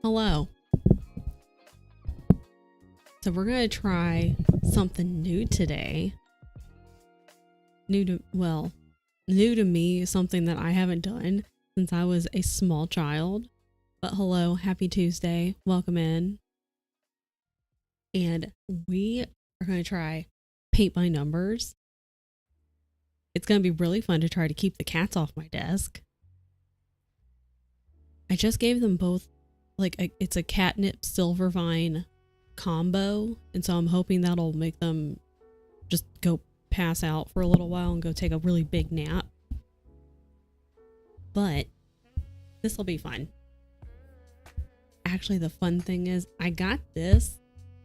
Hello. So we're going to try something new today. New to me, something that I haven't done since I was a small child. But hello, happy Tuesday. Welcome in. And we are going to try paint by numbers. It's going to be really fun to try to keep the cats off my desk. I just gave them both it's a catnip silver vine combo, and so I'm hoping that'll make them just go pass out for a little while and go take a really big nap. But this will be fun. Actually, the fun thing is I got this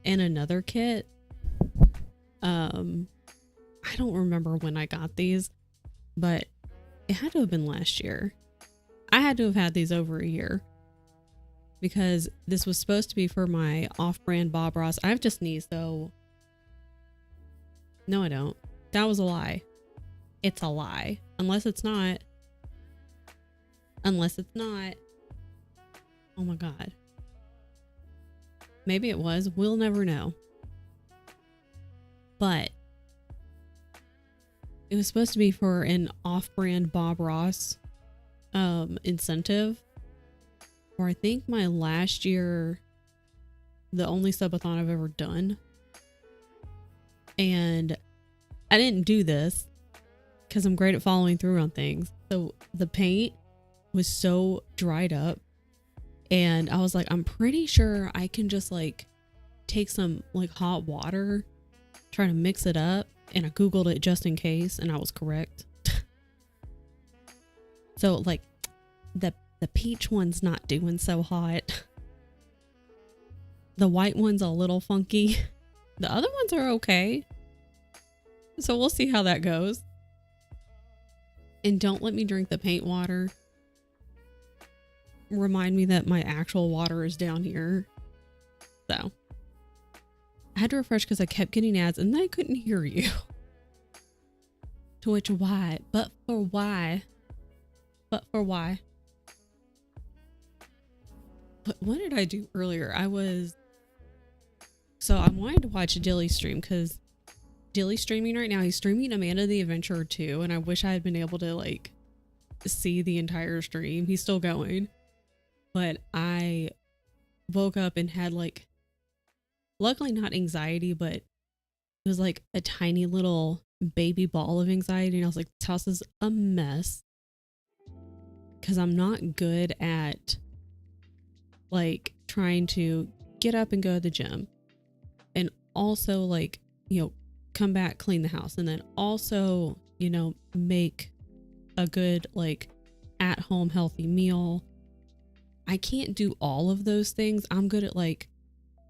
in another kit. I don't remember when I got these, but it had to have been last year. I had to have had these over a year because this was supposed to be for my off-brand Bob Ross. I have to sneeze though. No, I don't. That was a lie. It's a lie. Unless it's not. Oh my God. Maybe it was. We'll never know. But it was supposed to be for an off-brand Bob Ross incentive. Or I think my last year, the only subathon I've ever done. And I didn't do this because I'm great at following through on things. So the paint was so dried up, and I was like, I'm pretty sure I can just take some hot water, try to mix it up. And I Googled it just in case, and I was correct. So the peach one's not doing so hot. The white one's a little funky. The other ones are okay. So we'll see how that goes. And don't let me drink the paint water. Remind me that my actual water is down here. So I had to refresh because I kept getting ads and then I couldn't hear you. To which why? But for why? But what did I do earlier? I wanted to watch Dilly's stream because Dilly's streaming right now. He's streaming Amanda the Adventurer 2, and I wish I had been able to see the entire stream. He's still going. But I woke up and had luckily not anxiety, but it was a tiny little baby ball of anxiety, and I was like, this house is a mess. Because I'm not good at trying to get up and go to the gym and also come back, clean the house, and then also make a good at home healthy meal. I can't do all of those things. I'm good at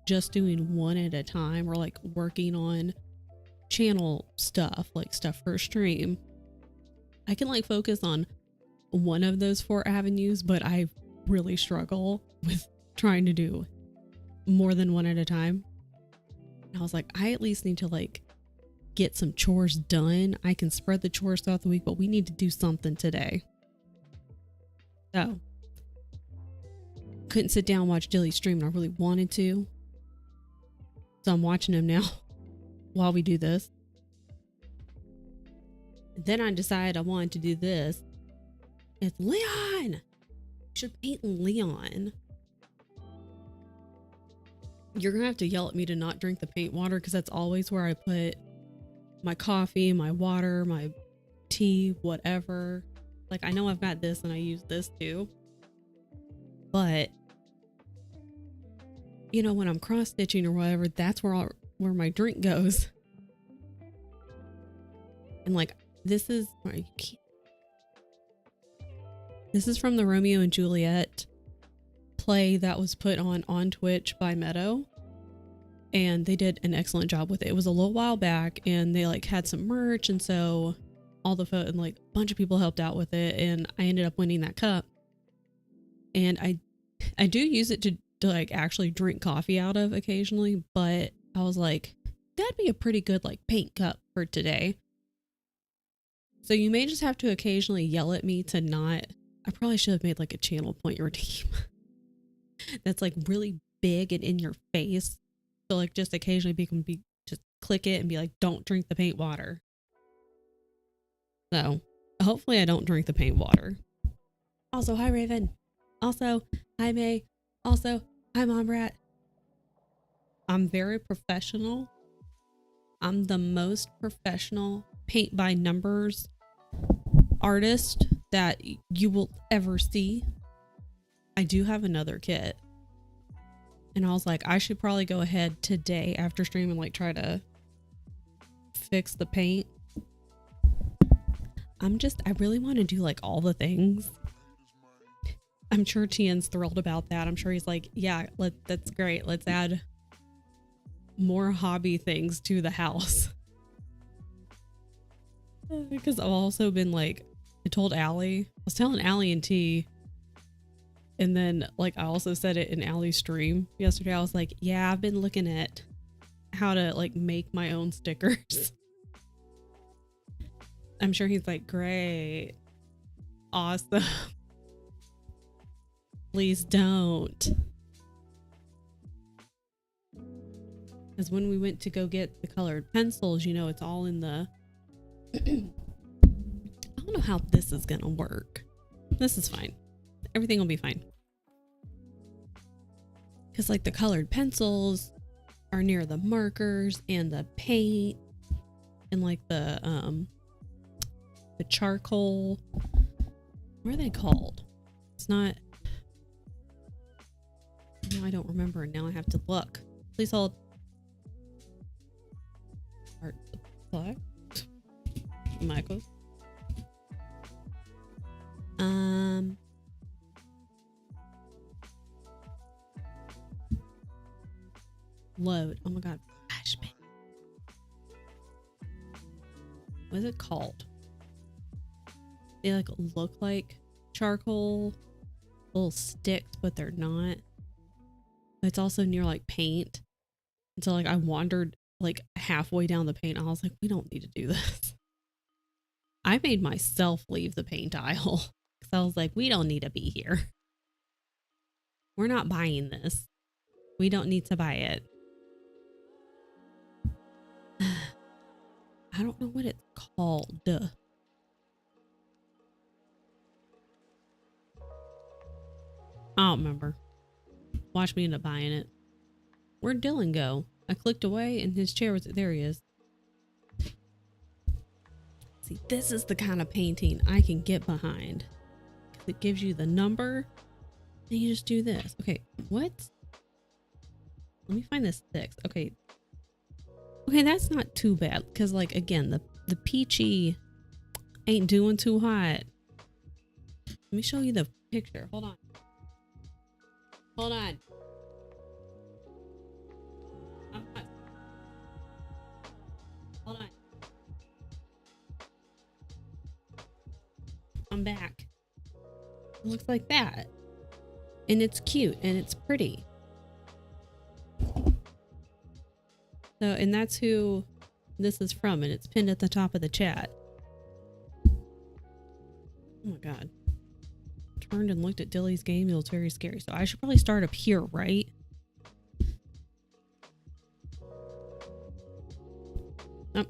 just doing one at a time, or working on channel stuff, stuff for a stream. I can focus on one of those 4 avenues, but I really struggle with trying to do more than one at a time. And I was like, I at least need to get some chores done. I can spread the chores throughout the week, but we need to do something today. So couldn't sit down and watch Dilly stream, and I really wanted to. So I'm watching him now while we do this. Then I decided I wanted to do this. It's Leon! You should paint Leon. You're gonna have to yell at me to not drink the paint water, because that's always where I put my coffee, my water, my tea, whatever. I know I've got this and I use this too. But when I'm cross stitching or whatever, that's where my drink goes. And this is from the Romeo and Juliet play that was put on Twitch by Meadow, and they did an excellent job with it. It was a little while back, and they had some merch, and so all the and a bunch of people helped out with it, and I ended up winning that cup. And I do use it to actually drink coffee out of occasionally, but I was like, that'd be a pretty good paint cup for today. So you may just have to occasionally yell at me to not. I probably should have made a channel point redeem. that's like really big and in your face. So like just occasionally people can be just click it and be like, don't drink the paint water. So hopefully I don't drink the paint water. Also, hi Raven. Also, hi May. Also, hi Mom Rat. I'm very professional. I'm the most professional paint by numbers artist that you will ever see. I do have another kit. And I was like, I should probably go ahead today after stream and like try to fix the paint. I really want to do like all the things. I'm sure Tian's thrilled about that. I'm sure he's like, yeah, that's great. Let's add more hobby things to the house. Because I've also been like, I was telling Allie and T, and then like I also said it in Allie's stream yesterday. I was like, yeah, I've been looking at how to like make my own stickers. I'm sure he's like, great, awesome. Please don't. Because when we went to go get the colored pencils, you know, it's all in the I don't know how this is gonna work. This is fine. Everything will be fine. Because like the colored pencils are near the markers and the paint and like the charcoal. What are they called? It's not. No, I don't remember. Now I have to look. Please hold. Art supply. Michaels. Load. Oh my god. Flashbang. What is it called? They like look like charcoal little sticks, but they're not. It's also near like paint. And so like I wandered like halfway down the paint. I was like, we don't need to do this. I made myself leave the paint aisle because I was like, we don't need to be here. We're not buying this. We don't need to buy it. I don't know what it's called. I don't remember. Watch me end up buying it. Where'd Dylan go? I clicked away and his chair was there. He is. See, this is the kind of painting I can get behind. It gives you the number and you just do this. Okay, what? Let me find the sticks. Okay. Okay, that's not too bad. Because like, again, the peachy ain't doing too hot. Let me show you the picture. Hold on. Hold on. Hold on. I'm back. It looks like that. And it's cute and it's pretty. So, and that's who this is from, and it's pinned at the top of the chat. Oh my god. Turned and looked at Dilly's game. It was very scary. So I should probably start up here, right? Oh.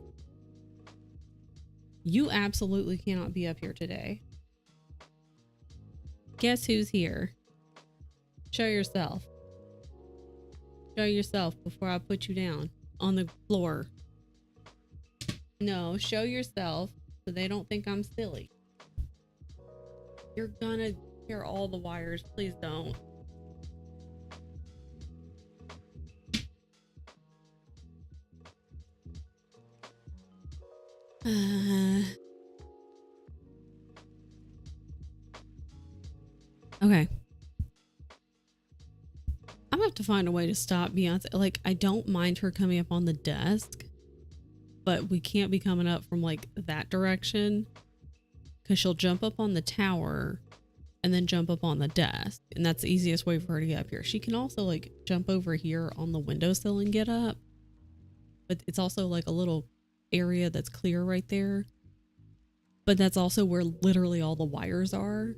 You absolutely cannot be up here today. Guess who's here? Show yourself. Show yourself before I put you down on the floor. No, show yourself so they don't think I'm silly. You're gonna tear all the wires. Please don't. Okay. I'm gonna have to find a way to stop Beyonce. Like, I don't mind her coming up on the desk, but we can't be coming up from like that direction because she'll jump up on the tower and then jump up on the desk, and that's the easiest way for her to get up here. She can also like jump over here on the windowsill and get up, but it's also like a little area that's clear right there, but that's also where literally all the wires are.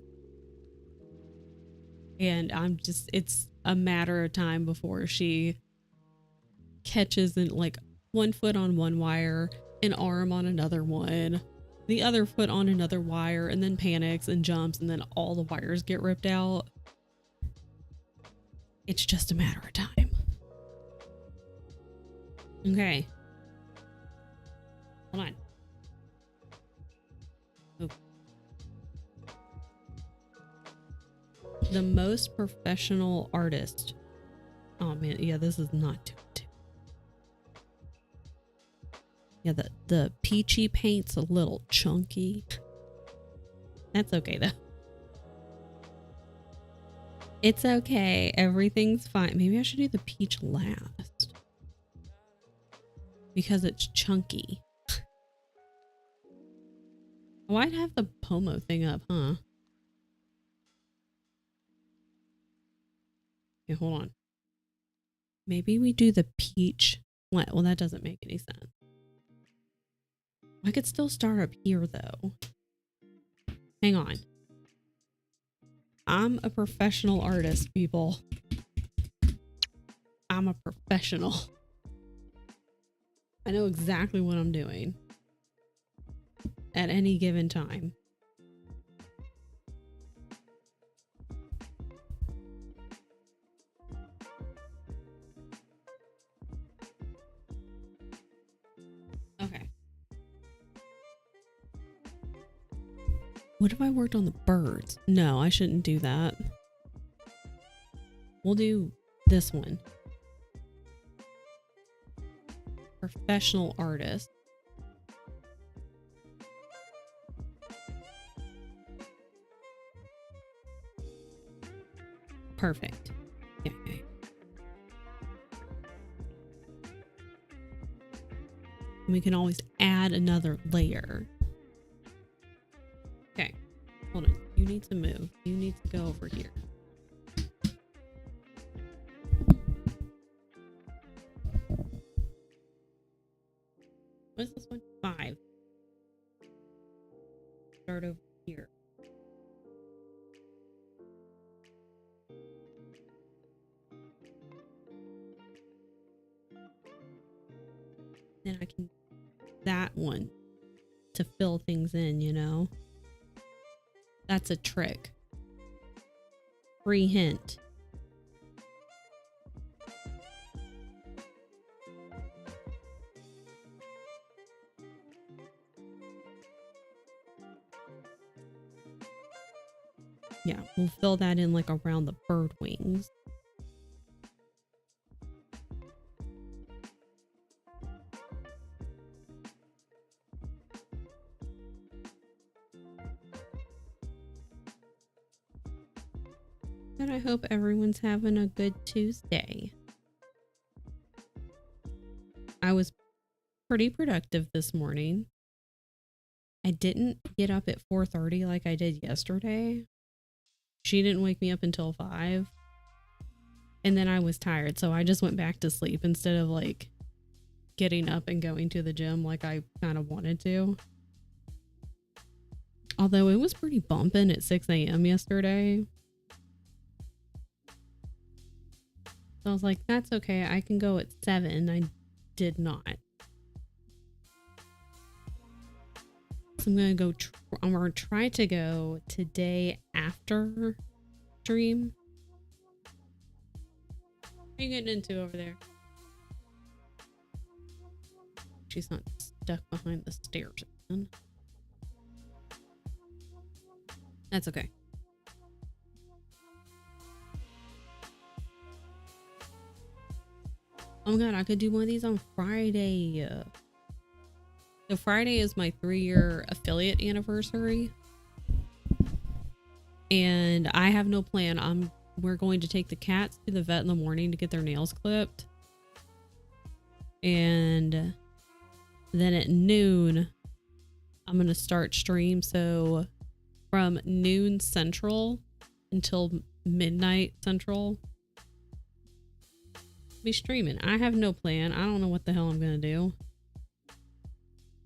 And I'm just, it's a matter of time before she catches in like one foot on one wire, an arm on another one, the other foot on another wire, and then panics and jumps, and then all the wires get ripped out. It's just a matter of time. Okay. Hold on. Oh. The most professional artist. Oh man, yeah, this is not too. Yeah, the peachy paint's a little chunky. That's okay though. It's okay. Everything's fine. Maybe I should do the peach last. Because it's chunky. Why'd have the Pomo thing up, huh? Okay, hold on. Maybe we do the peach. What? Well, that doesn't make any sense. I could still start up here though. Hang on. I'm a professional artist, people. I'm a professional. I know exactly what I'm doing at any given time. Okay. What if I worked on the birds? No, I shouldn't do that. We'll do this one. Professional artist. Perfect. Okay. We can always add another layer. Okay, hold on. You need to move. You need to go over here. What is this one? 5. Start over here. Then I can that one to fill things in, you know? That's a trick. Free hint. Yeah, we'll fill that in like around the bird wings. And I hope everyone's having a good Tuesday. I was pretty productive this morning. I didn't get up at 4:30 like I did yesterday. She didn't wake me up until 5. And then I was tired, so I just went back to sleep instead of like getting up and going to the gym like I kind of wanted to. Although it was pretty bumping at 6 a.m. yesterday. So I was like, that's okay. I can go at 7. I did not. So I'm going to go, I'm going to try to go today after stream. What are you getting into over there? She's not stuck behind the stairs again. That's okay. Oh my god, I could do one of these on Friday. So Friday is my 3-year affiliate anniversary. And I have no plan. We're going to take the cats to the vet in the morning to get their nails clipped. And then at noon, I'm going to start stream. So from noon Central until midnight Central, be streaming. I have no plan. I don't know what the hell I'm gonna do,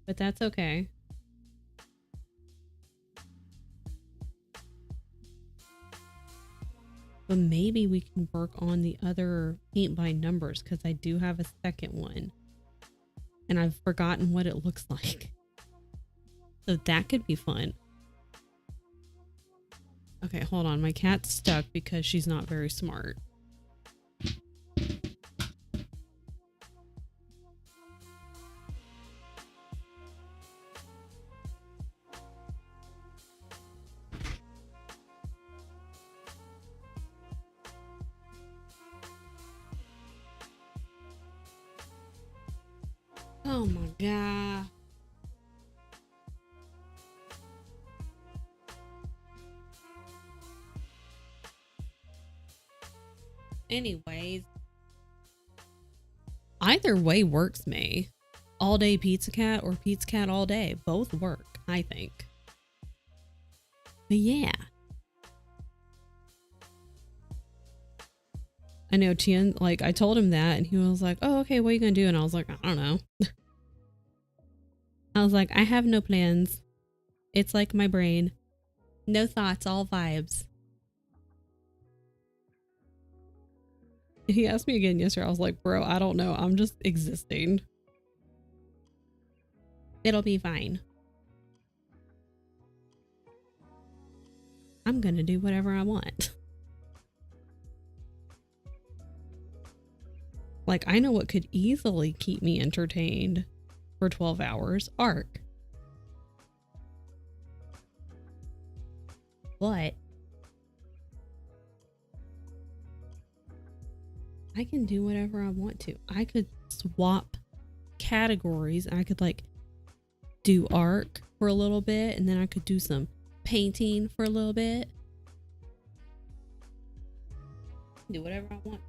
but that's okay. But maybe we can work on the other paint by numbers because I do have a second one. And I've forgotten what it looks like. So that could be fun. Okay, hold on. My cat's stuck because she's not very smart. Oh my god. Anyways, either way works, May. All day pizza cat or pizza cat all day. Both work, I think. But yeah. I know Tian, like, I told him that and he was like, oh, okay, what are you gonna do? And I was like, I don't know. I was like, I have no plans. It's like my brain. No thoughts, all vibes. He asked me again yesterday. I was like, bro, I don't know. I'm just existing. It'll be fine. I'm gonna do whatever I want. Like, I know what could easily keep me entertained for 12 hours. Arc. But I can do whatever I want to. I could swap categories. I could like do arc for a little bit and then I could do some painting for a little bit. Do whatever I want.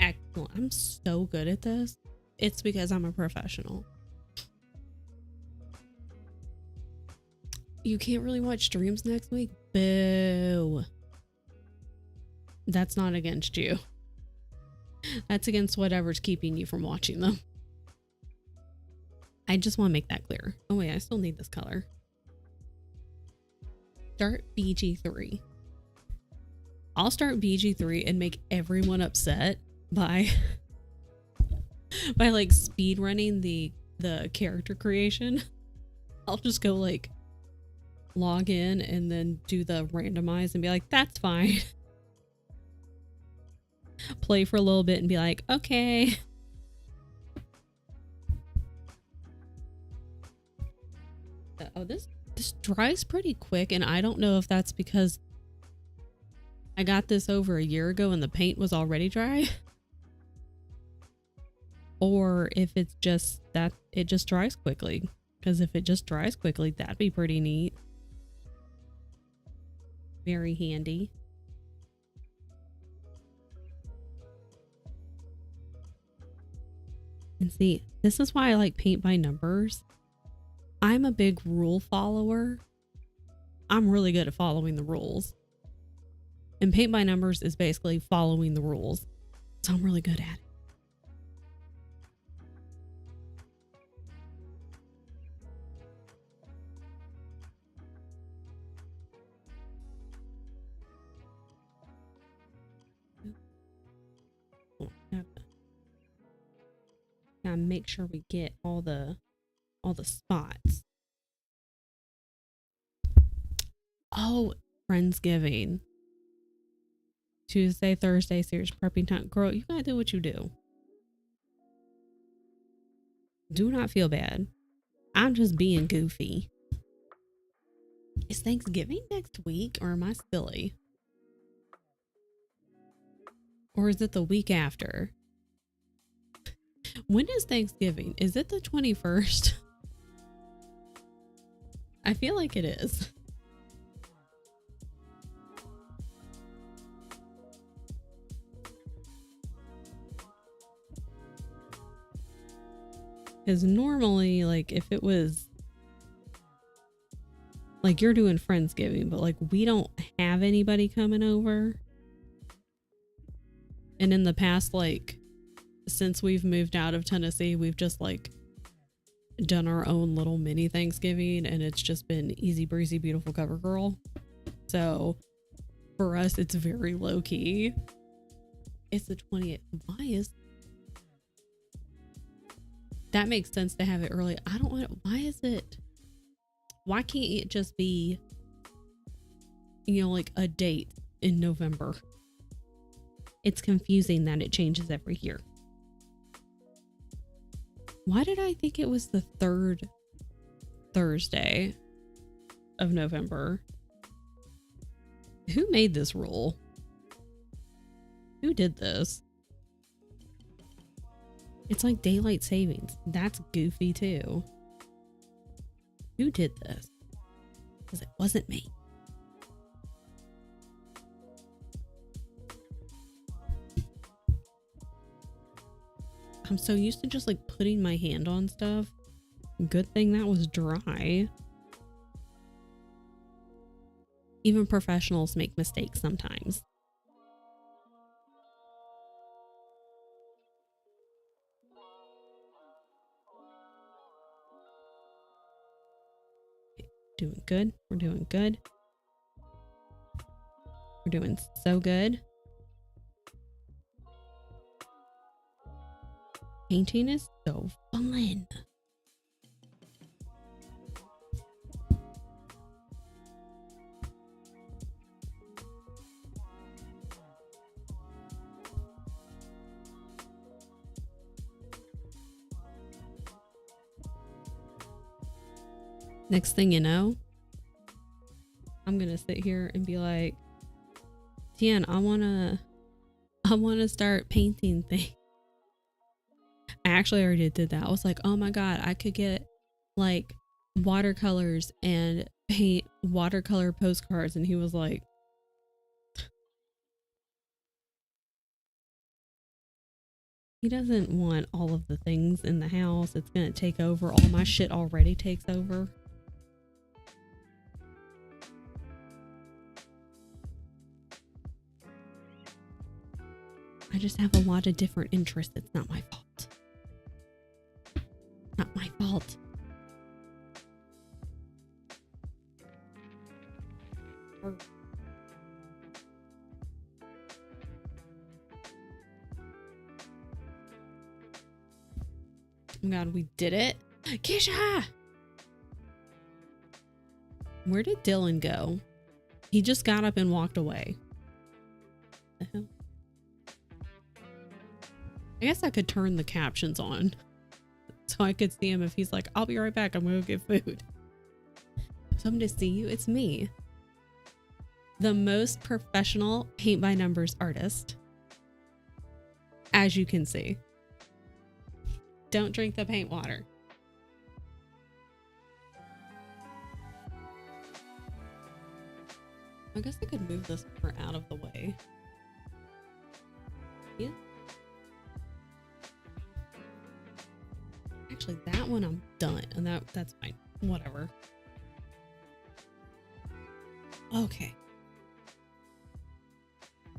Excellent. I'm so good at this. It's because I'm a professional. You can't really watch streams next week? Boo. That's not against you. That's against whatever's keeping you from watching them. I just want to make that clear. Oh wait, I still need this color. Start BG3. I'll start BG3 and make everyone upset by like speed running the character creation. I'll just go like log in and then do the randomize and be like, that's fine. Play for a little bit and be like, okay. Oh, this dries pretty quick, and I don't know if that's because I got this over a year ago and the paint was already dry, or if it's just that it just dries quickly. Because if it just dries quickly, that'd be pretty neat. Very handy. And see, this is why I like paint by numbers. I'm a big rule follower. I'm really good at following the rules. And paint by numbers is basically following the rules. So I'm really good at it. Gotta make sure we get all the spots. Oh, Friendsgiving. Tuesday, Thursday, serious prepping time. Girl, you gotta do what you do. Do not feel bad. I'm just being goofy. Is Thanksgiving next week or am I silly? Or is it the week after? When is Thanksgiving? Is it the 21st? I feel like it is. Because normally, like, if it was like you're doing Friendsgiving, but like we don't have anybody coming over. And in the past, like, since we've moved out of Tennessee, we've just like done our own little mini Thanksgiving, and it's just been easy breezy, beautiful cover girl. So for us, it's very low key. It's the 20th. Why is that? Makes sense to have it early. I don't want it. Why is it? Why can't it just be, like a date in November? It's confusing that it changes every year. Why did I think it was the third Thursday of November? Who made this rule? Who did this? It's like daylight savings. That's goofy too. Who did this? Because it wasn't me. I'm so used to just like putting my hand on stuff. Good thing that was dry. Even professionals make mistakes sometimes. Doing good. We're doing good. We're doing so good. Painting is so fun. Next thing you know, I'm gonna sit here and be like, Tian, I wanna start painting things. I actually already did that. I was like, oh my God, I could get like watercolors and paint watercolor postcards. And he was like, he doesn't want all of the things in the house. It's going to take over. All my shit already takes over. I just have a lot of different interests. It's not my fault. Not my fault. Oh my God, we did it. Keisha! Where did Dylan go? He just got up and walked away. The hell? I guess I could turn the captions on so I could see him if he's like, I'll be right back. I'm going to get food. So I'm to see you. It's me. The most professional paint by numbers artist. As you can see. Don't drink the paint water. I guess I could move this more out of the way. Yeah. Actually, that one I'm done, and that's fine. Whatever. Okay.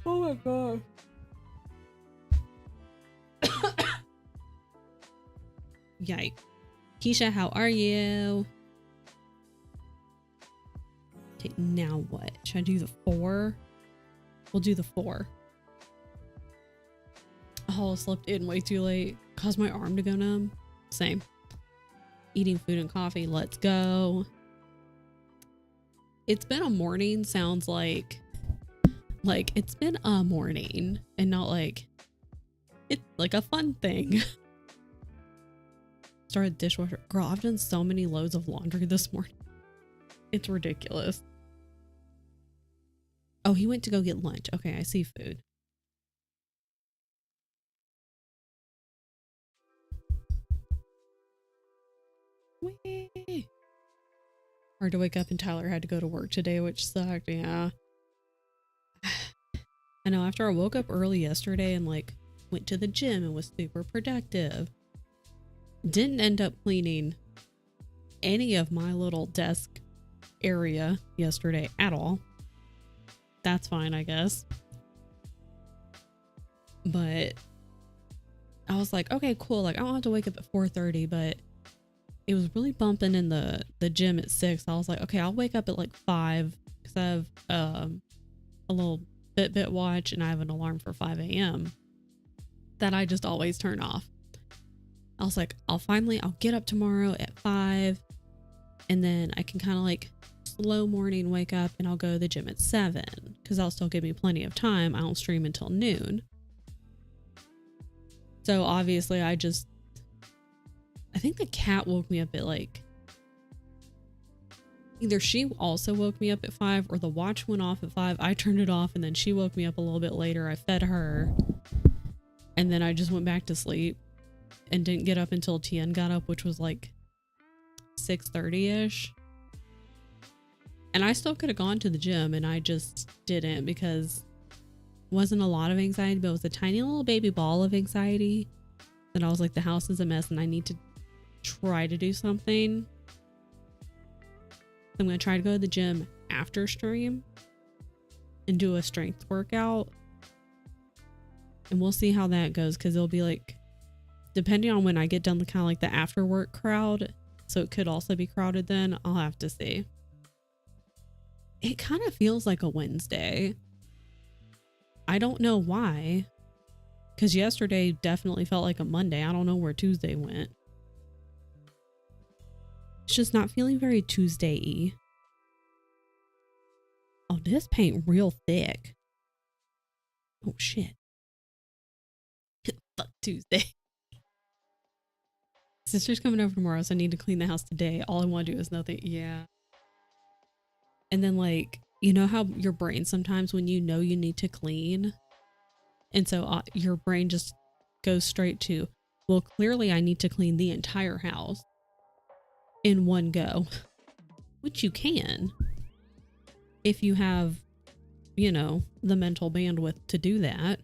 Oh my God. Yikes. Keisha, how are you? Okay, now what? Should I do the 4? We'll do the 4. Oh, slept in way too late. Caused my arm to go numb. Same. Eating food and coffee. Let's go. It's been a morning. Sounds like it's been a morning and not like it's like a fun thing. Started dishwasher. Girl, I've done so many loads of laundry this morning. It's ridiculous. Oh, he went to go get lunch. Okay, I see food. Whee! Hard to wake up and Tyler had to go to work today, which sucked. Yeah. I know, after I woke up early yesterday and like went to the gym and was super productive. Didn't end up cleaning any of my little desk area yesterday at all. That's fine, I guess. But I was like, okay, cool. Like, I don't have to wake up at 4:30, but it was really bumping in the gym at 6. I was like, okay, I'll wake up at like 5 because I have a little Fitbit watch and I have an alarm for 5 a.m. that I just always turn off. I was like, I'll get up tomorrow at 5 and then I can kind of like slow morning wake up and I'll go to the gym at 7 because that'll still give me plenty of time. I don't stream until noon. So obviously I think the cat woke me up at like, either she also woke me up at 5 or the watch went off at 5. I turned it off and then she woke me up a little bit later. I fed her and then I just went back to sleep and didn't get up until Tien got up, which was like 6:30ish. And I still could have gone to the gym and I just didn't because it wasn't a lot of anxiety, but it was a tiny little baby ball of anxiety that I was like, the house is a mess and I need to try to do something. I'm going to try to go to the gym after stream and do a strength workout. And we'll see how that goes because it'll be like, depending on when I get done, kind of like the after work crowd. So it could also be crowded then. I'll have to see. It kind of feels like a Wednesday. I don't know why. Because yesterday definitely felt like a Monday. I don't know where Tuesday went. It's just not feeling very Tuesday-y. Oh, this paint real thick. Oh, shit. Fuck Tuesday. Sister's coming over tomorrow, so I need to clean the house today. All I want to do is nothing. Yeah. And then, like, you know how your brain sometimes when you know you need to clean, and so your brain just goes straight to, well, clearly I need to clean the entire house in one go, which you can if you have, you know, the mental bandwidth to do that.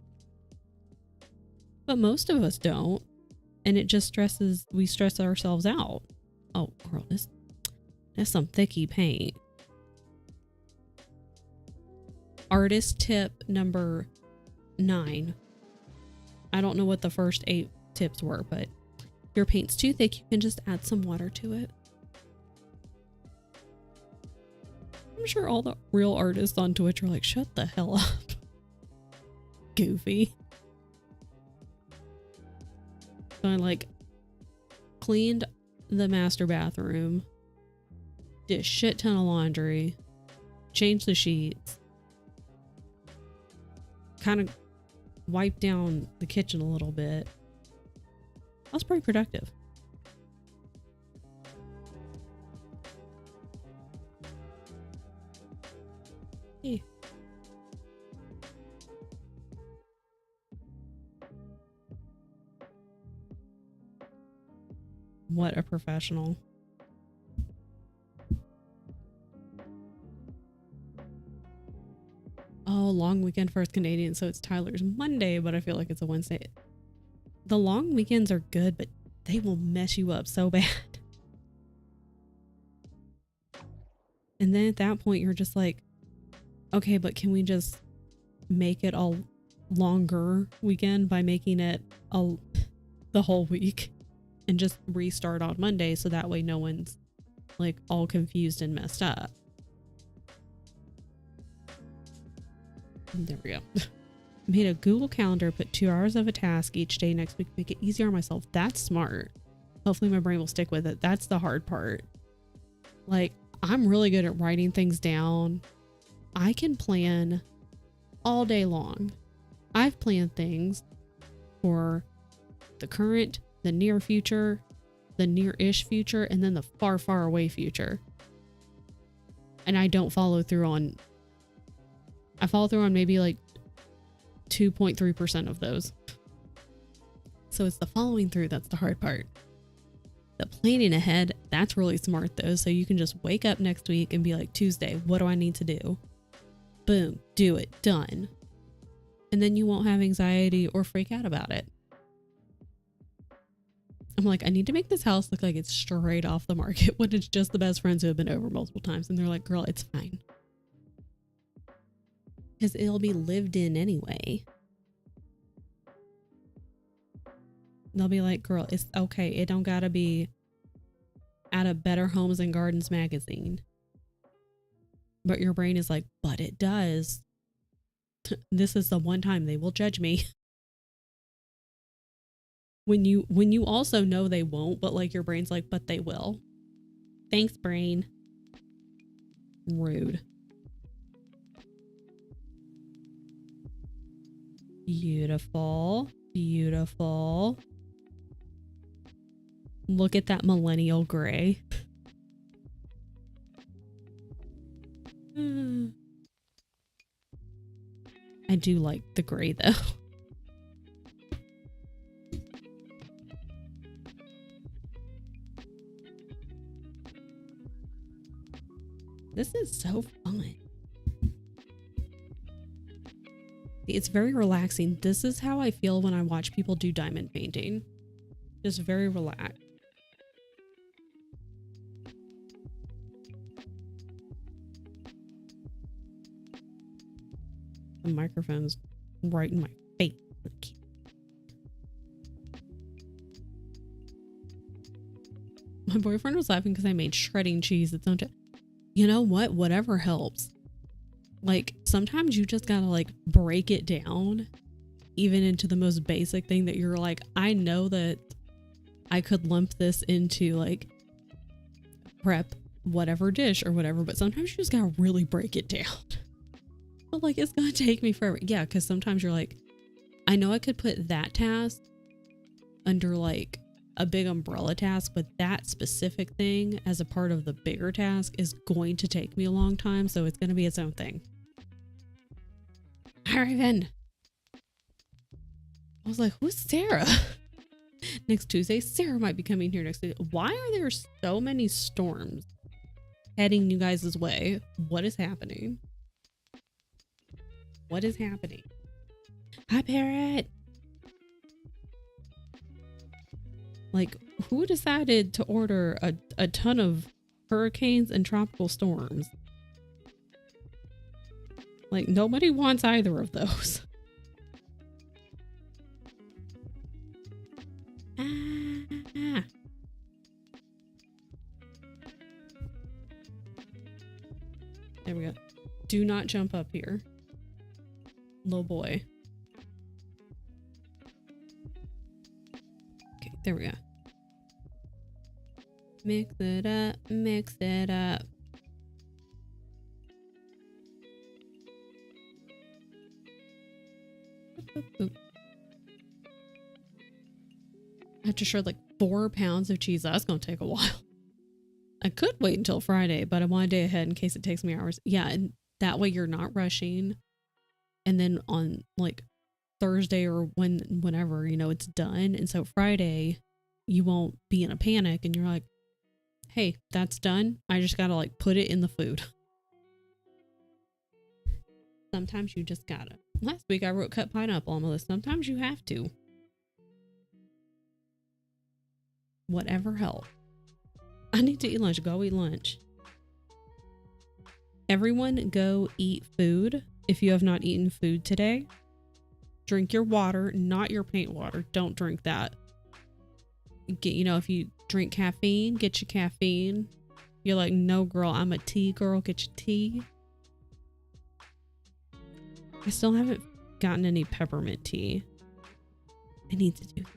But most of us don't. And it just we stress ourselves out. Oh, girl, that's some thicky paint. Artist tip number 9. I don't know what the first 8 tips were, but if your paint's too thick, you can just add some water to it. I'm sure all the real artists on Twitch are like, shut the hell up. Goofy. So I like cleaned the master bathroom, did a shit ton of laundry, changed the sheets, kind of wiped down the kitchen a little bit. I was pretty productive. Hey. What a professional. Oh, long weekend for us Canadians, so it's Tyler's Monday, but I feel like it's a Wednesday. The long weekends are good, but they will mess you up so bad. And then at that point, you're just like, okay, but can we just make it a longer weekend by making it the whole week? And just restart on Monday so that way no one's like all confused and messed up. And there we go. Made a Google Calendar, put 2 hours of a task each day next week, make it easier on myself. That's smart. Hopefully my brain will stick with it. That's the hard part. Like, I'm really good at writing things down. I can plan all day long. I've planned things for the current, the near future, the near-ish future, and then the far, far away future. And I don't follow through on, I follow through on maybe like 2.3% of those. So it's the following through that's the hard part. The planning ahead, that's really smart though. So you can just wake up next week and be like, Tuesday, what do I need to do? Boom, do it, done. And then you won't have anxiety or freak out about it. I'm like, I need to make this house look like it's straight off the market when it's just the best friends who have been over multiple times. And they're like, girl, it's fine. Because it'll be lived in anyway. They'll be like, girl, it's okay. It don't gotta be at a Better Homes and Gardens magazine. But your brain is like, but it does. This is the one time they will judge me. When you also know they won't, but like your brain's like, but they will. Thanks, brain. Rude. Beautiful. Beautiful. Look at that millennial gray. I do like the gray though. This is so fun. It's very relaxing. This is how I feel when I watch people do diamond painting. Just very relaxed. The microphone's right in my face. My boyfriend was laughing because I made shredding cheese its own. You know what? Whatever helps. Like, sometimes you just gotta like break it down even into the most basic thing that you're like, I know that I could lump this into like prep whatever dish or whatever, but sometimes you just gotta really break it down. But like, it's gonna take me forever. Yeah, because sometimes you're like, I know I could put that task under like a big umbrella task, but that specific thing as a part of the bigger task is going to take me a long time, so it's going to be its own thing. Hi, Raven. I was like, who's Sarah? Next Tuesday, Sarah might be coming here next Tuesday. Why are there so many storms heading you guys' way? What is happening? What is happening? Hi, Parrot. Like, who decided to order a ton of hurricanes and tropical storms? Like, nobody wants either of those. Ah. There we go. Do not jump up here. Little boy. Okay, there we go. Mix it up, mix it up. I have to shred like 4 pounds of cheese. That's gonna take a while. I could wait until Friday, but I want a day ahead in case it takes me hours. Yeah, and that way you're not rushing. And then on like Thursday or whenever, you know, it's done. And so Friday, you won't be in a panic and you're like, hey, that's done. I just gotta like put it in the food. Sometimes you just gotta. Last week I wrote cut pineapple on my list. Sometimes you have to. Whatever helps. I need to eat lunch. Go eat lunch. Everyone go eat food. If you have not eaten food today, drink your water, not your paint water. Don't drink that. You know, if you drink caffeine, get your caffeine. You're like, no, girl, I'm a tea girl. Get your tea. I still haven't gotten any peppermint tea. I need to do that.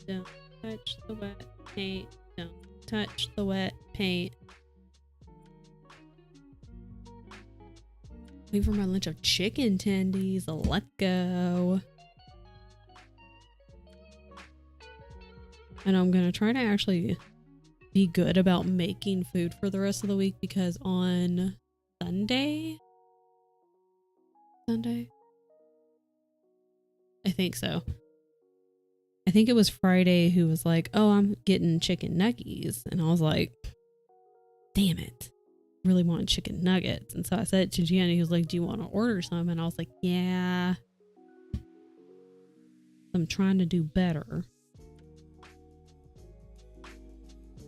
Don't touch the wet paint. Don't touch the wet paint. Wait for my lunch of chicken tendies. Let's go. And I'm going to try to actually be good about making food for the rest of the week, because on Sunday, I think so. I think it was Friday who was like, oh, I'm getting chicken nuggies. And I was like, damn it. Really want chicken nuggets. And so I said to Gianni, he was like, do you want to order some? And I was like, yeah. I'm trying to do better.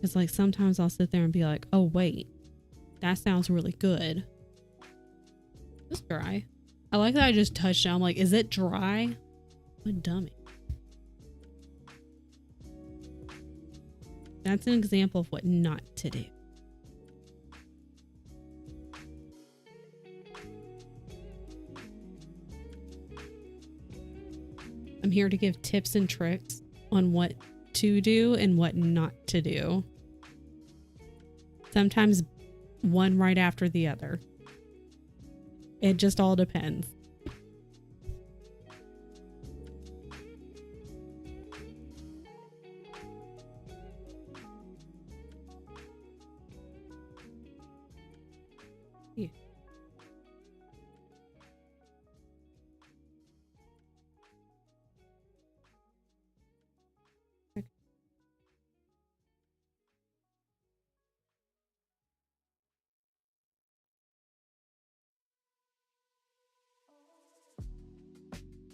Because like sometimes I'll sit there and be like, oh wait, that sounds really good. It's dry. I like that I just touched it. I'm like, is it dry? What a dummy. That's an example of what not to do. I'm here to give tips and tricks on what to do and what not to do. Sometimes one right after the other. It just all depends. Yeah.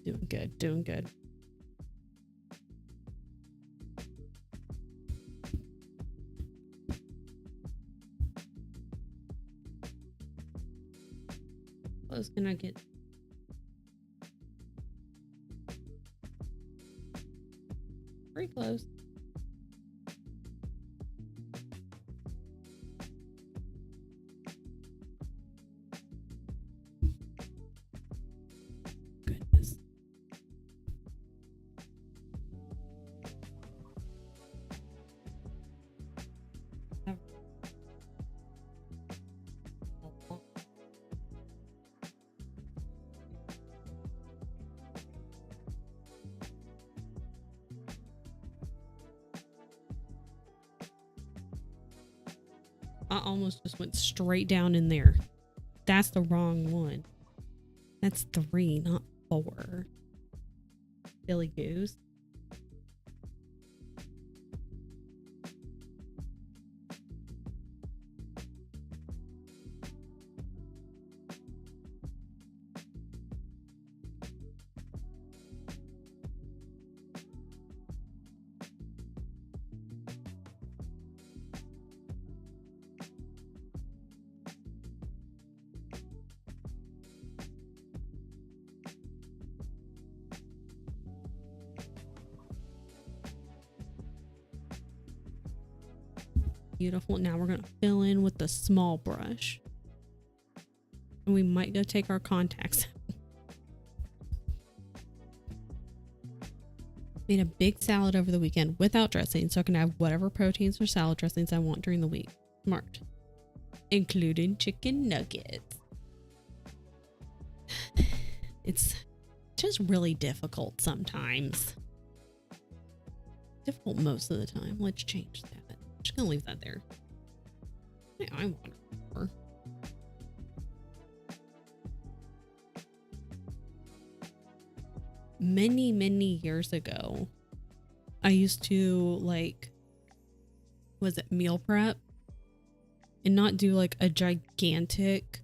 Doing good, doing good. Close can I get? Pretty close. Goodness. I almost just went straight down in there. That's the wrong one. That's 3, not 4. Billy Goose. Beautiful. Now we're going to fill in with the small brush. And we might go take our contacts out. Made a big salad over the weekend without dressing, so I can have whatever proteins or salad dressings I want during the week. Smart. Including chicken nuggets. It's just really difficult sometimes. Difficult most of the time. Let's change that. Just gonna leave that there. Yeah, I want more. Many years ago, I used to was it meal prep and not do like a gigantic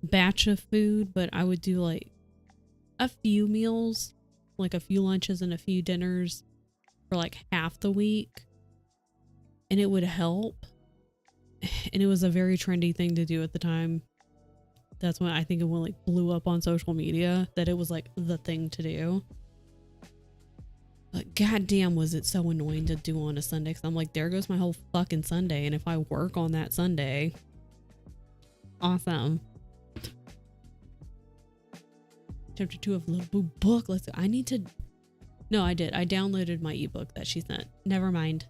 batch of food, but I would do like a few meals, like a few lunches and a few dinners for like half the week. And it would help. And it was a very trendy thing to do at the time. That's when I think it went like blew up on social media, that it was like the thing to do. But goddamn, was it so annoying to do on a Sunday. Because I'm like, there goes my whole fucking Sunday. And if I work on that Sunday, awesome. Chapter 2 of Little Boo book. Let's go. I need to. No, I did. I downloaded my ebook that she sent. Never mind.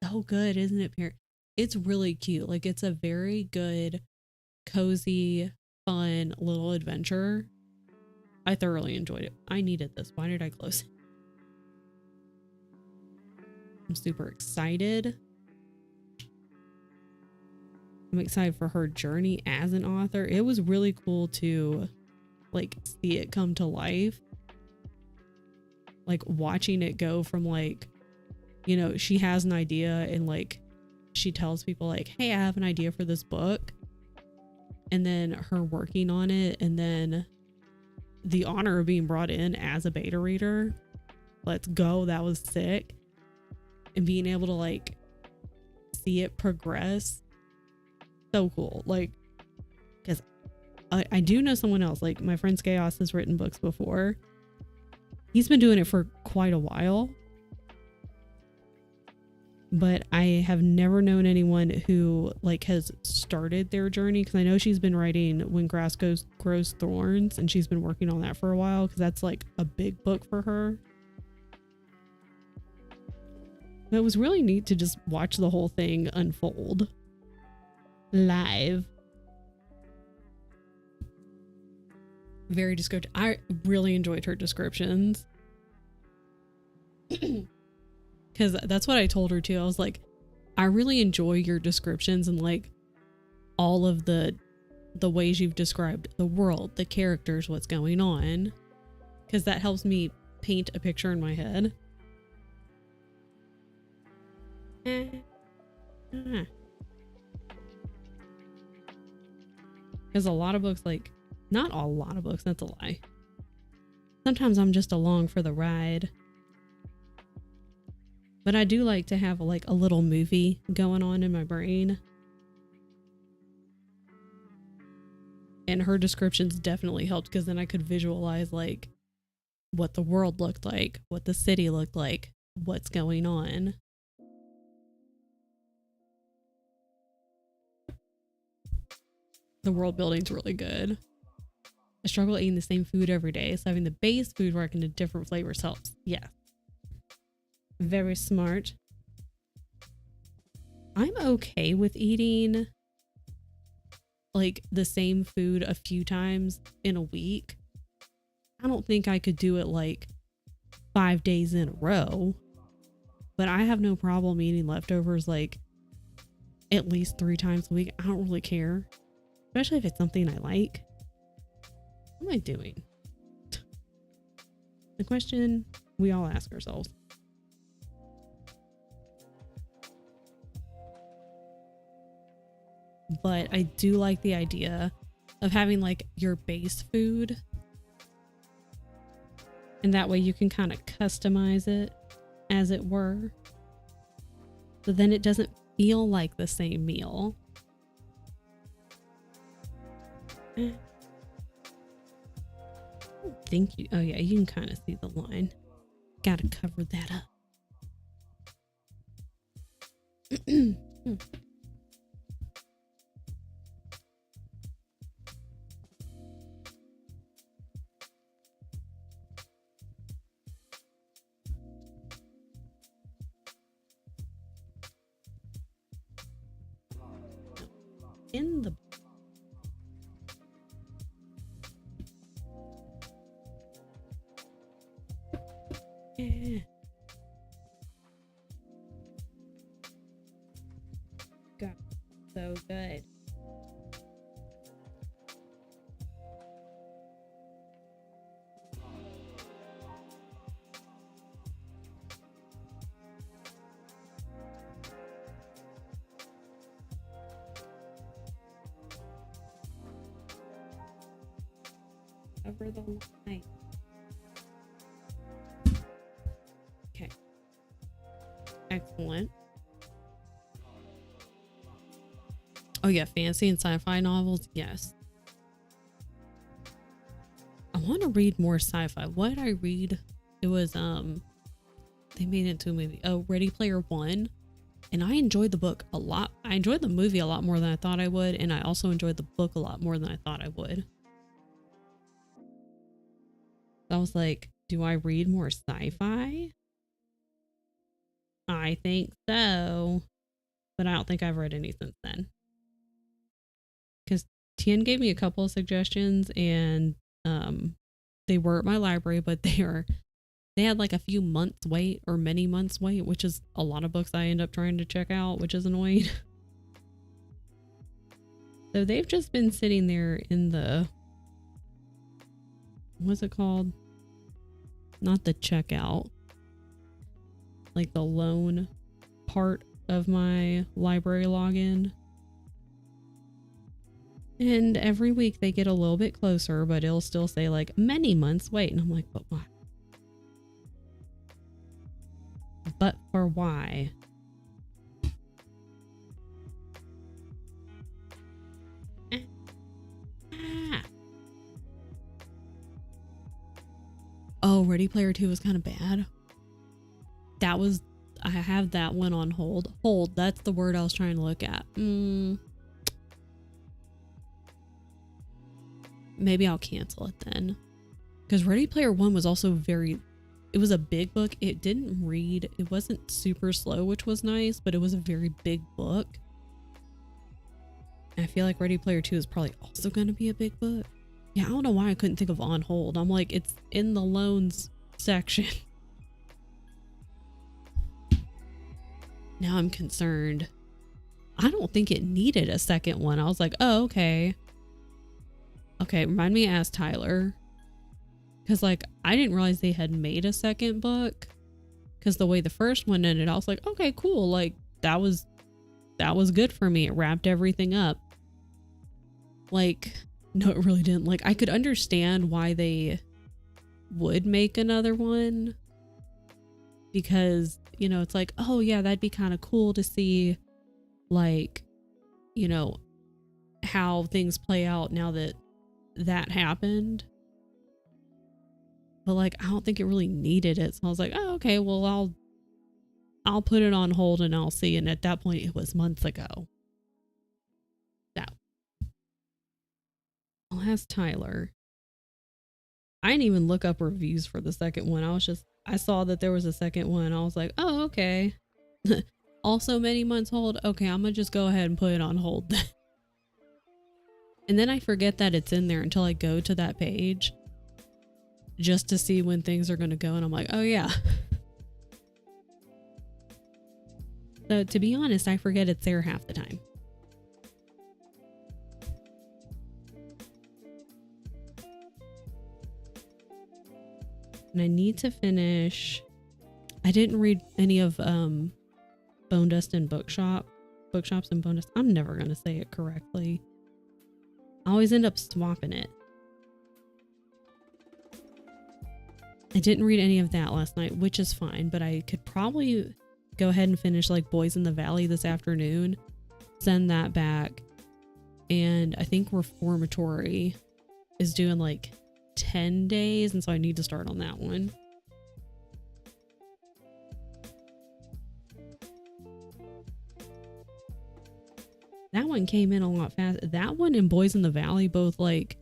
So good, isn't it, Parent? It's really cute. Like, it's a very good, cozy, fun little adventure. I thoroughly enjoyed it. I needed this. Why did I close it? I'm super excited. I'm excited for her journey as an author. It was really cool to like see it come to life. Like watching it go from like, you know, she has an idea and like she tells people like, hey, I have an idea for this book. And then her working on it, and then the honor of being brought in as a beta reader. Let's go. That was sick. and being able to like see it progress. So cool. Like, because I do know someone else, like my friend Chaos has written books before. He's been doing it for quite a while, but I have never known anyone who like has started their journey, because I know she's been writing When Grass Grows Thorns, and she's been working on that for a while because that's like a big book for her. But it was really neat to just watch the whole thing unfold live. Very descriptive. I really enjoyed her descriptions. Because that's what I told her too. I was like, I really enjoy your descriptions and like all of the ways you've described the world, the characters, what's going on. Because that helps me paint a picture in my head. Because a lot of books, like, not a lot of books, that's a lie. Sometimes I'm just along for the ride. But I do like to have like a little movie going on in my brain. And her descriptions definitely helped, because then I could visualize like what the world looked like, what the city looked like, what's going on. The world building's really good. I struggle eating the same food every day, so having the base food work into different flavors helps. Yeah. Very smart. I'm okay with eating like the same food a few times in a week. I don't think I could do it like 5 days in a row, but I have no problem eating leftovers like at least 3 times a week. I don't really care, especially if it's something I like. What am I doing? The question we all ask ourselves. But I do like the idea of having like your base food, and that way you can kind of customize it, as it were, so then it doesn't feel like the same meal. Thank you. Oh yeah, you can kind of see the line. Gotta cover that up. In the yeah. God, so good. Cover the line. Okay. Excellent. Oh yeah, fantasy and sci-fi novels. Yes. I want to read more sci-fi. What did I read? It was they made it into a movie. Oh, Ready Player One. And I enjoyed the book a lot. I enjoyed the movie a lot more than I thought I would, and I also enjoyed the book a lot more than I thought I would. I was like, do I read more sci-fi? I think so, but I don't think I've read any since then. Because Tien gave me a couple of suggestions, and they were at my library, but they had like a few months wait, or many months wait, which is a lot of books I end up trying to check out, which is annoying. So they've just been sitting there in the, what's it called? Not the checkout, like the loan part of my library login. And every week they get a little bit closer, but it'll still say like many months wait. And I'm like, but why? but for why? Oh, Ready Player 2 was kind of bad. I have that one on hold. Hold, that's the word I was trying to look at. Maybe I'll cancel it then. Because Ready Player 1 was also it was a big book. It didn't read, it wasn't super slow, which was nice, but it was a very big book. And I feel like Ready Player 2 is probably also going to be a big book. Yeah, I don't know why I couldn't think of On Hold. I'm like, it's in the loans section. Now I'm concerned. I don't think it needed a second one. I was like, oh, okay. Okay, remind me to ask Tyler. Because, like, I didn't realize they had made a second book. Because the way the first one ended, I was like, okay, cool. Like, that was good for me. It wrapped everything up. Like, no, it really didn't. Like, I could understand why they would make another one. Because, you know, it's like, oh yeah, that'd be kind of cool to see, like, you know, how things play out now that that happened. But like, I don't think it really needed it. So I was like, oh, okay, well, I'll put it on hold and I'll see. And at that point, it was months ago. So I'll ask Tyler. I didn't even look up reviews for the second one. I saw that there was a second one. I was like, oh, okay. Also many months hold. Okay, I'm gonna just go ahead and put it on hold. And then I forget that it's in there until I go to that page just to see when things are gonna go. And I'm like, oh yeah. So to be honest, I forget it's there half the time. And I need to finish. I didn't read any of Bone Dust and Bookshops and Bone Dust. I'm never gonna say it correctly. I always end up swapping it. I didn't read any of that last night, which is fine, but I could probably go ahead and finish like Boys in the Valley this afternoon, send that back. And I think Reformatory is doing like 10 days, and so I need to start on that one. That one came in a lot fast. That one and Boys in the Valley both like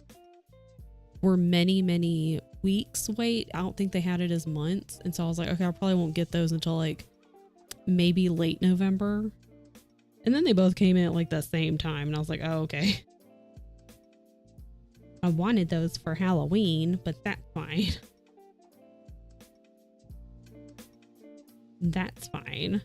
were many weeks wait. I don't think they had it as months, and so I was like, okay, I probably won't get those until like maybe late November. And then they both came in at like the same time, and I was like, oh, okay. I wanted those for Halloween, but that's fine. That's fine.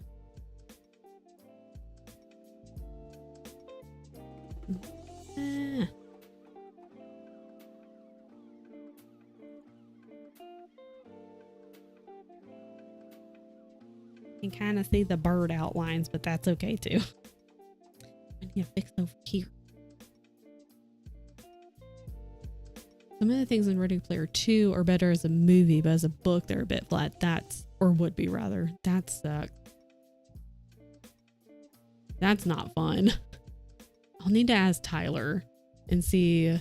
You can kind of see the bird outlines, but that's okay too. I need to fix over here. Some of the things in Ready Player 2 are better as a movie, but as a book, they're a bit flat. Or would be rather. That sucks. That's not fun. I'll need to ask Tyler and see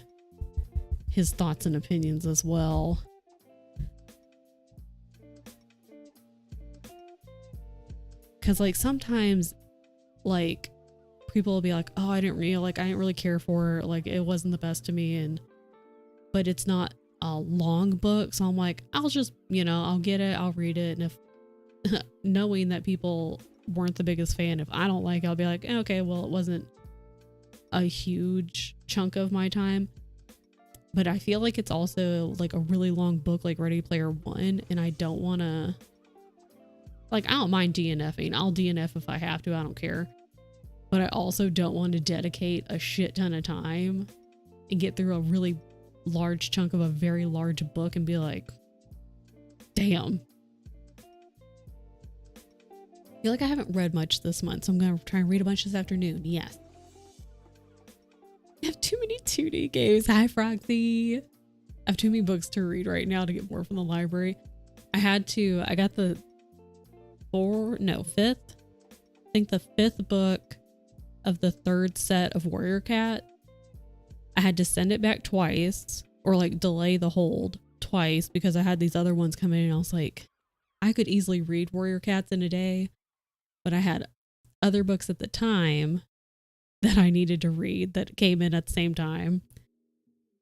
his thoughts and opinions as well. Cause like sometimes like people will be like, oh, I didn't really care for it. Like it wasn't the best to me. But it's not a long book. So I'm like, I'll just, I'll get it. I'll read it. And if knowing that people weren't the biggest fan, if I don't like it, I'll be like, okay, well, it wasn't a huge chunk of my time. But I feel like it's also like a really long book, like Ready Player 1. And I don't want to, like, I don't mind DNFing. I'll DNF if I have to. I don't care. But I also don't want to dedicate a shit ton of time and get through a really large chunk of a very large book and be like, damn. I feel like I haven't read much this month, so I'm going to try and read a bunch this afternoon. Yes. I have too many 2D games. Hi, Froxy. I have too many books to read right now to get more from the library. I got the fifth. I think the fifth book of the third set of Warrior Cat. I had to send it back twice, or like delay the hold twice, because I had these other ones come in and I was like, I could easily read Warrior Cats in a day, but I had other books at the time that I needed to read that came in at the same time.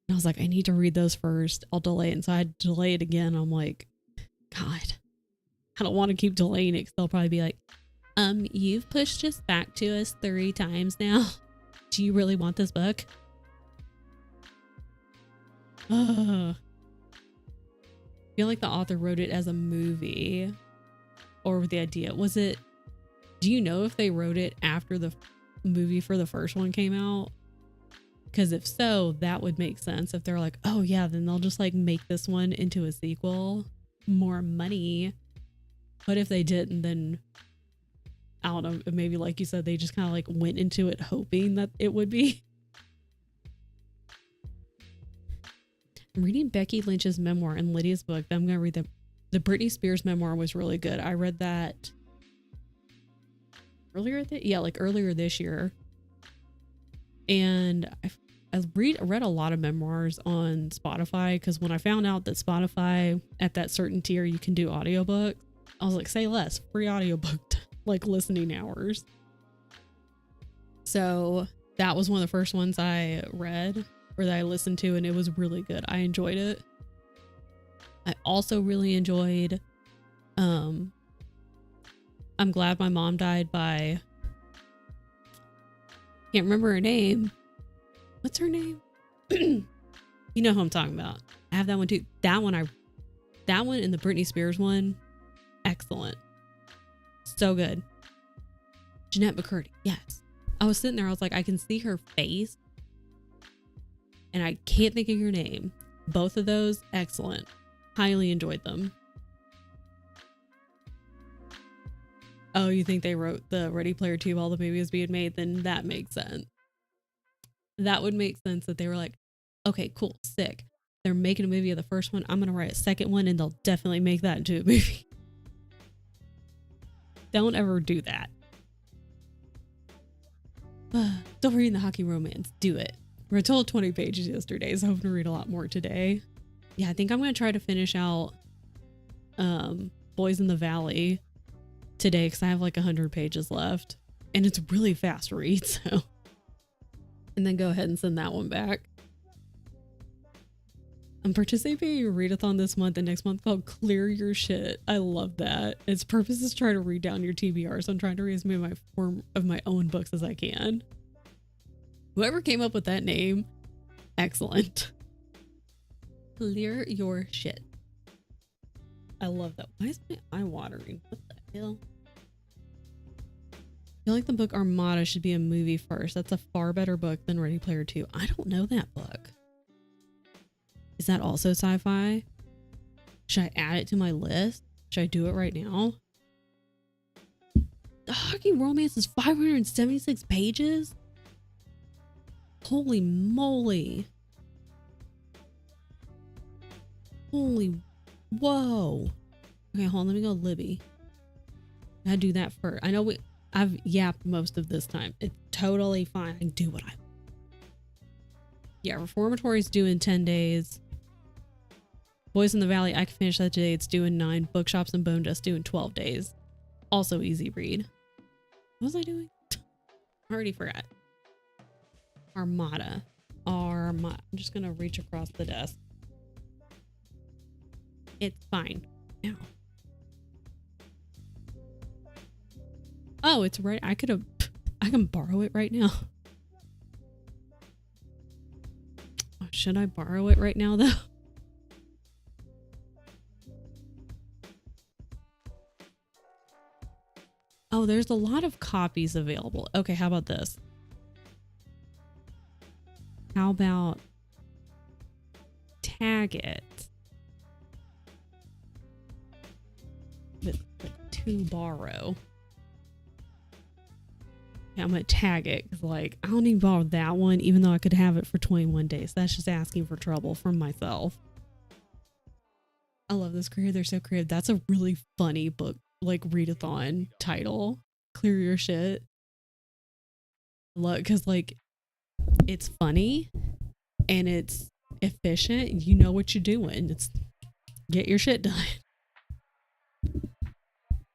And I was like, I need to read those first. I'll delay it. And so I had to delay it again. I'm like, God, I don't want to keep delaying it, because they'll probably be like, you've pushed this back to us 3 times now. Do you really want this book? I feel like the author wrote it as a movie, or with the idea. Do you know if they wrote it after the movie for the first one came out? Because if so, that would make sense. If they're like, oh yeah, then they'll just like make this one into a sequel. More money. But if they didn't, then I don't know, maybe like you said, they just kind of like went into it hoping that it would be. I'm reading Becky Lynch's memoir and Lydia's book. I'm going to read the Britney Spears memoir was really good. I read that earlier this year. And I read a lot of memoirs on Spotify, because when I found out that Spotify at that certain tier you can do audiobooks, I was like, say less, free audiobook like listening hours. So that was one of the first ones I read, or that I listened to, and it was really good. I enjoyed it. I also really enjoyed I'm Glad My Mom Died by, can't remember her name. What's her name? You know who I'm talking about. I have that one too. That one and the Britney Spears one, excellent. So good. Jeanette McCurdy. Yes. I was sitting there. I was like, I can see her face and I can't think of your name. Both of those, excellent. Highly enjoyed them. Oh, you think they wrote the Ready Player 2 while the movie was being made? Then that makes sense. That would make sense that they were like, okay, cool, sick. They're making a movie of the first one. I'm going to write a second one and they'll definitely make that into a movie. Don't ever do that. Still reading the hockey romance. Do it. We're told 20 pages yesterday, so I'm hoping to read a lot more today. Yeah, I think I'm going to try to finish out Boys in the Valley today, because I have like 100 pages left. And it's really fast read, so. And then go ahead and send that one back. I'm participating in a readathon this month and next month called Clear Your Shit. I love that. Its purpose is to try to read down your TBR, so I'm trying to read as many of my form of my own books as I can. Whoever came up with that name, excellent. Clear Your Shit. I love that. Why is my eye watering? What the hell? I feel like the book Armada should be a movie first. That's a far better book than Ready Player 2. I don't know that book. Is that also sci-fi? Should I add it to my list? Should I do it right now? The hockey romance is 576 pages? Holy moly. Holy, whoa. Okay, hold on, let me go Libby. I gotta do that first. I know I've yapped most of this time. It's totally fine. I can do what I want. Yeah, Reformatory is due in 10 days. Boys in the Valley, I can finish that today. It's due in 9. Bookshops and Bone Dust due in 12 days. Also easy read. What was I doing? I already forgot. Armada. I'm just gonna reach across the desk. It's fine. Ow. Oh, it's right. I can borrow it right now. Should I borrow it right now though? Oh, there's a lot of copies available. Okay, how about this? How about tag it with to borrow? Yeah, I'm gonna tag it because like I don't even borrow that one, even though I could have it for 21 days. That's just asking for trouble from myself. I love this creator. They're so creative. That's a really funny book like readathon title. Clear your shit. Look, because like it's funny and it's efficient. You know what you're doing. It's get your shit done.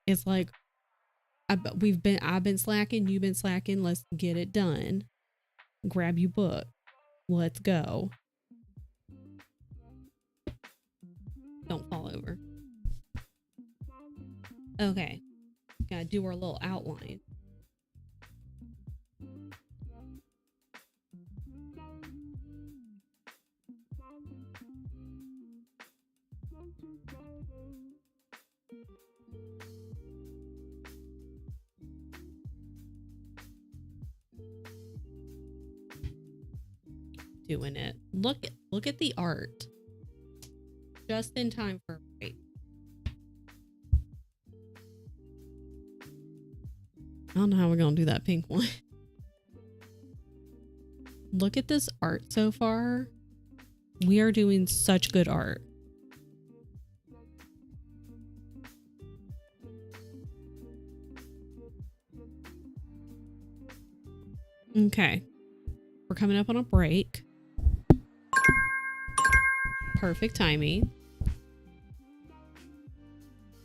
It's like I've been slacking, you've been slacking. Let's get it done. Grab your book. Let's go. Don't fall over. Okay. Gotta do our little outline. Doing it. Look at the art. Just in time for a break. I don't know how we're gonna do that pink one. Look at this art so far. We are doing such good art. Okay. We're coming up on a break. Perfect timing.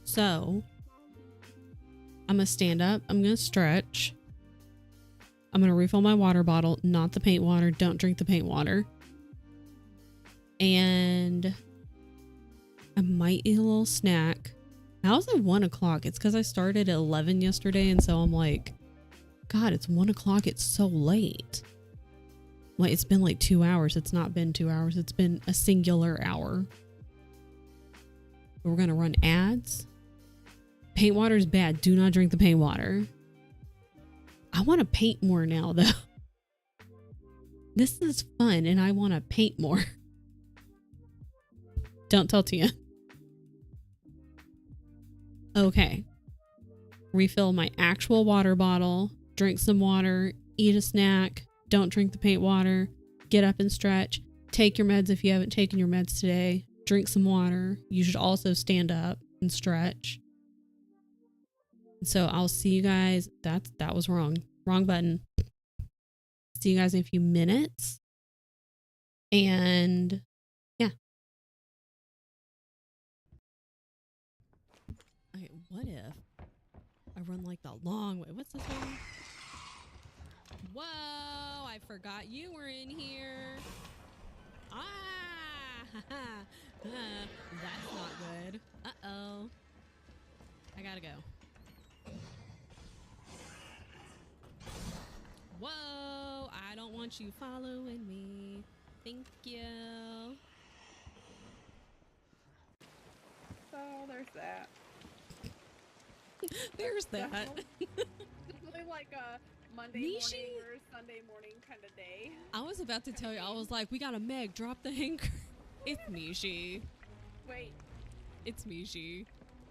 So I'm gonna stand up. I'm gonna stretch. I'm gonna refill my water bottle, not the paint water. Don't drink the paint water. And I might eat a little snack. How's it 1 o'clock? It's because I started at 11 yesterday, and so I'm like, God, it's 1 o'clock. It's so late. Like, it's been like 2 hours. It's not been 2 hours. It's been a singular hour. We're gonna run ads. Paint water is bad. Do not drink the paint water. I want to paint more now, though. This is fun, and I want to paint more. Don't tell Tia. Okay. Refill my actual water bottle. Drink some water. Eat a snack. Don't drink the paint water. Get up and stretch. Take your meds if you haven't taken your meds today. Drink some water. You should also stand up and stretch. So I'll see you guys. That was wrong. Wrong button. See you guys in a few minutes. And yeah. Okay, what if I run like the long way? What's this one? Whoa, I forgot you were in here. That's not good. Uh-oh. I gotta go. Whoa, I don't want you following me. Thank you. So there's that. There's that. Definitely like a Monday morning or Sunday morning kind of day. I was about to tell you, I was like, we got a Meg, drop the anchor. It's Mishi. Wait. It's Mishi.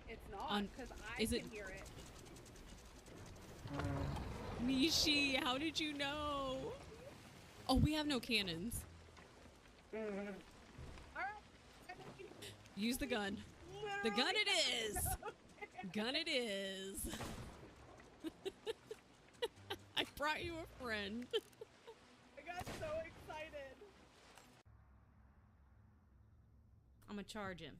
It's not, because I can hear it. Mishi, how did you know? Oh, we have no cannons. Use the gun. The gun it is. Gun it is. I brought you a friend. I got so excited. I'm gonna charge him.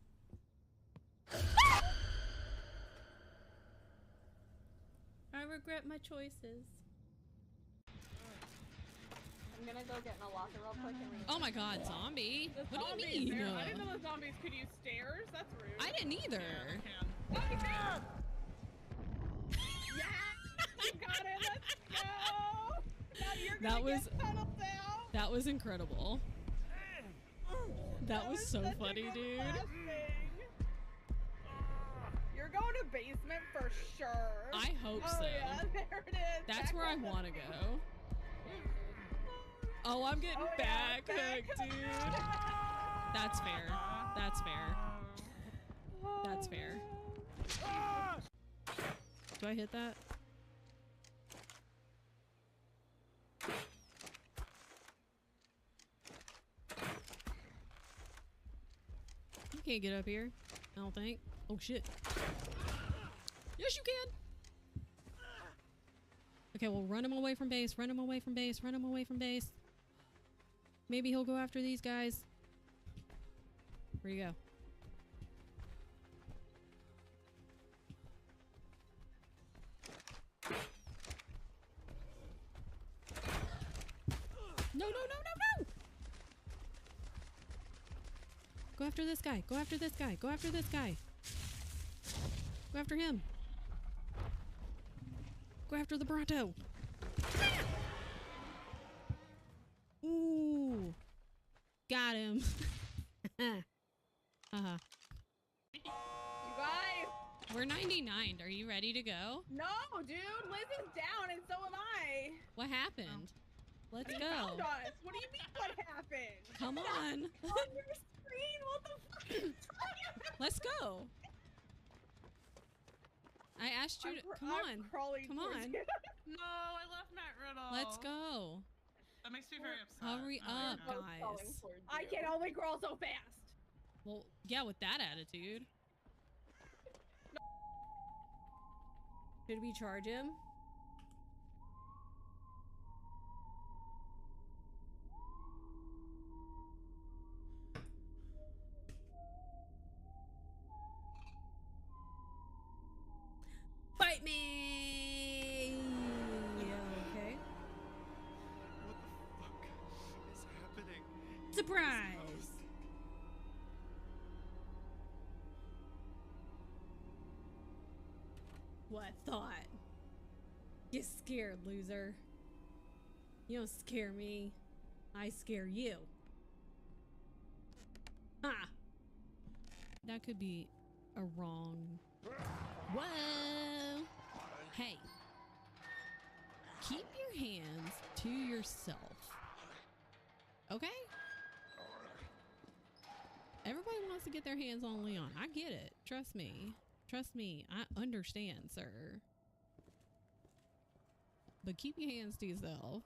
I regret my choices. I'm gonna go get in a locker real quick and read. Oh my god, zombie. The What zombies, do you mean? I didn't know the zombies could use stairs. That's rude. I didn't either. Yeah! You got it. Let's go. Now you're gonna get tunneled down. That was incredible. That was so funny, dude. You're going to basement for sure. I hope so. Yeah, there it is. That's where I want to go. Oh, I'm getting back hooked, dude. That's fair. That's fair. That's fair. Do I hit that? You can't get up here, I don't think. Oh shit. Yes, you can. Okay, well, run him away from base. Run him away from base. Run him away from base. Maybe he'll go after these guys. Where'd you go? No, no, no, no, no! Go after this guy. Go after this guy. Go after this guy. Go after him. Go after the Bronto. Ooh. Got him. Uh-huh. You guys! We're 99. Are you ready to go? No, dude! Liz is down and so am I! What happened? Let's They go. found us. What do you mean what happened? Come on. On your screen? What the fuck? Let's go. I asked you to come on. Come on. No, I left Matt Riddle. Let's go. That makes me very upset. Hurry up, Both guys. crawling towards I can only crawl so fast. Well, yeah, with that attitude. Should we charge him? Fight me! Okay. What the fuck is happening? Surprise! What thought? You scared, loser. You don't scare me. I scare you. Ha! That could be a wrong... Whoa! Hey. Keep your hands to yourself. Okay? Everybody wants to get their hands on Leon. I get it. Trust me. Trust me. I understand, sir. But keep your hands to yourself.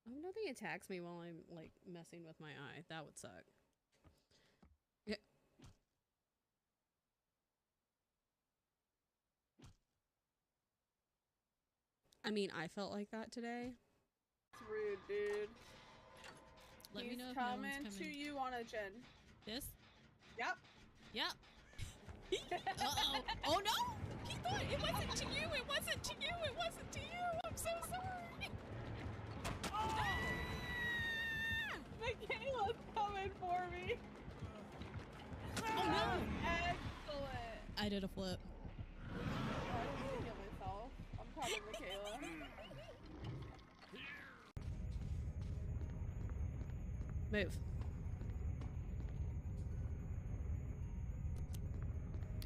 I hope nothing attacks me while I'm, like, messing with my eye. That would suck. Yeah. I mean, I felt like that today. It's rude, dude. Let me He's know if no one's coming coming. to you on a gen. This? Yep. Yep. Uh-oh. Oh no! He thought it wasn't to you! It wasn't to you! It wasn't to you! I'm so sorry! Oh! Michaela's coming for me! Oh no! Excellent! I did a flip. I didn't mean to kill myself. I'm proud of Michaela. Move.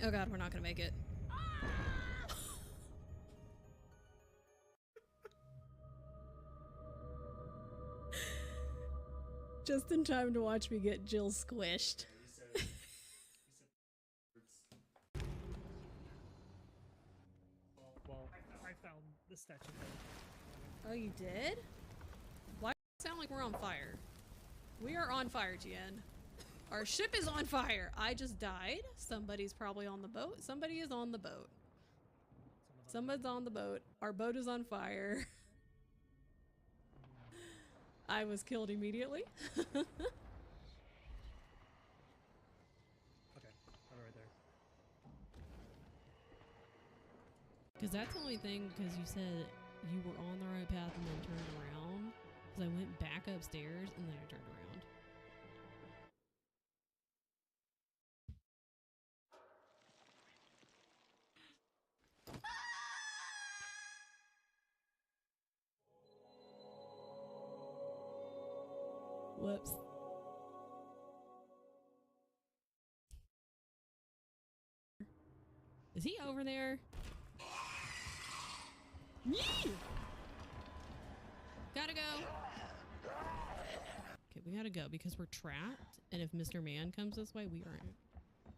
Oh god, we're not gonna make it. Just in time to watch me get Jill squished. Well, I found the statue. Oh, you did? Why does it sound like we're on fire? We are on fire, Tien. Our ship is on fire. I just died. Somebody's probably on the boat. Somebody is on the boat. Someone's on the boat. Our boat is on fire. I was killed immediately. Okay, I'm right there. Because that's the only thing, because you said you were on the right path and then turned around. Because I went back upstairs and then I turned around. Whoops. Is he over there? Yee! Gotta go. Okay, we gotta go because we're trapped. And if Mr. Man comes this way, we are in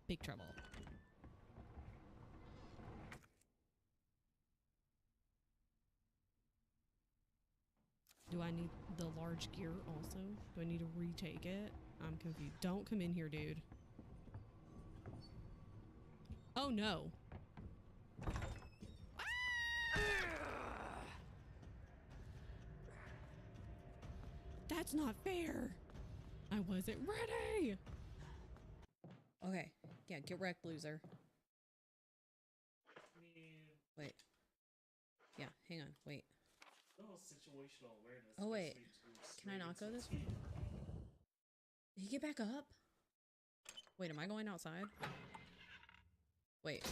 big trouble. Do I need the large gear also? Do I need to retake it? I'm confused. Don't come in here, dude. Oh no. That's not fair. I wasn't ready. Okay. Yeah, get wrecked, loser. Wait. Yeah, hang on. Wait. Situational awareness. Oh, wait. Can I not go this way? Did he get back up? Wait, am I going outside? Wait.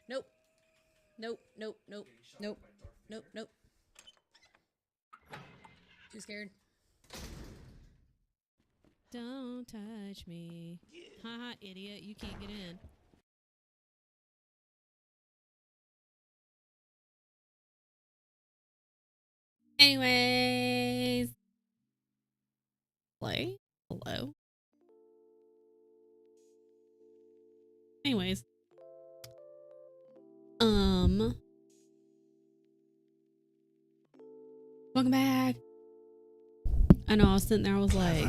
Nope. Nope, nope, nope, nope, nope, nope. Too scared. Don't touch me. Haha, idiot. You can't get in. Anyways. Play? Hello? Anyways. Welcome back. I know, I was sitting there, I was like...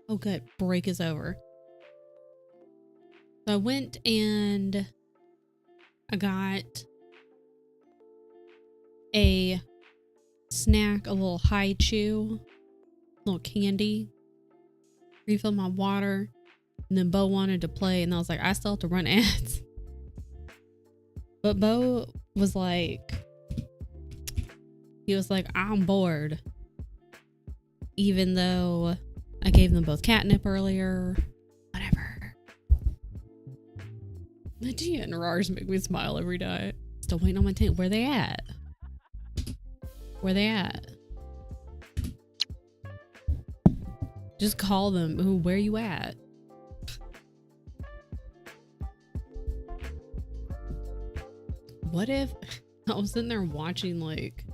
Oh good, break is over. So I went and I got a snack, a little high chew, little candy, refilled my water, and then Bo wanted to play, and I was like, I still have to run ads. But Bo was like, I'm bored. Even though I gave them both catnip earlier. Whatever. The Gia and Rars make me smile every day. Still waiting on my tank. Where they at? Where they at? Just call them. Ooh, where you at? What if I was sitting there watching like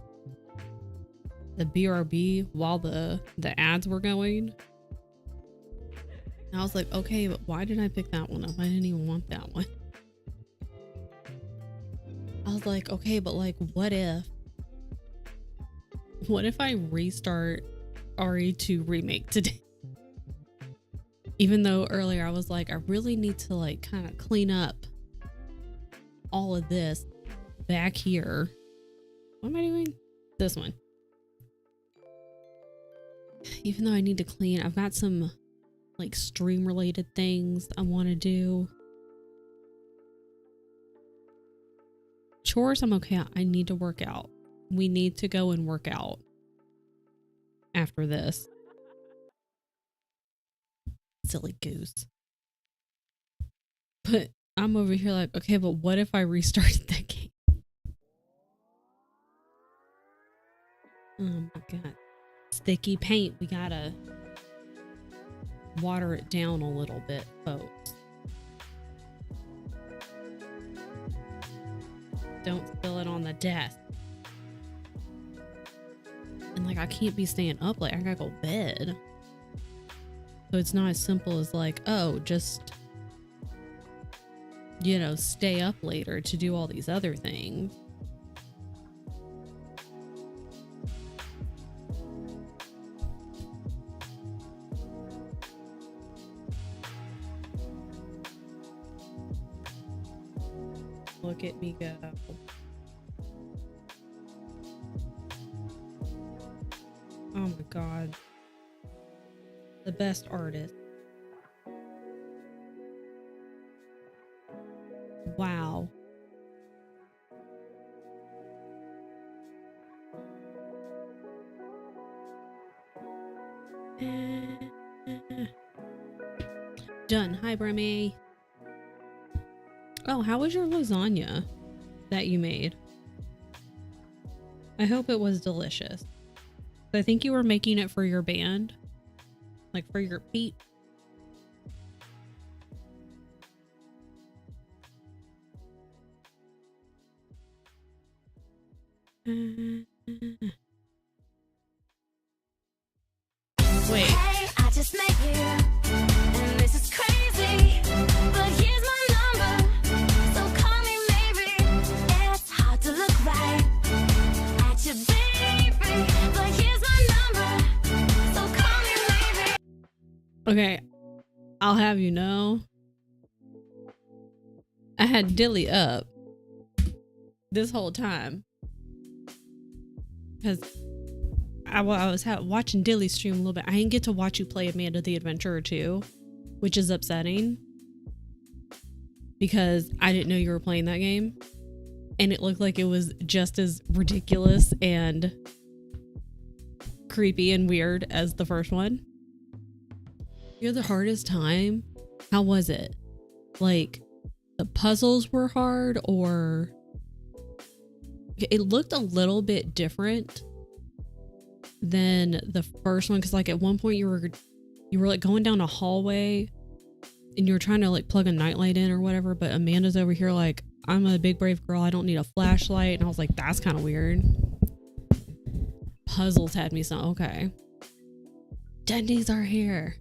the BRB while the ads were going? And I was like, okay, but why did I pick that one up? I didn't even want that one. I was like, okay, but like, what if I restart RE2 Remake today? Even though earlier I was like, I really need to like kind of clean up all of this back here. What am I doing? This one. Even though I need to clean, I've got some like stream related things I want to do. Chores, I'm okay. I need to work out. We need to go and work out after this. Silly goose. But I'm over here like, okay, but what if I restarted that game? Oh my god. Sticky paint. We gotta water it down a little bit, folks. Don't spill it on the desk. And like, I can't be staying up late. I gotta go to bed. So it's not as simple as like, oh, just, you know, stay up later to do all these other things. Look at me go. Oh my god. The best artist. Wow. Done. Hi, Bremy. Oh, how was your lasagna that you made? I hope it was delicious. I think you were making it for your band. Like for your feet. Wait. Hey, I just met you, and this is crazy, but here's my Okay, I'll have you know, I had Dilly up this whole time because I was watching Dilly stream a little bit. I didn't get to watch you play Amanda the Adventurer 2, which is upsetting because I didn't know you were playing that game, and it looked like it was just as ridiculous and creepy and weird as the first one. You had the hardest time? How was it? Like, the puzzles were hard, or it looked a little bit different than the first one, because like at one point you were like going down a hallway and you were trying to like plug a nightlight in or whatever, but Amanda's over here like, I'm a big brave girl, I don't need a flashlight, and I was like, that's kind of weird. Puzzles had me so okay, Dendies are here.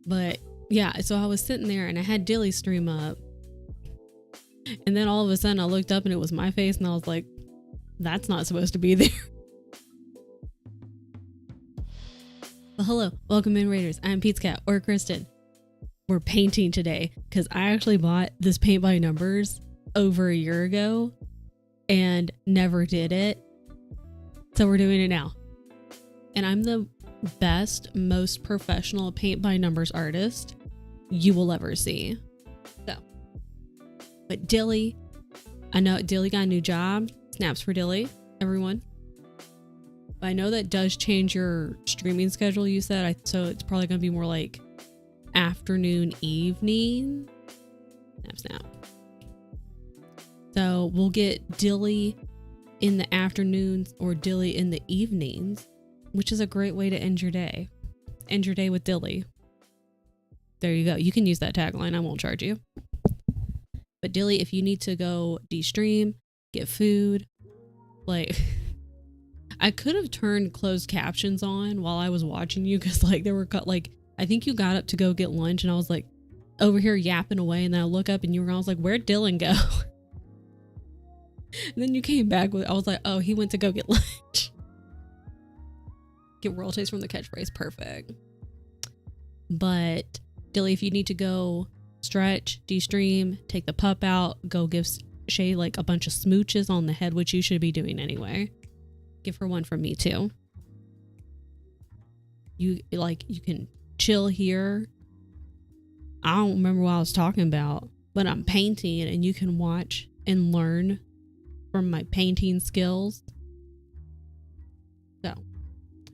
But yeah, so I was sitting there and I had Dilly stream up, and then all of a sudden I looked up and it was my face, and I was like, that's not supposed to be there. Well, hello, welcome in Raiders. I'm Pete's Cat, or Kristen. We're painting today because I actually bought this paint by numbers over a year ago and never did it. So we're doing it now. And I'm the best, most professional paint by numbers artist you will ever see. So, but Dilly, I know Dilly got a new job. Snaps for Dilly, everyone. But I know that does change your streaming schedule, you said. So it's probably going to be more like afternoon, evening. Snap. So we'll get Dilly in the afternoons or Dilly in the evenings, which is a great way to end your day. End your day with Dilly. There you go. You can use that tagline. I won't charge you. But Dilly, if you need to go de-stream, get food, like... I could have turned closed captions on while I was watching you, because like there were like, I think you got up to go get lunch and I was like over here yapping away, and then I look up and you were gone. I was like, where'd Dylan go? And then you came back with, I was like, oh, he went to go get lunch. Get royalties from the catchphrase. Perfect. But Dilly, if you need to go stretch, de-stream, take the pup out, go give Shay like a bunch of smooches on the head, which you should be doing anyway. Give her one from me too. You can chill here. I don't remember what I was talking about, but I'm painting and you can watch and learn from my painting skills. So,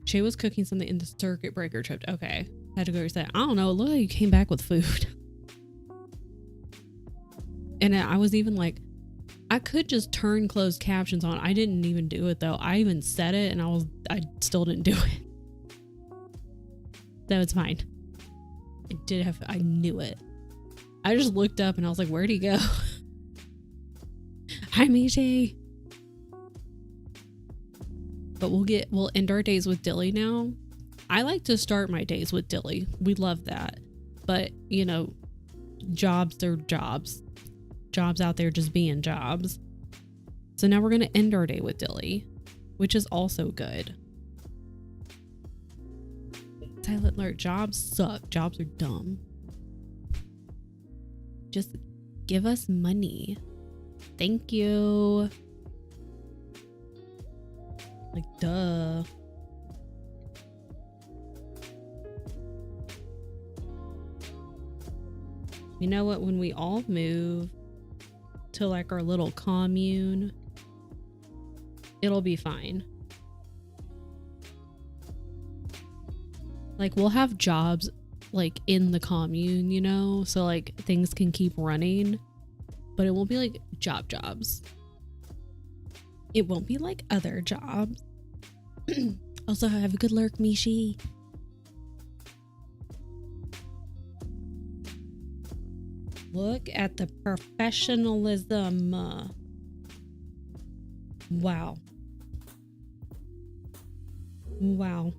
Shay was cooking something in the circuit breaker tripped. Okay. Had to go reset. I don't know. It looked like you came back with food. And I was even like, I could just turn closed captions on. I didn't even do it though. I even said it and I still didn't do it. So it's fine. I knew it. I just looked up and I was like, where'd he go? Hi, Mishi. But we'll end our days with Dilly now. I like to start my days with Dilly. We love that. But, you know, jobs are jobs. Jobs out there just being jobs. So now we're going to end our day with Dilly, which is also good. Silent alert. Jobs suck. Jobs are dumb. Just give us money. Thank you. Like, duh. You know what? When we all move to like our little commune, it'll be fine. Like, we'll have jobs like in the commune, you know, so like things can keep running, but it won't be like jobs. It won't be like other jobs. Also, have a good lurk, Mishi. Look at the professionalism. Wow. Wow.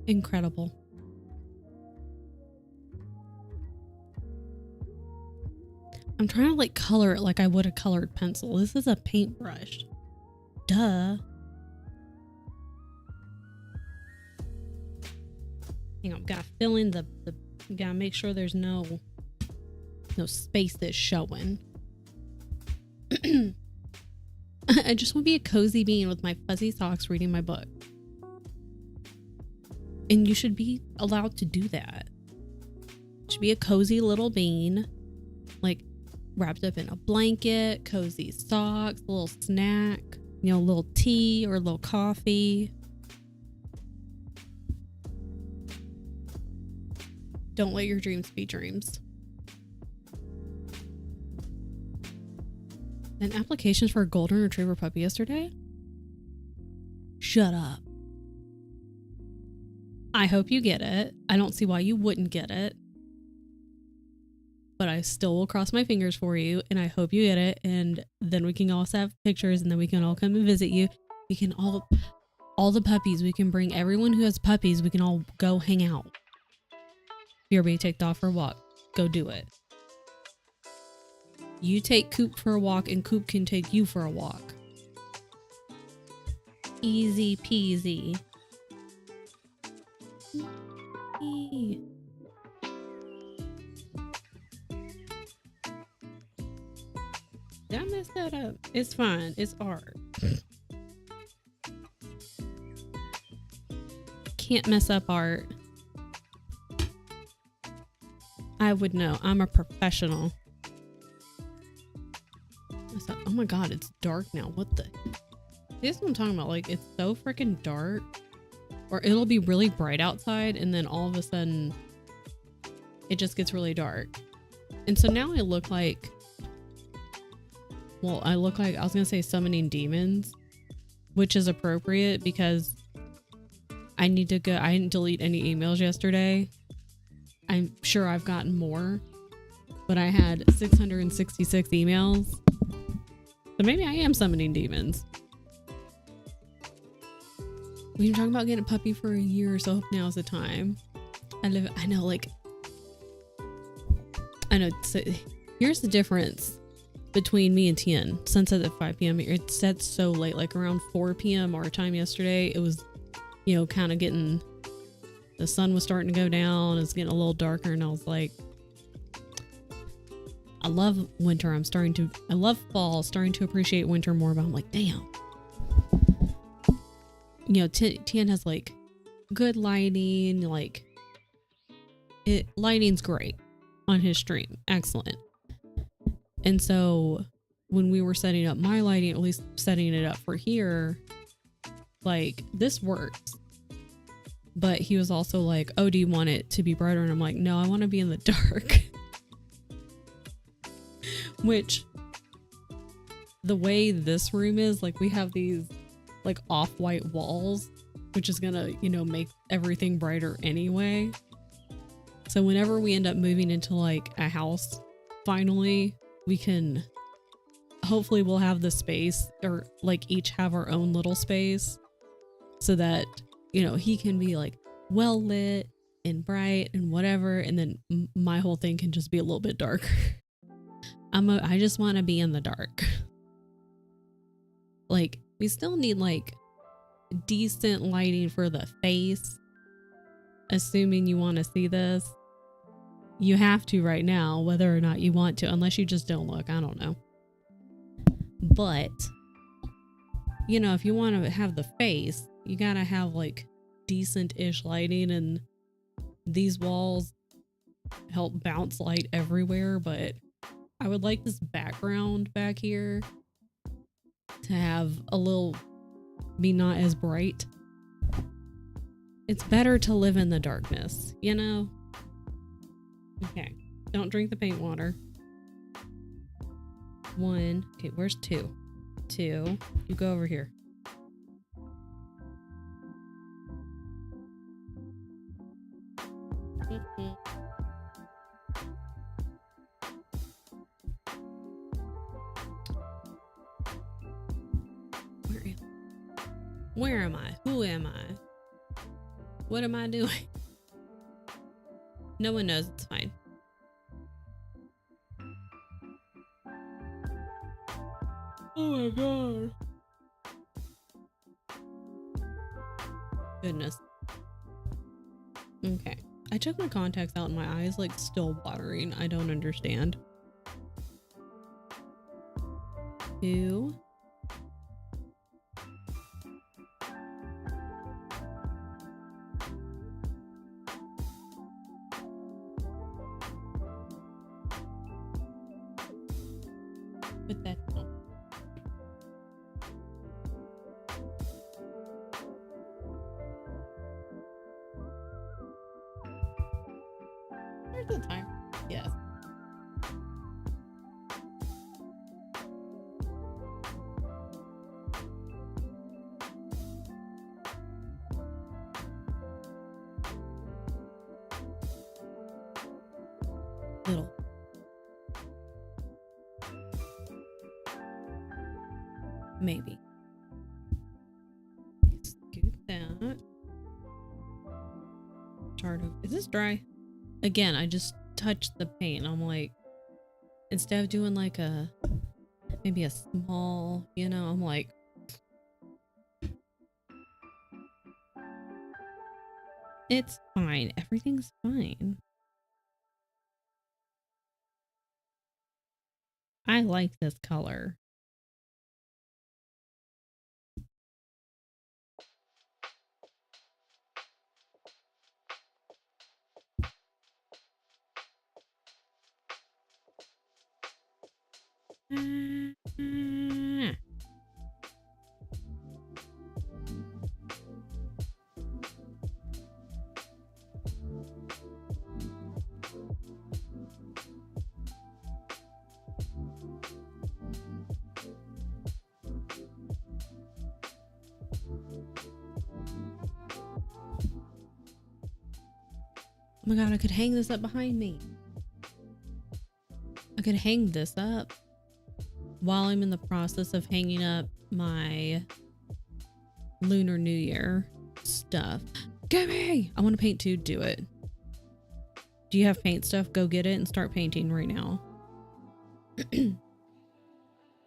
Incredible. I'm trying to like color it like I would a colored pencil. This is a paintbrush. Duh. hang on, gotta fill in the gotta make sure there's no space that's showing. I just want to be a cozy bean with my fuzzy socks reading my book. And you should be allowed to do that. Should be a cozy little bean, like wrapped up in a blanket, cozy socks, a little snack, a little tea or a little coffee. Don't let your dreams be dreams. And applications for a golden retriever puppy yesterday? Shut up. I hope you get it. I don't see why you wouldn't get it. But I still will cross my fingers for you, and I hope you get it. And then we can also have pictures, and then we can all come and visit you. We can all the puppies, we can bring everyone who has puppies, we can all go hang out. If you're being taken off for a walk, go do it. You take Coop for a walk, and Coop can take you for a walk. Easy peasy. Did I mess that up? It's fine. It's art. Can't mess up art. I would know. I'm a professional. Oh my god, it's dark now. What the? This is what I'm talking about. Like, it's so freaking dark. Or it'll be really bright outside, and then all of a sudden, it just gets really dark. And so now I look like... Well, I look like... I was going to say summoning demons. Which is appropriate, because I need to go... I didn't delete any emails yesterday. I'm sure I've gotten more. But I had 666 emails. So maybe I am summoning demons. We've been talking about getting a puppy for a year, so I hope now's the time. I know. So here's the difference between me and Tien. Sunset at 5 p.m. It set so late, like around 4 p.m. our time yesterday. It was, kind of getting, the sun was starting to go down. It was getting a little darker, and I was like, I love winter. I love fall, starting to appreciate winter more, but I'm like, damn. Tien has like good lighting, like lighting's great on his stream. Excellent. And so when we were setting up my lighting, at least setting it up for here, like this works. But he was also like, oh, do you want it to be brighter? And I'm like, no, I want to be in the dark. Which, the way this room is, like, we have these like off-white walls, which is gonna, make everything brighter anyway. So whenever we end up moving into like a house, finally, we can, hopefully we'll have the space, or like each have our own little space, so that, he can be like well lit and bright and whatever, and then my whole thing can just be a little bit darker. I just want to be in the dark. Like, we still need like decent lighting for the face. Assuming you want to see this. You have to right now, whether or not you want to, unless you just don't look. I don't know. But, if you want to have the face, you gotta have like decent-ish lighting, and these walls help bounce light everywhere, but I would like this background back here to have a little, be not as bright. It's better to live in the darkness, Okay, don't drink the paint water. 1, okay, where's 2? 2, you go over here. Where am I? Who am I? What am I doing? No one knows. It's fine. Oh my god. Goodness. Okay. I took my contacts out and my eyes like still watering. I don't understand. 2. Put that down. There's the time. Yes. Little. Maybe. Scoot that. Tardo. Is this dry? Again, I just touched the paint. I'm like, instead of doing like maybe a small, you know, I'm like, it's fine. Everything's fine. I like this color. Oh my god, I could hang this up behind me. I could hang this up while I'm in the process of hanging up my Lunar New Year stuff. Gimme! I want to paint too. Do it. Do you have paint stuff? Go get it and start painting right now.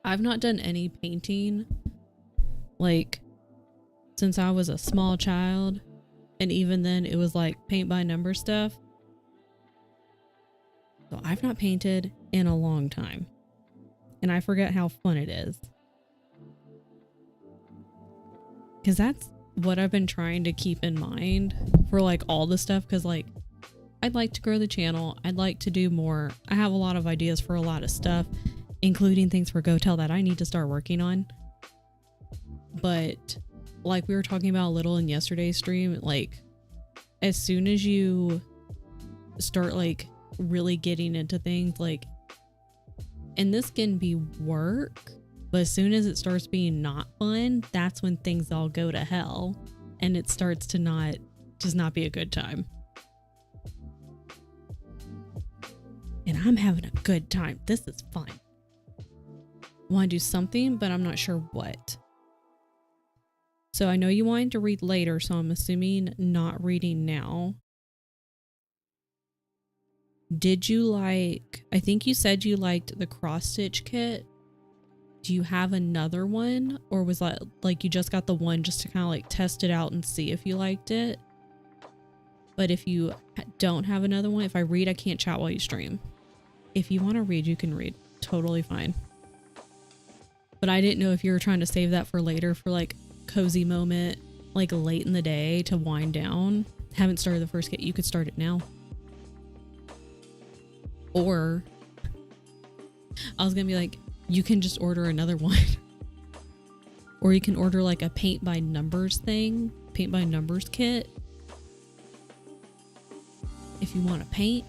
I've not done any painting like since I was a small child. And even then it was like paint by number stuff. So I've not painted in a long time. And I forget how fun it is. Because that's what I've been trying to keep in mind for like all the stuff. Because like I'd like to grow the channel. I'd like to do more. I have a lot of ideas for a lot of stuff, including things for GoTel that I need to start working on. But like we were talking about a little in yesterday's stream, like as soon as you start like really getting into things, like, and this can be work, but as soon as it starts being not fun, that's when things all go to hell and it starts to not be a good time. And I'm having a good time. This is fun. I want to do something, but I'm not sure what. So I know you wanted to read later, so I'm assuming not reading now. Did you like, I think you said you liked the cross stitch kit. Do you have another one? Or was that like you just got the one just to kind of like test it out and see if you liked it? But if you don't have another one, if I read, I can't chat while you stream. If you want to read, you can read. Totally fine. But I didn't know if you were trying to save that for later for like cozy moment, like late in the day to wind down. Haven't started the first kit. You could start it now. Or I was gonna be like, you can just order another one. Or you can order like a paint by numbers thing, paint by numbers kit. If you want to paint.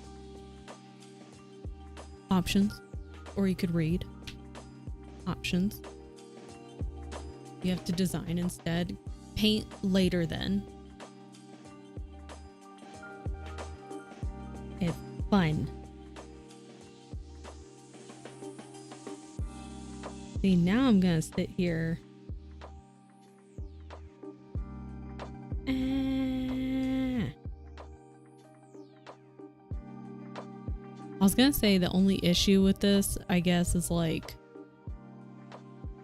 Options. Or you could read. Options. You have to design instead. Paint later then. It's fun. See, now I'm gonna sit here. I was gonna say the only issue with this, I guess, is like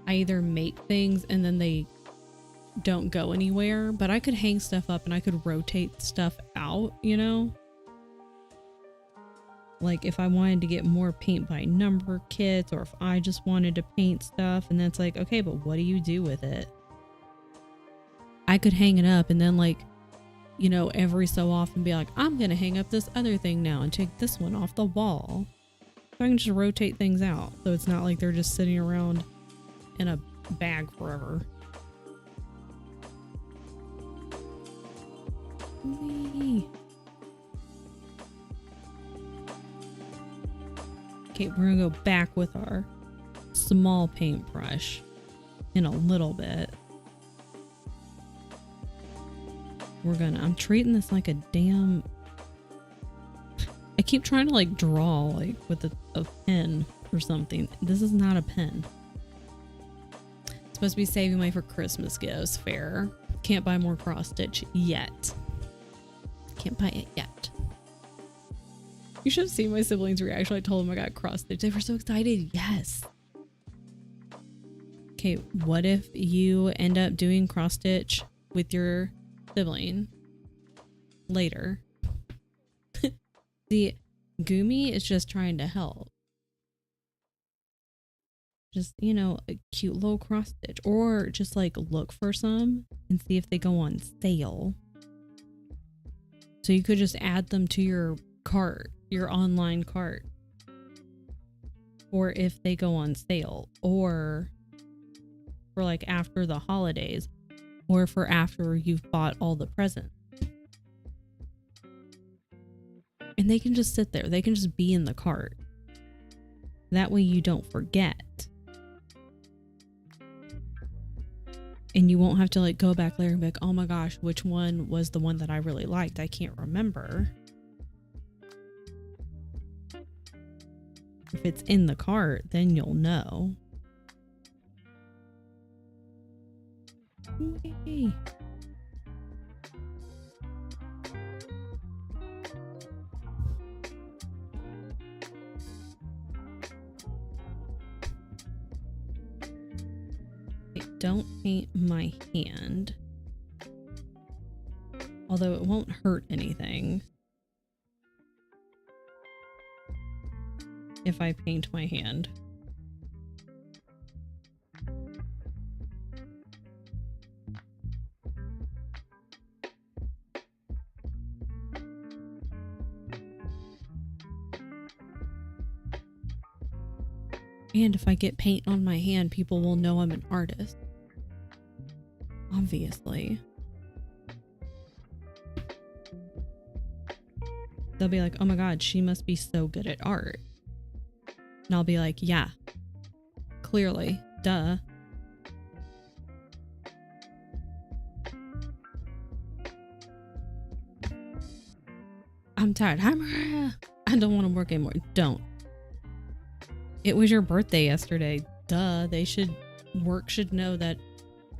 I either make things and then they don't go anywhere, but I could hang stuff up and I could rotate stuff out, you know? Like if I wanted to get more paint by number kits, or if I just wanted to paint stuff, and that's like, okay, but what do you do with it? I could hang it up and then like, you know, every so often be like, I'm gonna hang up this other thing now and take this one off the wall. So I can just rotate things out. So it's not like they're just sitting around in a bag forever. Whee. Okay, we're gonna go back with our small paintbrush in a little bit. I'm treating this like a damn, I keep trying to like draw like with a pen or something. This is not a pen. It's supposed to be saving money for Christmas gifts. Fair. Can't buy more cross stitch yet. Can't buy it yet. You should have seen my siblings' reaction. I told them I got cross stitch. They were so excited. Yes. Okay, what if you end up doing cross stitch with your sibling later? The Gumi is just trying to help. Just, you know, a cute little cross stitch, or just like look for some and see if they go on sale. So you could just add them to your cart, your online cart, or if they go on sale, or for like after the holidays, or for after you've bought all the presents. And they can just sit there. They can just be in the cart. That way you don't forget. And you won't have to like go back later and be like, oh my gosh, which one was the one that I really liked? I can't remember. If it's in the cart, then you'll know. Yay. Okay, don't paint my hand. Although it won't hurt anything if I paint my hand. And if I get paint on my hand, people will know I'm an artist. Obviously. They'll be like, oh my god, she must be so good at art. And I'll be like, yeah. Clearly. Duh. I'm tired. I don't want to work anymore. Don't. It was your birthday yesterday. Duh. Work should know that,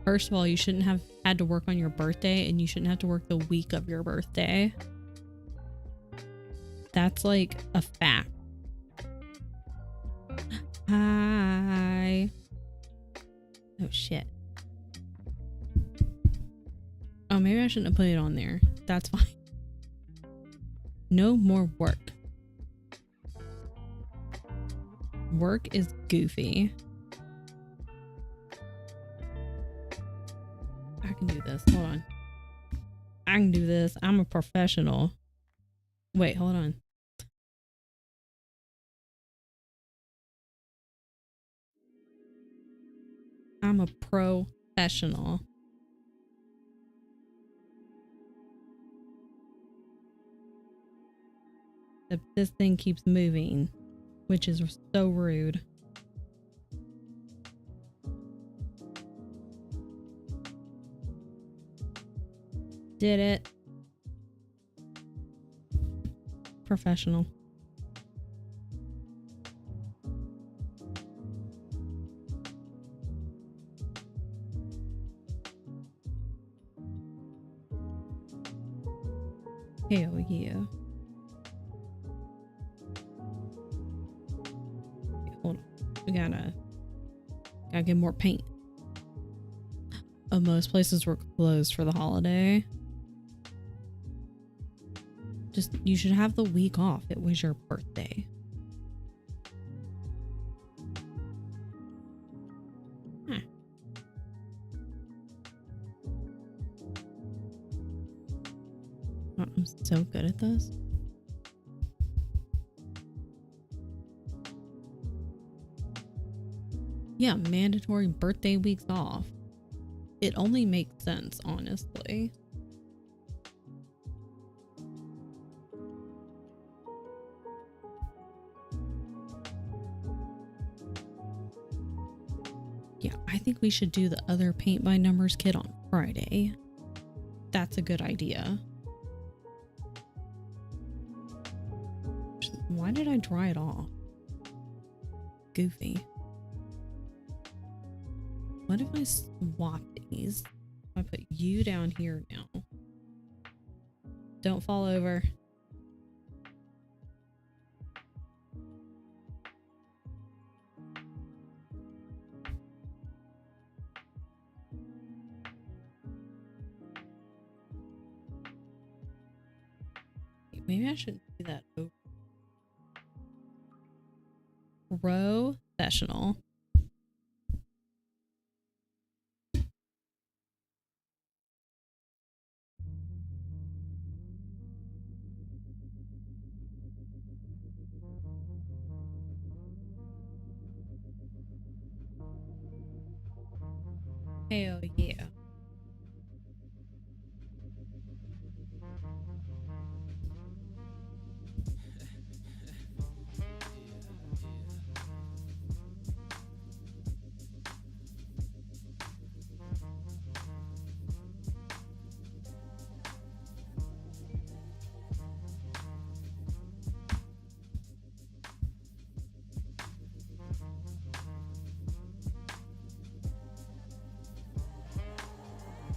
first of all, you shouldn't have had to work on your birthday, and you shouldn't have to work the week of your birthday. That's like a fact. Hi. Oh shit. Oh, maybe I shouldn't have put it on there. That's fine. No more work. Work is goofy. I can do this. Hold on. I can do this. I'm a professional. Wait, hold on. I'm a professional. This thing keeps moving, which is so rude. Did it. Professional. Hell yeah. Okay, hold on. We gotta get more paint. most places were closed for the holiday. Just, you should have the week off. It was your birthday. Huh. Oh, I'm so good at this. Yeah, mandatory birthday weeks off. It only makes sense, honestly. Yeah, I think we should do the other paint by numbers kit on Friday. That's a good idea. Why did I dry it off? Goofy. What if I swap these? I put you down here now. Don't fall over. Maybe I should do that over. Professional. Hell yeah.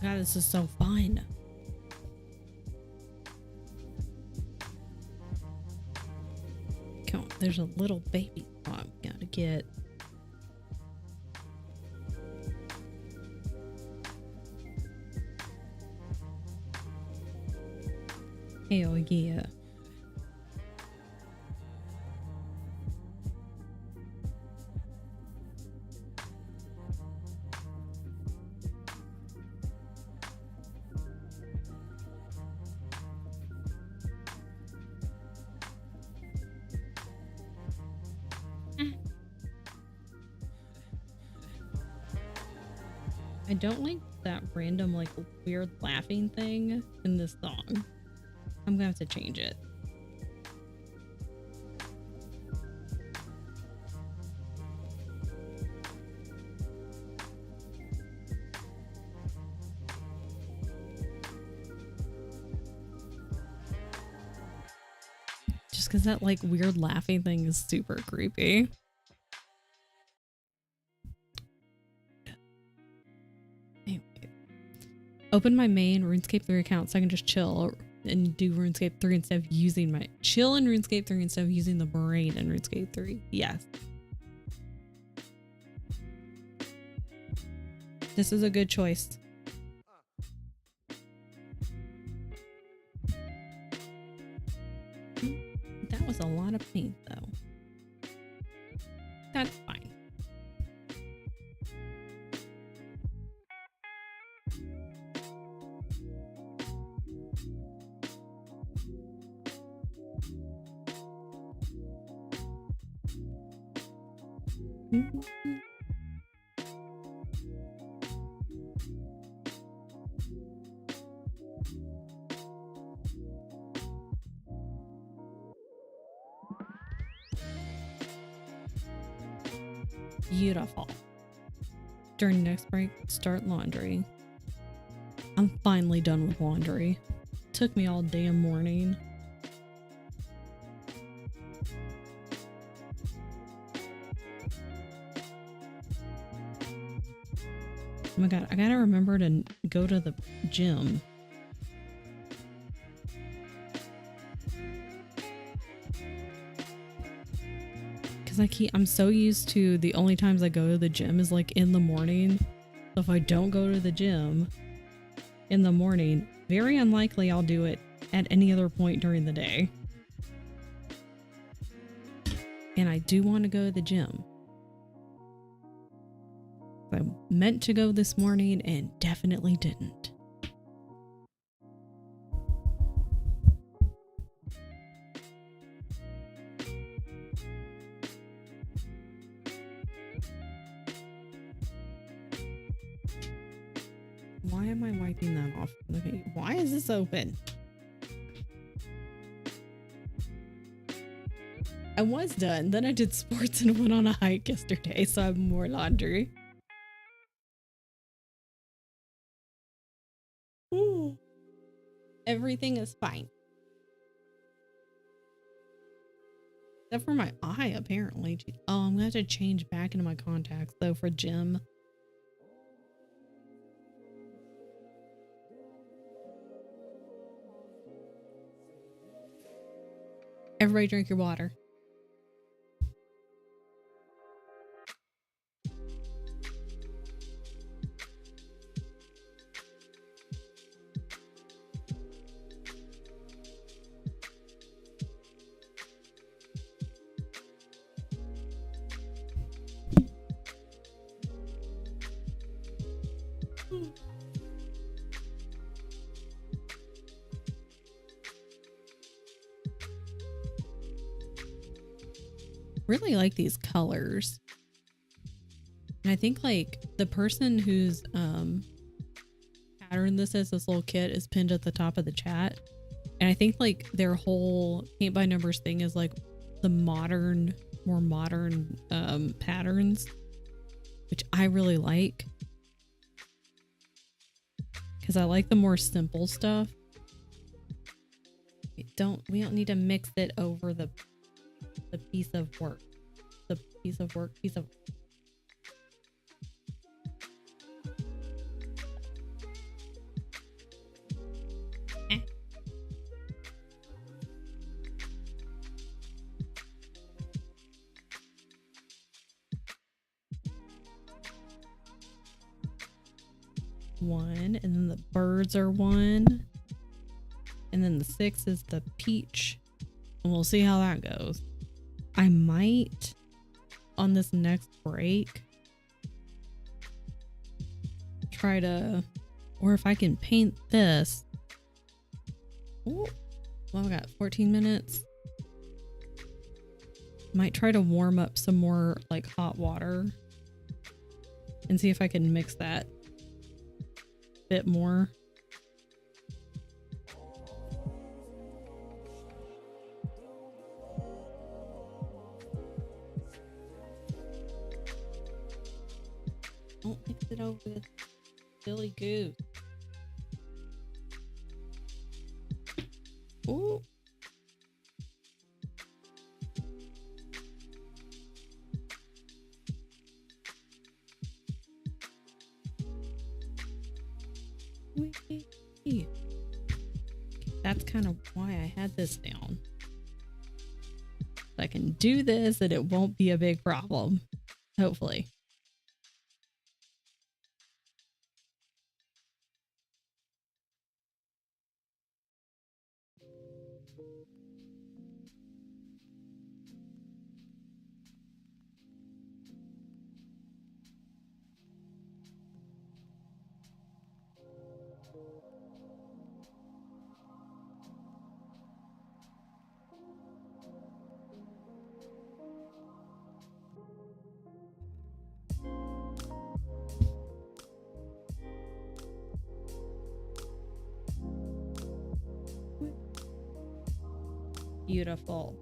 God, this is so fun. Come on, there's a little baby spot we gotta get. Hell yeah. I don't like that random, like, weird laughing thing in this song. I'm gonna have to change it. Just because that, like, weird laughing thing is super creepy. Open my main RuneScape 3 account so I can just chill and do RuneScape 3 instead of using my chill in RuneScape 3 instead of using the brain in RuneScape 3. Yes. This is a good choice. That was a lot of paint though. That's fine. Beautiful. During next break, start laundry. I'm finally done with laundry. Took me all damn morning. Oh my god, I gotta remember to go to the gym. Because I'm so used to the only times I go to the gym is like in the morning So if I don't go to the gym in the morning, very unlikely I'll do it at any other point during the day. And I do want to go to the gym. I meant to go this morning and definitely didn't. Why am I wiping that off? Okay, why is this open? I was done. Then I did sports and went on a hike yesterday, so I have more laundry. Ooh. Everything is fine. Except for my eye, apparently. Oh, I'm gonna have to change back into my contacts though for gym. Everybody drink your water. Really like these colors. And I think like the person who's patterned this as this little kit is pinned at the top of the chat. And I think like their whole paint by numbers thing is like the modern, more modern patterns, which I really like. Because I like the more simple stuff. We don't need to mix it over the piece of work. The piece of work, piece of... One, and then the birds are one. And then the 6 is the peach. And we'll see how that goes. I might, on this next break, try to, or if I can paint this. Ooh, well, we got 14 minutes. Might try to warm up some more like hot water and see if I can mix that a bit more. Don't mix it over the silly goose. Ooh. Wee. That's kind of why I had this down. I can do this and it won't be a big problem. Hopefully. Beautiful.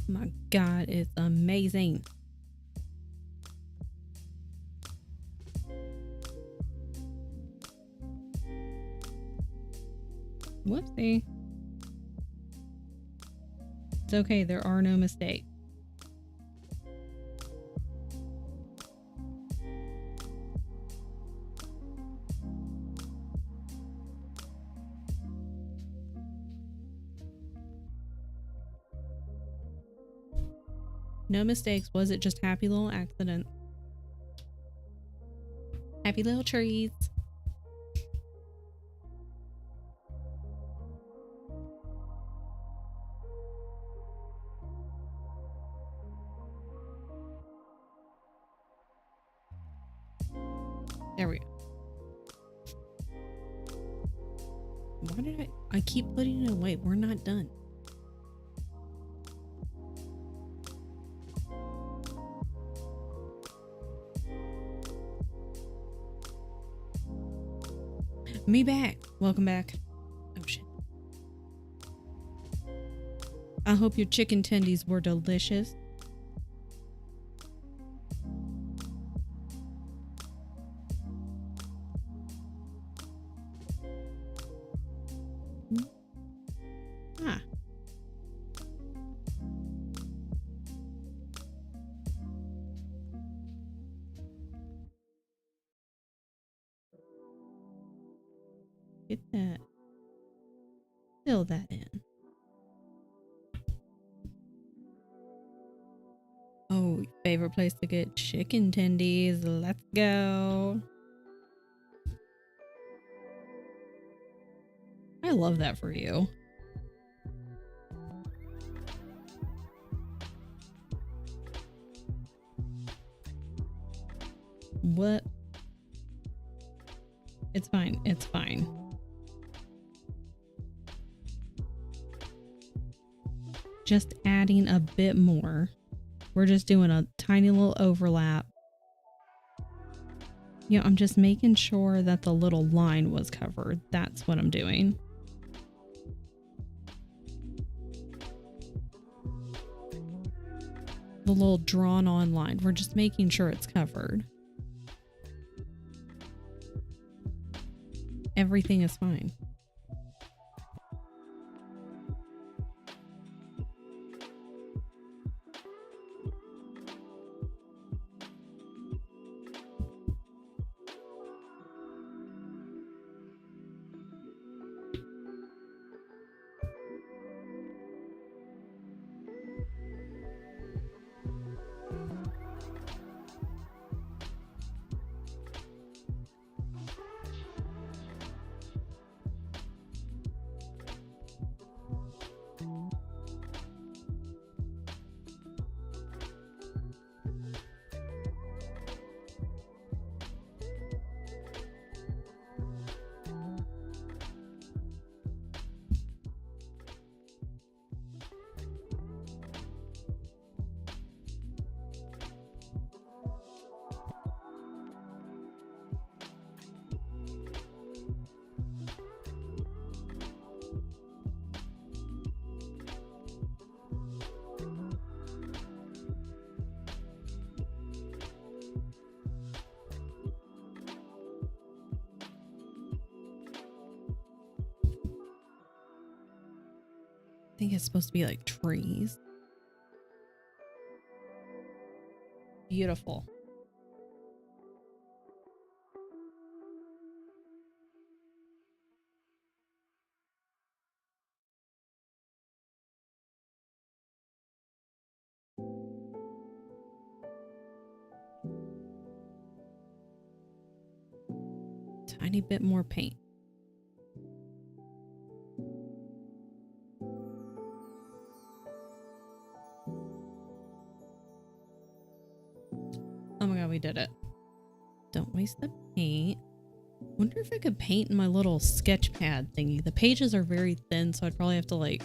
My God, it's amazing. See? It's okay. There are no mistakes. No mistakes. Was it just happy little accident? Happy little trees. There we go. Why did I keep putting it away? We're not done. Me back. Welcome back. Oh shit. I hope your chicken tendies were delicious. Ah. Get that. Fill that in. Oh, favorite place to get chicken tendies. Let's go. I love that for you. What? It's fine. It's fine. Just adding a bit more. We're just doing a tiny little overlap. You know, I'm just making sure that the little line was covered. That's what I'm doing. The little drawn on line. We're just making sure it's covered. Everything is fine. I think it's supposed to be like trees. Beautiful. Tiny bit more paint. Oh my god, we did it. Don't waste the paint. Wonder if I could paint in my little sketch pad thingy. The pages are very thin, so I'd probably have to like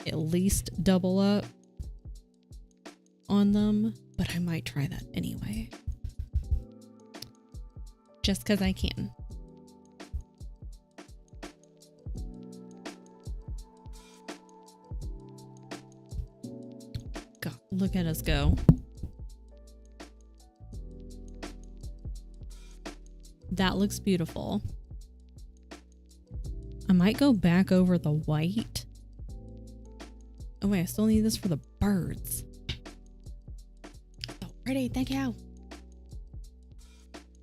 at least double up on them, but I might try that anyway. Just because I can. God, look at us go. That looks beautiful. I might go back over the white. Oh wait, I still need this for the birds. So pretty, thank you.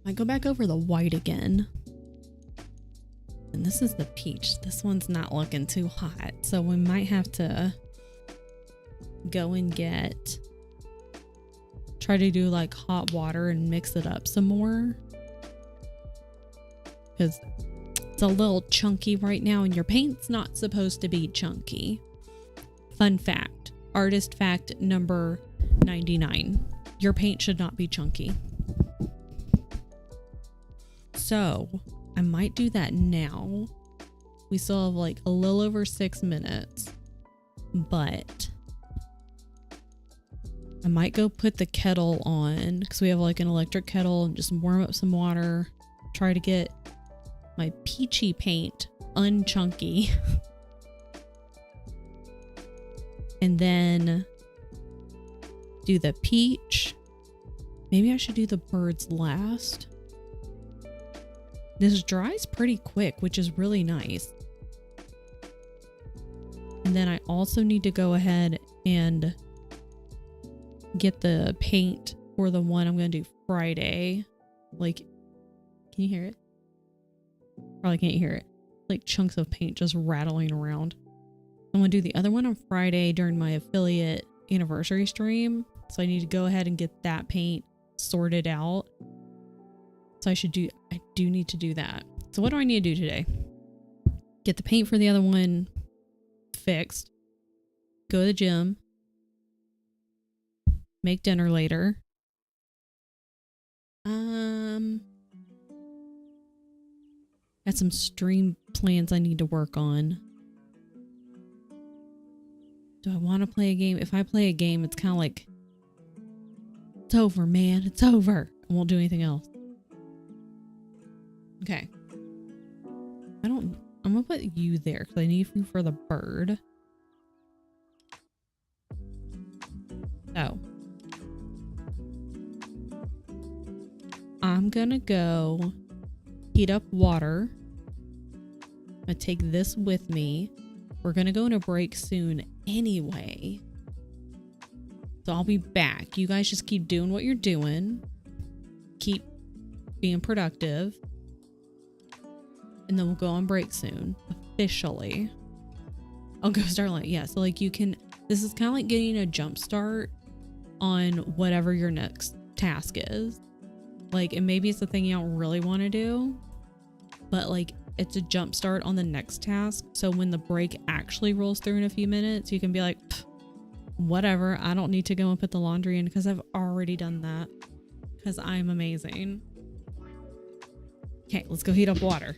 I go back over the white again. And this is the peach. This one's not looking too hot. So we might have to go and try to do like hot water and mix it up some more. Because it's a little chunky right now and your paint's not supposed to be chunky. Fun fact, artist fact number 99. Your paint should not be chunky. So I might do that now. We still have like a little over 6 minutes, but I might go put the kettle on because we have like an electric kettle and just warm up some water. Try to get my peachy paint unchunky. And then do the peach. Maybe I should do the birds last. This dries pretty quick, which is really nice. And then I also need to go ahead and get the paint for the one I'm going to do Friday. Like, can you hear it? Probably can't hear it. Like chunks of paint just rattling around. I'm going to do the other one on Friday during my affiliate anniversary stream. So I need to go ahead and get that paint sorted out. So I do need to do that. So what do I need to do today? Get the paint for the other one fixed. Go to the gym. Make dinner later. Got some stream plans I need to work on. Do I want to play a game? If I play a game, it's kind of like, it's over, man. It's over. I won't do anything else. Okay. I'm gonna put you there because I need you for the bird. So. I'm gonna go heat up water. I'm gonna take this with me. We're gonna go on a break soon anyway. So I'll be back. You guys just keep doing what you're doing. Keep being productive. And then we'll go on break soon. Officially. I'll go start like, yeah. So like you can, this is kind of like getting a jump start on whatever your next task is. Like, and maybe it's the thing you don't really want to do, but like it's a jump start on the next task. So when the break actually rolls through in a few minutes, you can be like, whatever. I don't need to go and put the laundry in because I've already done that because I'm amazing. Okay, let's go heat up water.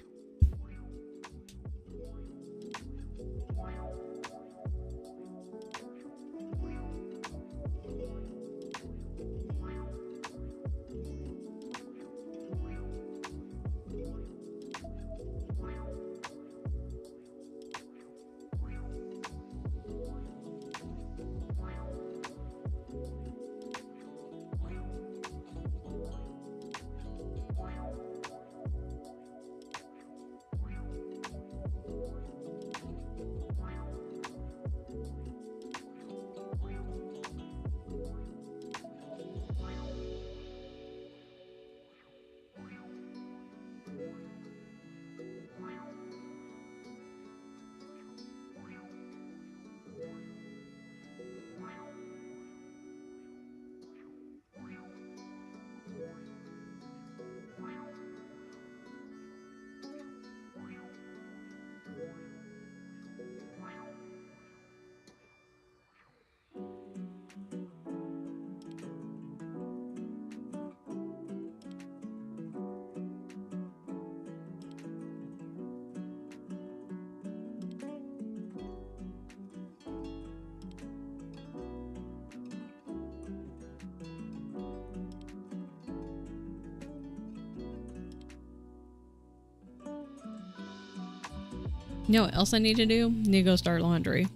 You know what else I need to do? I need to go start laundry.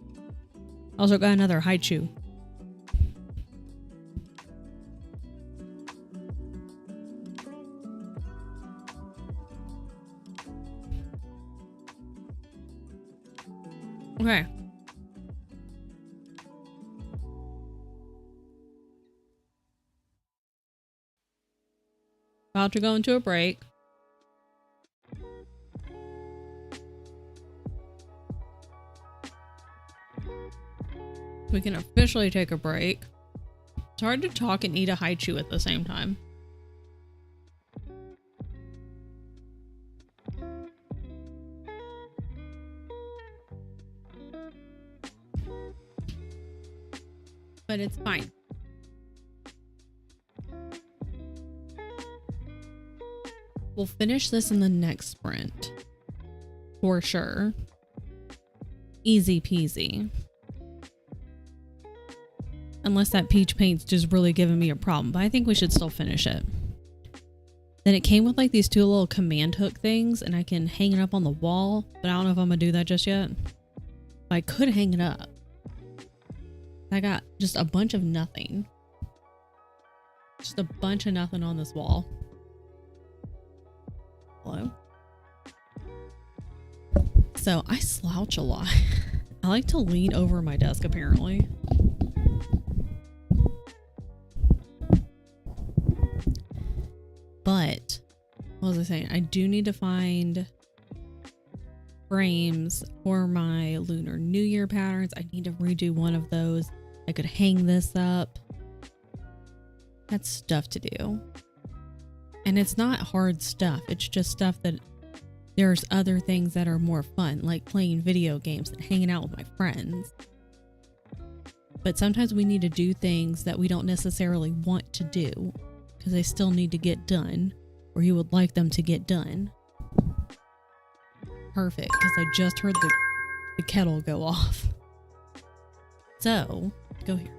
Also got another haichu. Okay. About to go into a break. We can officially take a break. It's hard to talk and eat a haichu at the same time. But it's fine. We'll finish this in the next sprint. For sure. Easy peasy. Unless that peach paint's just really giving me a problem. But I think we should still finish it. Then it came with like these two little command hook things. And I can hang it up on the wall. But I don't know if I'm going to do that just yet. But I could hang it up. I got just a bunch of nothing. Just a bunch of nothing on this wall. Hello? So I slouch a lot. I like to lean over my desk apparently. But what was I saying? I do need to find frames for my Lunar New Year patterns. I need to redo one of those. I could hang this up. That's stuff to do. And it's not hard stuff. It's just stuff that there's other things that are more fun, like playing video games and hanging out with my friends. But sometimes we need to do things that we don't necessarily want to do because they still need to get done, or you would like them to get done. Perfect, because I just heard the kettle go off. So, go here.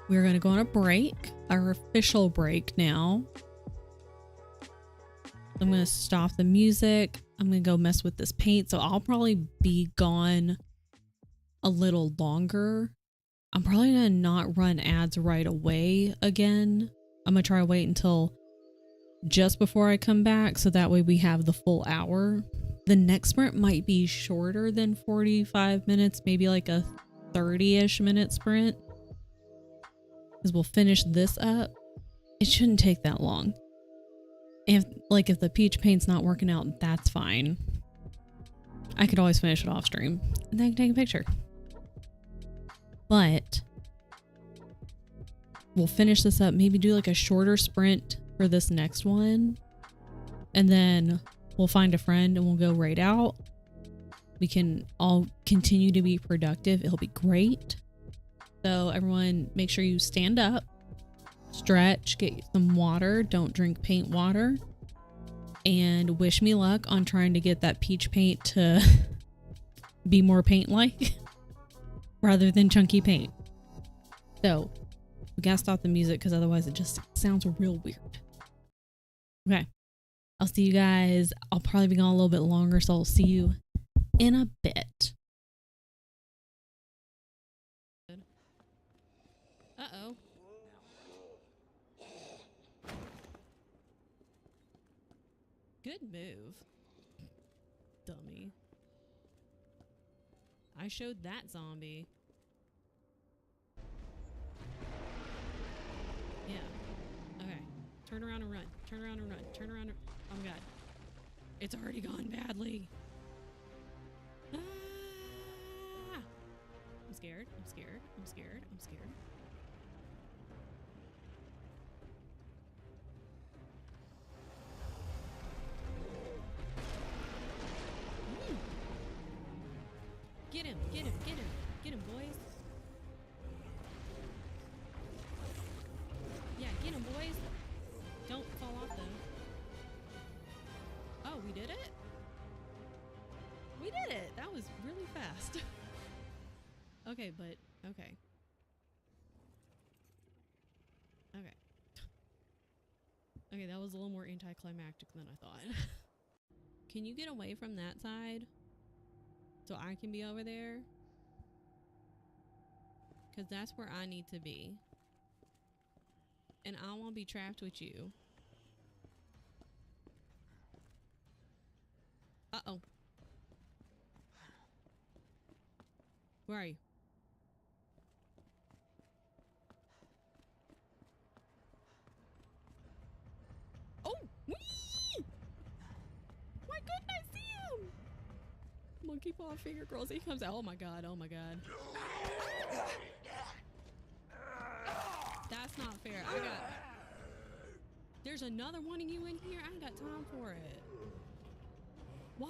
We're going to go on a break, our official break now. I'm going to stop the music. I'm going to go mess with this paint. So I'll probably be gone a little longer. I'm probably going to not run ads right away again. I'm going to try to wait until just before I come back. So that way we have the full hour. The next sprint might be shorter than 45 minutes. Maybe like a 30-ish minute sprint. Because we'll finish this up. It shouldn't take that long. If the peach paint's not working out, that's fine. I could always finish it off stream and then I can take a picture. But we'll finish this up, maybe do like a shorter sprint for this next one. And then we'll find a friend and we'll go right out. We can all continue to be productive. It'll be great. So everyone, make sure you stand up, stretch, get some water. Don't drink paint water. And wish me luck on trying to get that peach paint to be more paint-like rather than chunky paint. So we gotta stop the music because otherwise it just sounds real weird. Okay. I'll see you guys. I'll probably be gone a little bit longer, so I'll see you in a bit. Uh-oh. Good move. Dummy. I showed that zombie. Yeah. Okay. Turn around and run. Turn around and run. Turn around and... Oh my god. It's already gone badly. Ah! I'm scared. I'm scared. I'm scared. I'm scared. Get him, get him, get him, get him, boys. Yeah, get him, boys. Don't fall off, though. Oh, we did it? We did it! That was really fast. Okay, but, okay. Okay. Okay, that was a little more anticlimactic than I thought. Can you get away from that side? So I can be over there? Because that's where I need to be. And I want to be trapped with you. Uh-oh. Where are you? Oh! Whee! My goodness, see him! Monkey paw finger girls. He comes out. Oh my god, oh my god. That's not fair. I got... There's another one of you in here? I ain't got time for it. Why?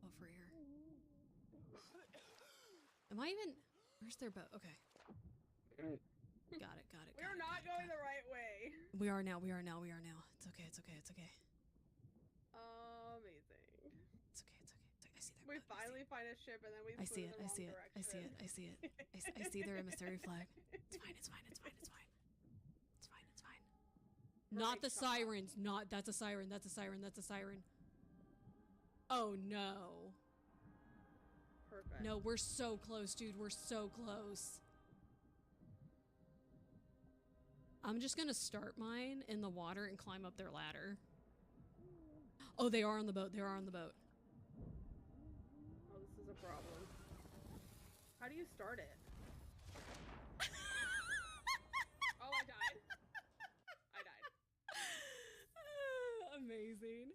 Over here. Am I even... Where's their boat? Okay. Got it, got it. We're not going the right way. We are now, we are now, we are now. It's okay, it's okay, it's okay. Amazing. It's okay, it's okay. It's okay. I see their We boat. finally find a ship and then we I see flew it, the I wrong see it, direction. I see it, I see it. I see their emissary flag. It's fine, it's fine, it's fine, it's fine. It's fine, it's fine. Not the sirens, not, that's a siren, that's a siren, that's a siren. Oh no. Perfect. No, we're so close, dude, we're so close. I'm just gonna start mine in the water and climb up their ladder. Oh, they are on the boat, they are on the boat. Oh, this is a problem. How do you start it? Oh, I died. I died. Amazing.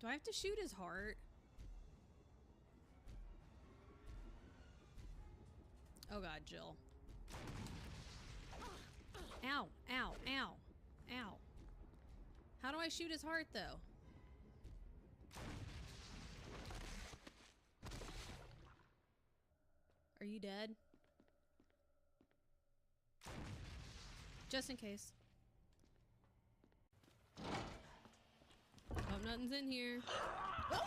Do I have to shoot his heart? Oh god, Jill. Ow, ow, ow, ow. How do I shoot his heart though? Are you dead? Just in case. Hope nothing's in here. Oh!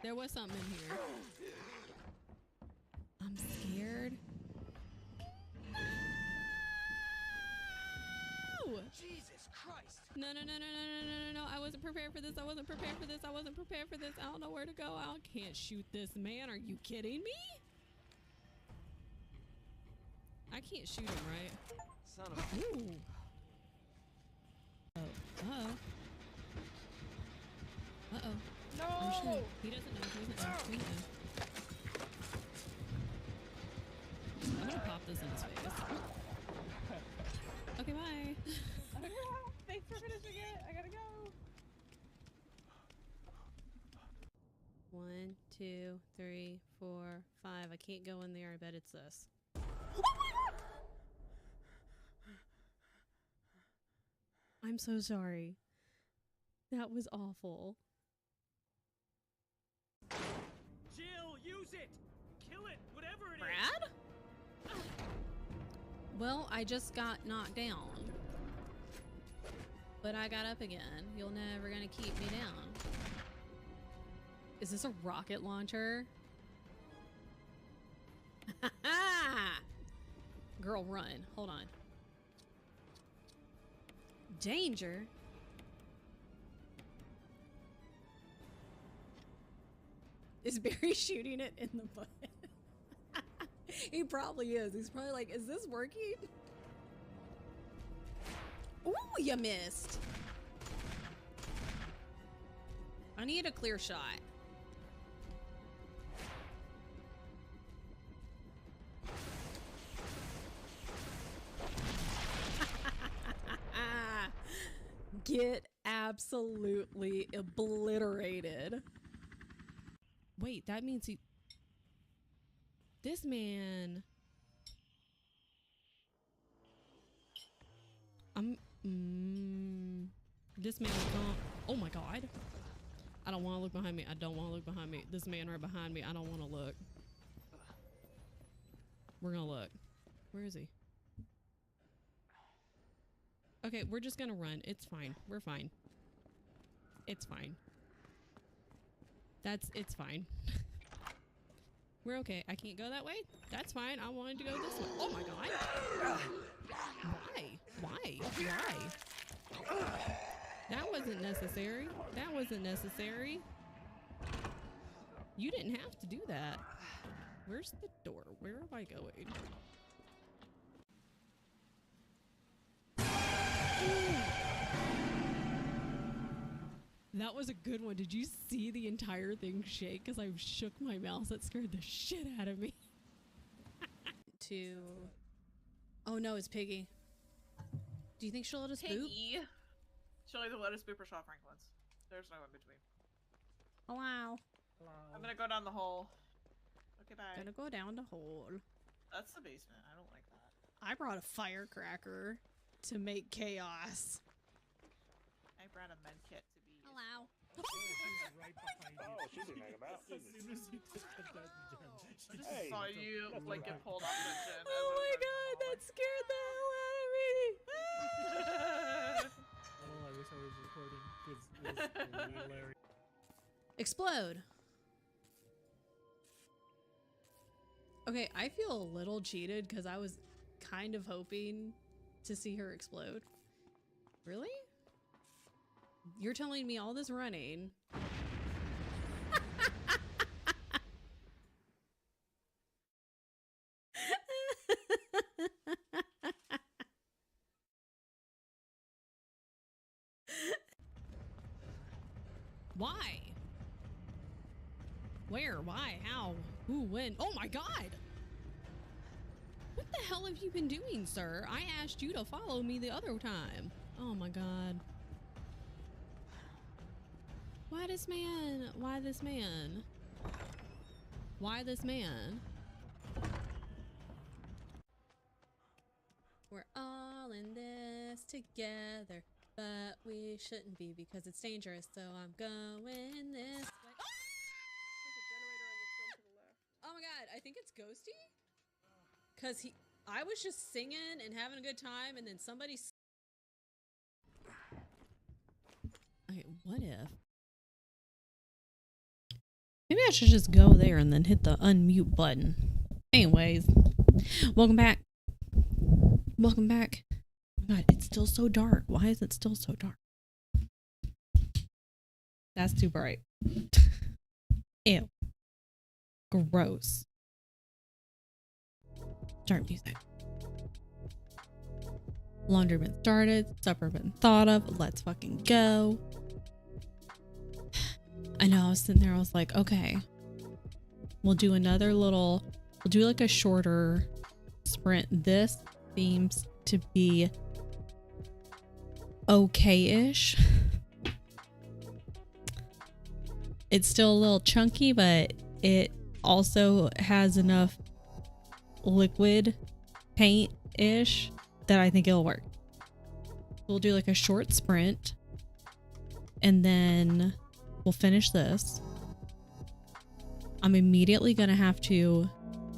There was something in here. I'm scared. No! Jesus Christ! No, no, no, no, no, no, no, no, no. I wasn't prepared for this. I wasn't prepared for this. I wasn't prepared for this. I don't know where to go. I can't shoot this man. Are you kidding me? I can't shoot him, right? Son of a... Ooh. Oh. Uh-oh. Uh-oh. No! I'm sure he doesn't know. He doesn't know. He doesn't know. I'm gonna pop this in his face. Okay, bye. Thanks for finishing it. I gotta go. 1, 2, 3, 4, 5. I can't go in there. I bet it's this. I'm so sorry. That was awful. Jill, use it! Kill it, whatever it is! Brad? Well, I just got knocked down. But I got up again. You're never gonna keep me down. Is this a rocket launcher? Girl, run. Hold on. Danger? Is Barry shooting it in the butt? He probably is. He's probably like, is this working? Ooh, you missed. I need a clear shot. Get absolutely obliterated. Wait, that means he... This man... This man is gone. Oh my god. I don't want to look behind me. I don't want to look behind me. This man right behind me. I don't want to look. We're gonna look. Where is he? Okay, we're just gonna run. It's fine. We're fine. It's fine. It's fine. We're okay. I can't go that way? That's fine. I wanted to go this way. Oh my god. Why? Why? Why? That wasn't necessary. That wasn't necessary. You didn't have to do that. Where's the door? Where am I going? That was a good one. Did you see the entire thing shake? Because I shook my mouse. That scared the shit out of me. Oh no, it's Piggy. Do you think she'll let us boop? Piggy. She'll either let us boop or Shaw Franklin's. There's no in between. Oh wow. I'm gonna go down the hole. Okay, bye. Gonna go down the hole. That's the basement. I don't like that. I brought a firecracker to make chaos. I brought a med kit to be. Hello. Oh, she's a mega mouse. As soon as you took the dead gem, I just Hey. saw you like get pulled off the chin. Oh my god, that scared the hell out of me. oh, I wish I was recording because it was hilarious. Explode. Okay, I feel a little cheated because I was kind of hoping to see her explode. Really? You're telling me all this running. Why? Where? Why? How? Who? When? Oh my god! What the hell have you been doing, sir? I asked you to follow me the other time. Oh my god. Why this man? Why this man? Why this man? We're all in this together, but we shouldn't be because it's dangerous, so I'm going this way. There's a generator in this room to the left. Oh my god, I think it's Ghosty? Cause I was just singing and having a good time and then somebody okay, what if? Maybe I should just go there and then hit the unmute button. Anyways, welcome back. Welcome back. Oh my god, it's still so dark. Why is it still so dark? That's too bright. Ew. Gross. Start music. Laundry been started. Supper been thought of. Let's fucking go. I know, I was sitting there, I was like, okay. We'll do like a shorter sprint. This seems to be okay-ish. It's still a little chunky, but it also has enough liquid paint-ish that I think it'll work. We'll do like a short sprint and then we'll finish this. I'm immediately gonna have to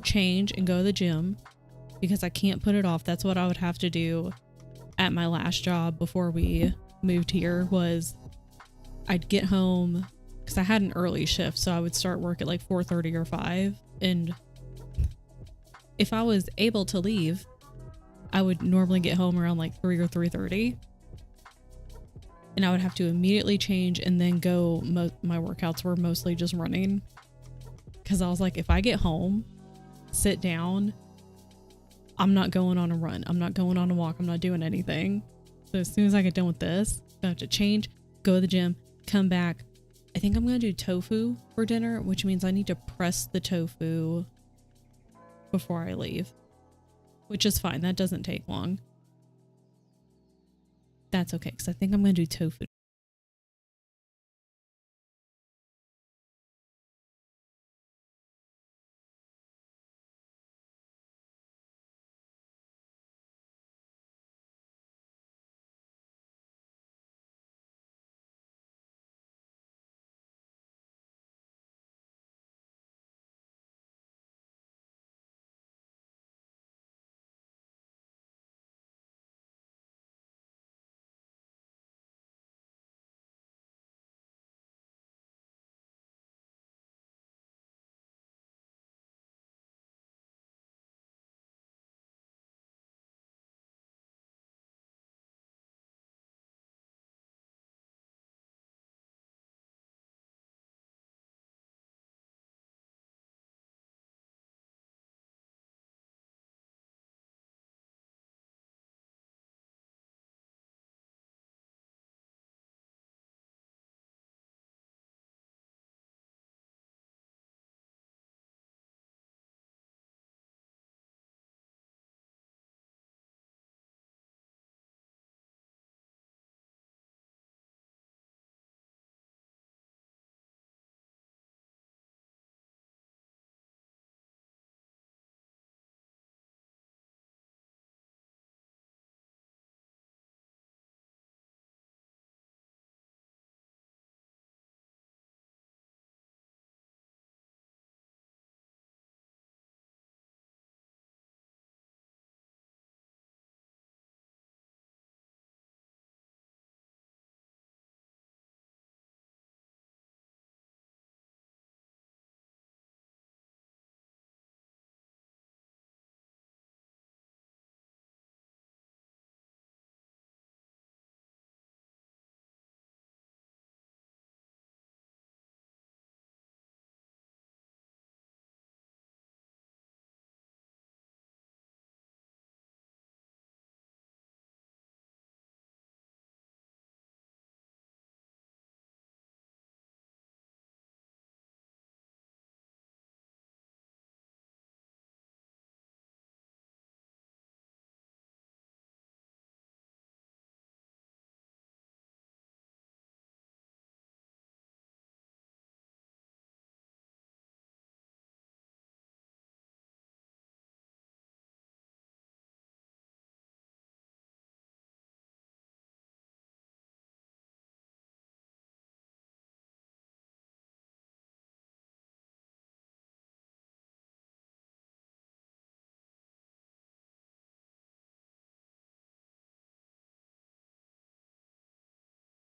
change and go to the gym because I can't put it off. That's what I would have to do at my last job before we moved here. Was I'd get home because I had an early shift, so I would start work at like 4:30 or 5, and if I was able to leave, I would normally get home around like 3 or 3:30, and I would have to immediately change and then go. My workouts were mostly just running because I was like, if I get home, sit down, I'm not going on a run, I'm not going on a walk, I'm not doing anything. So as soon as I get done with this, I have to change, go to the gym, come back. I think I'm gonna do tofu for dinner, which means I need to press the tofu before I leave, which is fine. That doesn't take long. That's okay, because I think I'm gonna do tofu.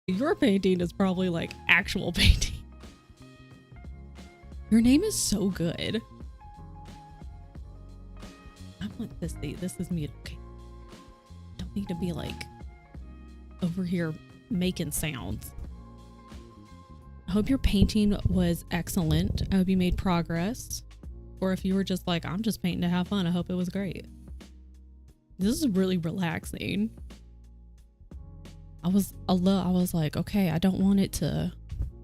Your painting is probably like actual painting. Your name is so good. I want this. This is me. Okay. Don't need to be like over here making sounds. I hope your painting was excellent. I hope you made progress. Or if you were just like, I'm just painting to have fun, I hope it was great. This is really relaxing. I was like, okay, I don't want it to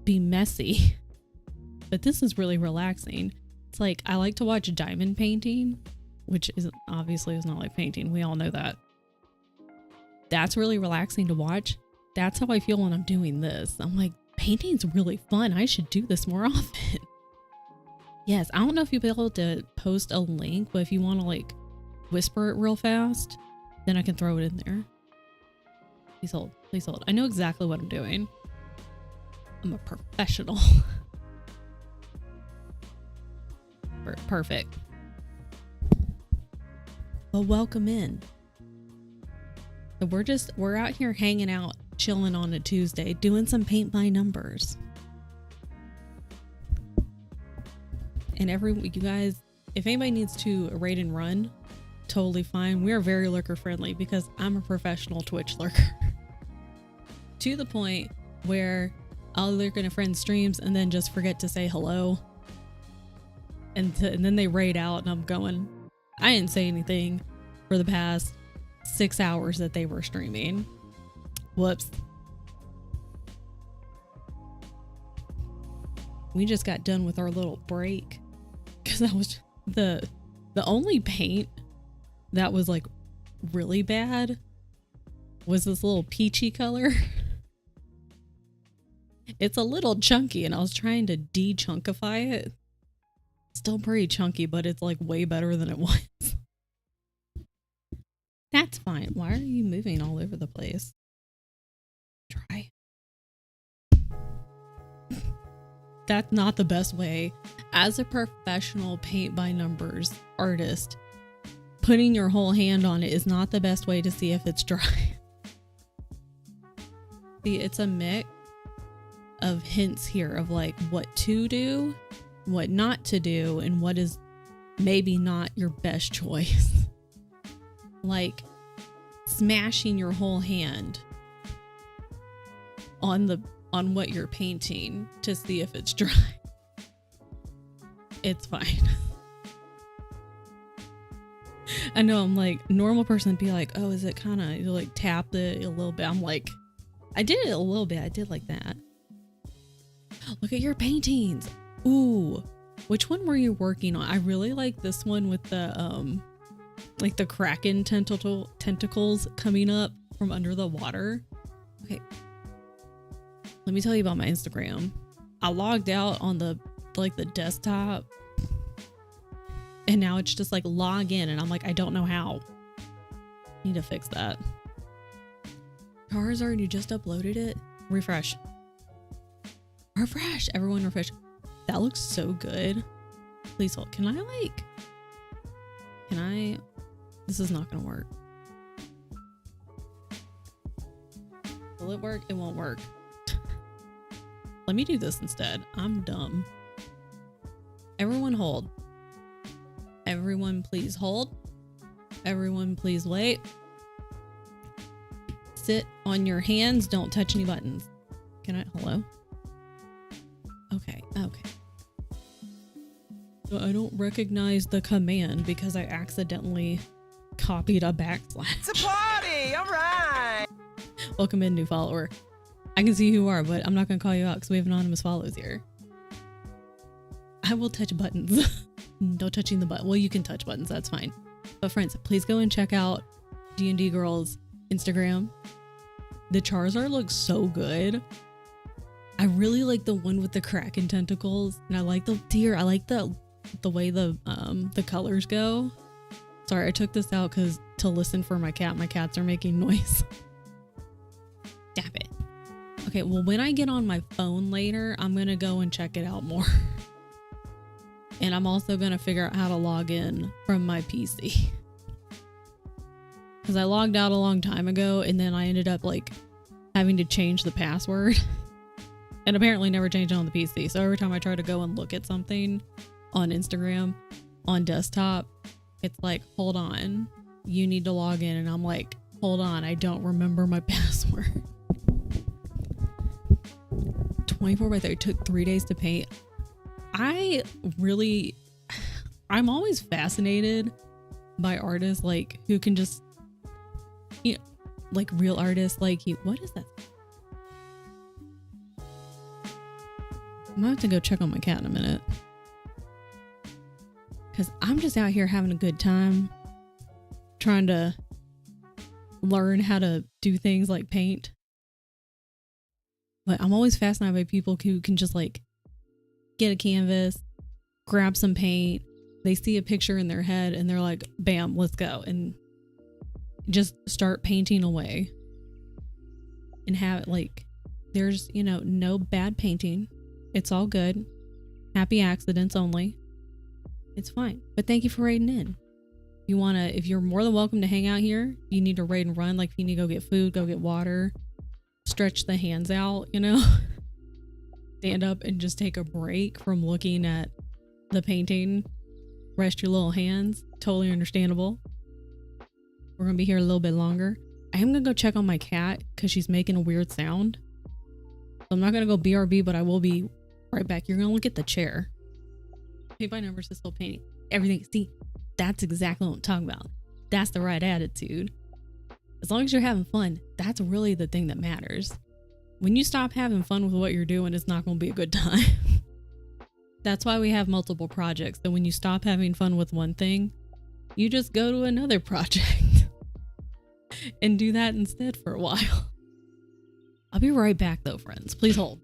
be messy. But this is really relaxing. It's like, I like to watch diamond painting, which is obviously is not like painting. We all know that. That's really relaxing to watch. That's how I feel when I'm doing this. I'm like, painting's really fun. I should do this more often. Yes, I don't know if you'll be able to post a link, but if you want to like whisper it real fast, then I can throw it in there. Please hold. Please hold. I know exactly what I'm doing. I'm a professional. Perfect. Well, welcome in. So we're out here hanging out, chilling on a Tuesday, doing some paint by numbers. And you guys, if anybody needs to raid and run, totally fine. We are very lurker friendly because I'm a professional Twitch lurker. To the point where I'll lurk in a friend's streams and then just forget to say hello. And then they raid out and I'm going, I didn't say anything for the past 6 hours that they were streaming. Whoops. We just got done with our little break because that was the only paint that was like really bad was this little peachy color. It's a little chunky and I was trying to de-chunkify it. Still pretty chunky, but it's like way better than it was. That's fine. Why are you moving all over the place? Try. That's not the best way. As a professional paint by numbers artist, putting your whole hand on it is not the best way to see if it's dry. See, it's a mix of hints here of like what to do, what not to do, and what is maybe not your best choice. Like smashing your whole hand on what you're painting to see if it's dry. It's fine. I know I'm like, normal person be like, oh, is it kind of, you like tap it a little bit. I'm like, I did it a little bit. I did like that. Look at your paintings. Ooh, which one were you working on? I really like this one with the like the kraken tentacles coming up from under the water. Okay, let me tell you about my Instagram. I logged out on the desktop and now it's just like log in and I'm like, I don't know how. Need to fix that. Charizard, you just uploaded it? Refresh. Refresh. Everyone refresh. That looks so good. Please hold. Can I? This is not gonna work. Will it work? It won't work. Let me do this instead. I'm dumb. Everyone hold. Everyone please hold. Everyone please wait. Sit on your hands. Don't touch any buttons. Can I? Hello? Okay. I don't recognize the command because I accidentally copied a backslash. It's a party! All right! Welcome in, new follower. I can see who you are, but I'm not going to call you out because we have anonymous follows here. I will touch buttons. No touching the button. Well, you can touch buttons. That's fine. But friends, please go and check out D&D Girl's Instagram. The Charizard looks so good. I really like the one with the kraken tentacles, and I like the deer. I like the way the colors go. Sorry, I took this out because to listen for my cat. My cats are making noise. Stop it. Okay, well, when I get on my phone later, I'm gonna go and check it out more. And I'm also gonna figure out how to log in from my PC. Because I logged out a long time ago, and then I ended up like having to change the password and apparently never changed it on the PC. So every time I try to go and look at something on Instagram on desktop, it's like, hold on, you need to log in. And I'm like, hold on, I don't remember my password. 24/30 took 3 days to paint. I'm always fascinated by artists like who can just, you know, like real artists like you. What is that? I'm gonna have to go check on my cat in a minute. Because I'm just out here having a good time trying to learn how to do things like paint. But I'm always fascinated by people who can just like get a canvas, grab some paint, they see a picture in their head and they're like, bam, let's go. And just start painting away. And have it like, there's, you know, no bad painting. It's all good. Happy accidents only. It's fine. But thank you for raiding in. If you're more than welcome to hang out here, you need to raid and run. Like if you need to go get food, go get water, stretch the hands out, you know, stand up and just take a break from looking at the painting. Rest your little hands. Totally understandable. We're going to be here a little bit longer. I am going to go check on my cat because she's making a weird sound. So I'm not going to go BRB, but I will be right back. You're going to look at the chair. Pay by numbers is still painting. Everything. See, that's exactly what I'm talking about. That's the right attitude. As long as you're having fun, that's really the thing that matters. When you stop having fun with what you're doing, it's not going to be a good time. That's why we have multiple projects. So when you stop having fun with one thing, you just go to another project and do that instead for a while. I'll be right back though, friends. Please hold.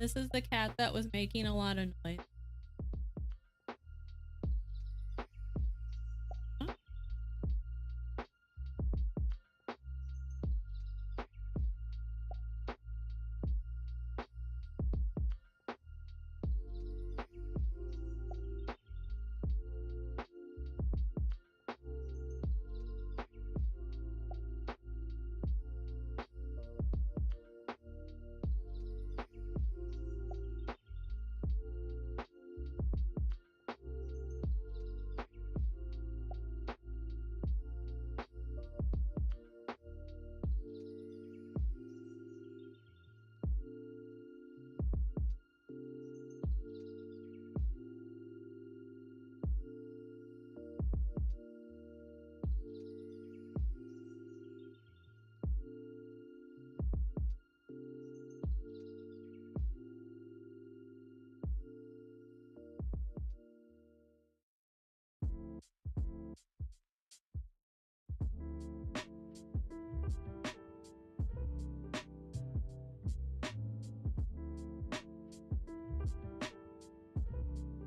This is the cat that was making a lot of noise.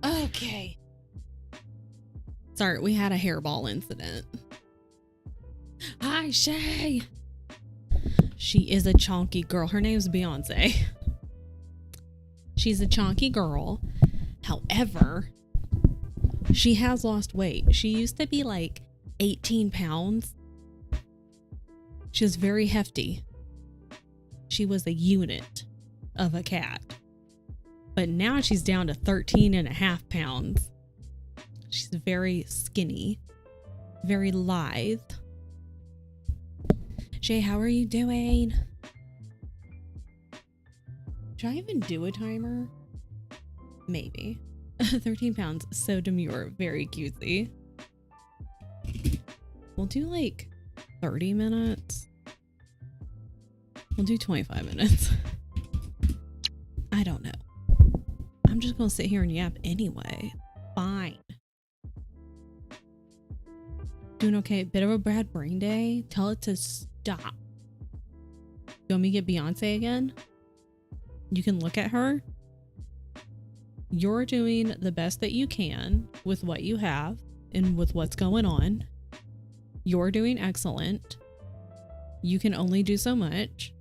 Okay. Sorry, we had a hairball incident. Hi, Shay. She is a chonky girl. Her name's Beyonce. She's a chonky girl. However, she has lost weight. She used to be like 18 pounds. She was very hefty. She was a unit of a cat. But now she's down to 13 and a half pounds. She's very skinny, very lithe. Shay, how are you doing? Should I even do a timer? Maybe. 13 pounds, so demure, very cutesy. We'll do like 30 minutes. We'll do 25 minutes. I don't know. I'm just gonna sit here and yap anyway. Fine. Doing okay. Bit of a bad brain day. Tell it to stop. You want me to get Beyonce again? You can look at her You're doing the best that you can with what you have and with what's going on. You're doing excellent. You can only do so much.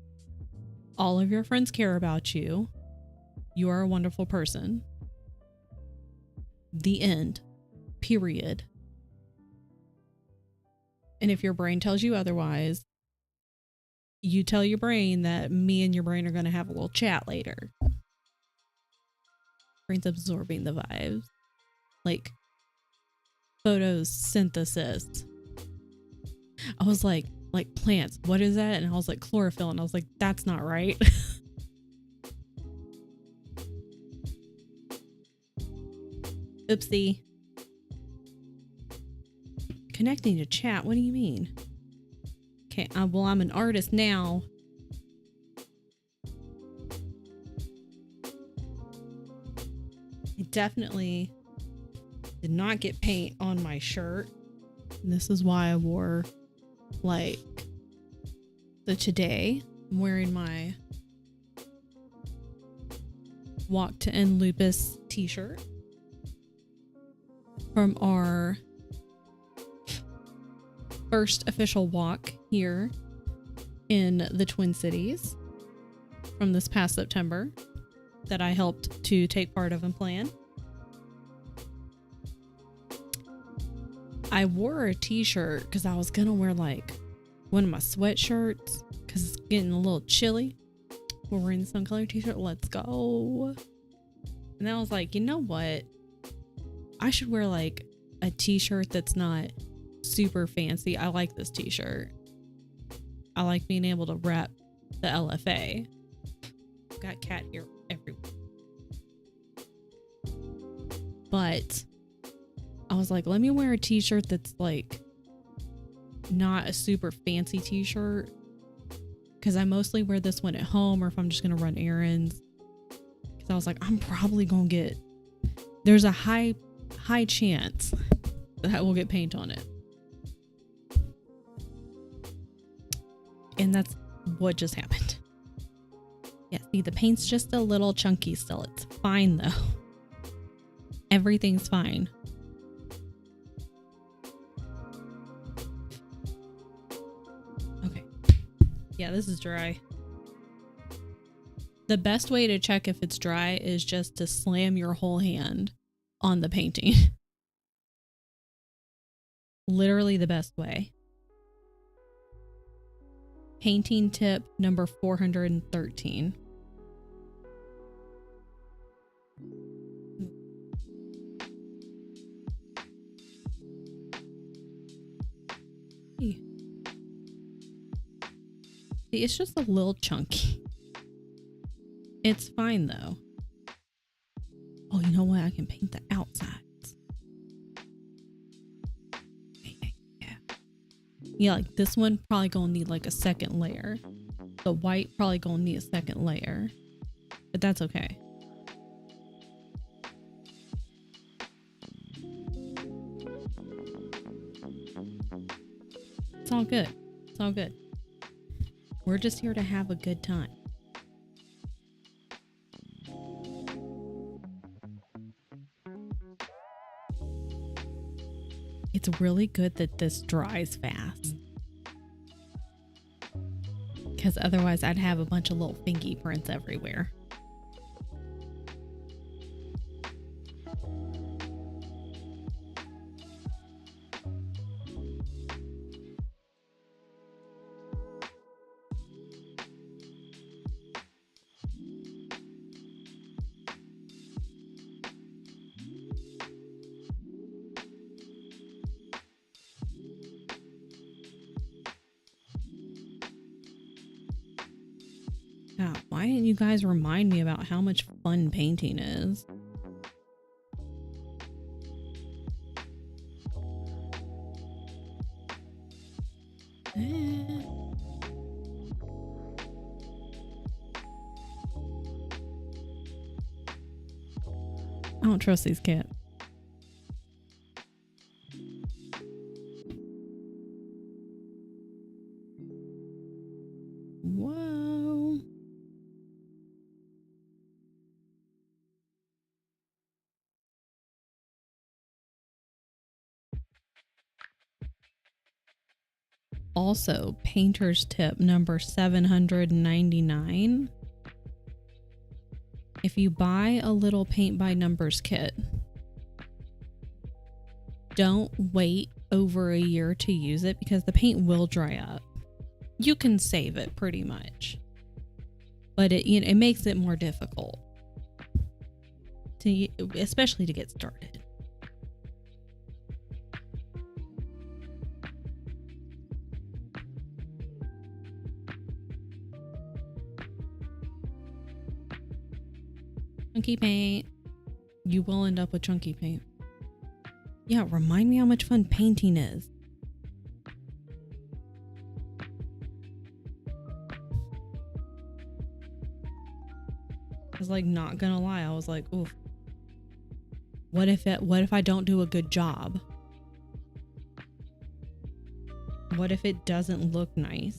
All of your friends care about you. You are a wonderful person. The end. Period. And if your brain tells you otherwise, you tell your brain that me and your brain are going to have a little chat later. Brain's absorbing the vibes. Like photosynthesis. I was like plants. What is that? And I was like, chlorophyll. And I was like, that's not right. Oopsie. Connecting to chat. What do you mean? Okay. Well, I'm an artist now. I definitely did not get paint on my shirt. And this is why I wore like today. I'm wearing my Walk to End Lupus t-shirt from our first official walk here in the Twin Cities from this past September that I helped to take part of and plan. I wore a t-shirt because I was gonna wear like one of my sweatshirts because it's getting a little chilly. We're wearing the sun color t-shirt. Let's go. And then I was like, you know what? I should wear like a t-shirt that's not super fancy. I like this t-shirt. I like being able to rep the LFA. Got cat hair everywhere. But I was like, let me wear a t-shirt that's like not a super fancy t-shirt, because I mostly wear this one at home or if I'm just gonna run errands. Because I was like, I'm probably gonna get, there's a high chance that I will get paint on it. And that's what just happened. Yeah, see, the paint's just a little chunky still. It's fine though. Everything's fine. Okay. Yeah, this is dry. The best way to check if it's dry is just to slam your whole hand on the painting. Literally the best way. Painting tip number 413. See, it's just a little chunky. It's fine though. Oh, you know what? I can paint the outsides. Yeah, like this one probably gonna need like a second layer. The white probably gonna need a second layer. But that's okay. It's all good. It's all good. We're just here to have a good time. It's really good that this dries fast. Because otherwise I'd have a bunch of little fingy prints everywhere. God, why didn't you guys remind me about how much fun painting is? I don't trust these cats. Whoa. Also, painter's tip number 799. If you buy a little paint by numbers kit, don't wait over a year to use it because the paint will dry up. You can save it pretty much, but it makes it more difficult to, especially to get started. Chunky paint. You will end up with chunky paint. Yeah, remind me how much fun painting is. I was like, not gonna lie, I was like, oof. What if I don't do a good job? What if it doesn't look nice?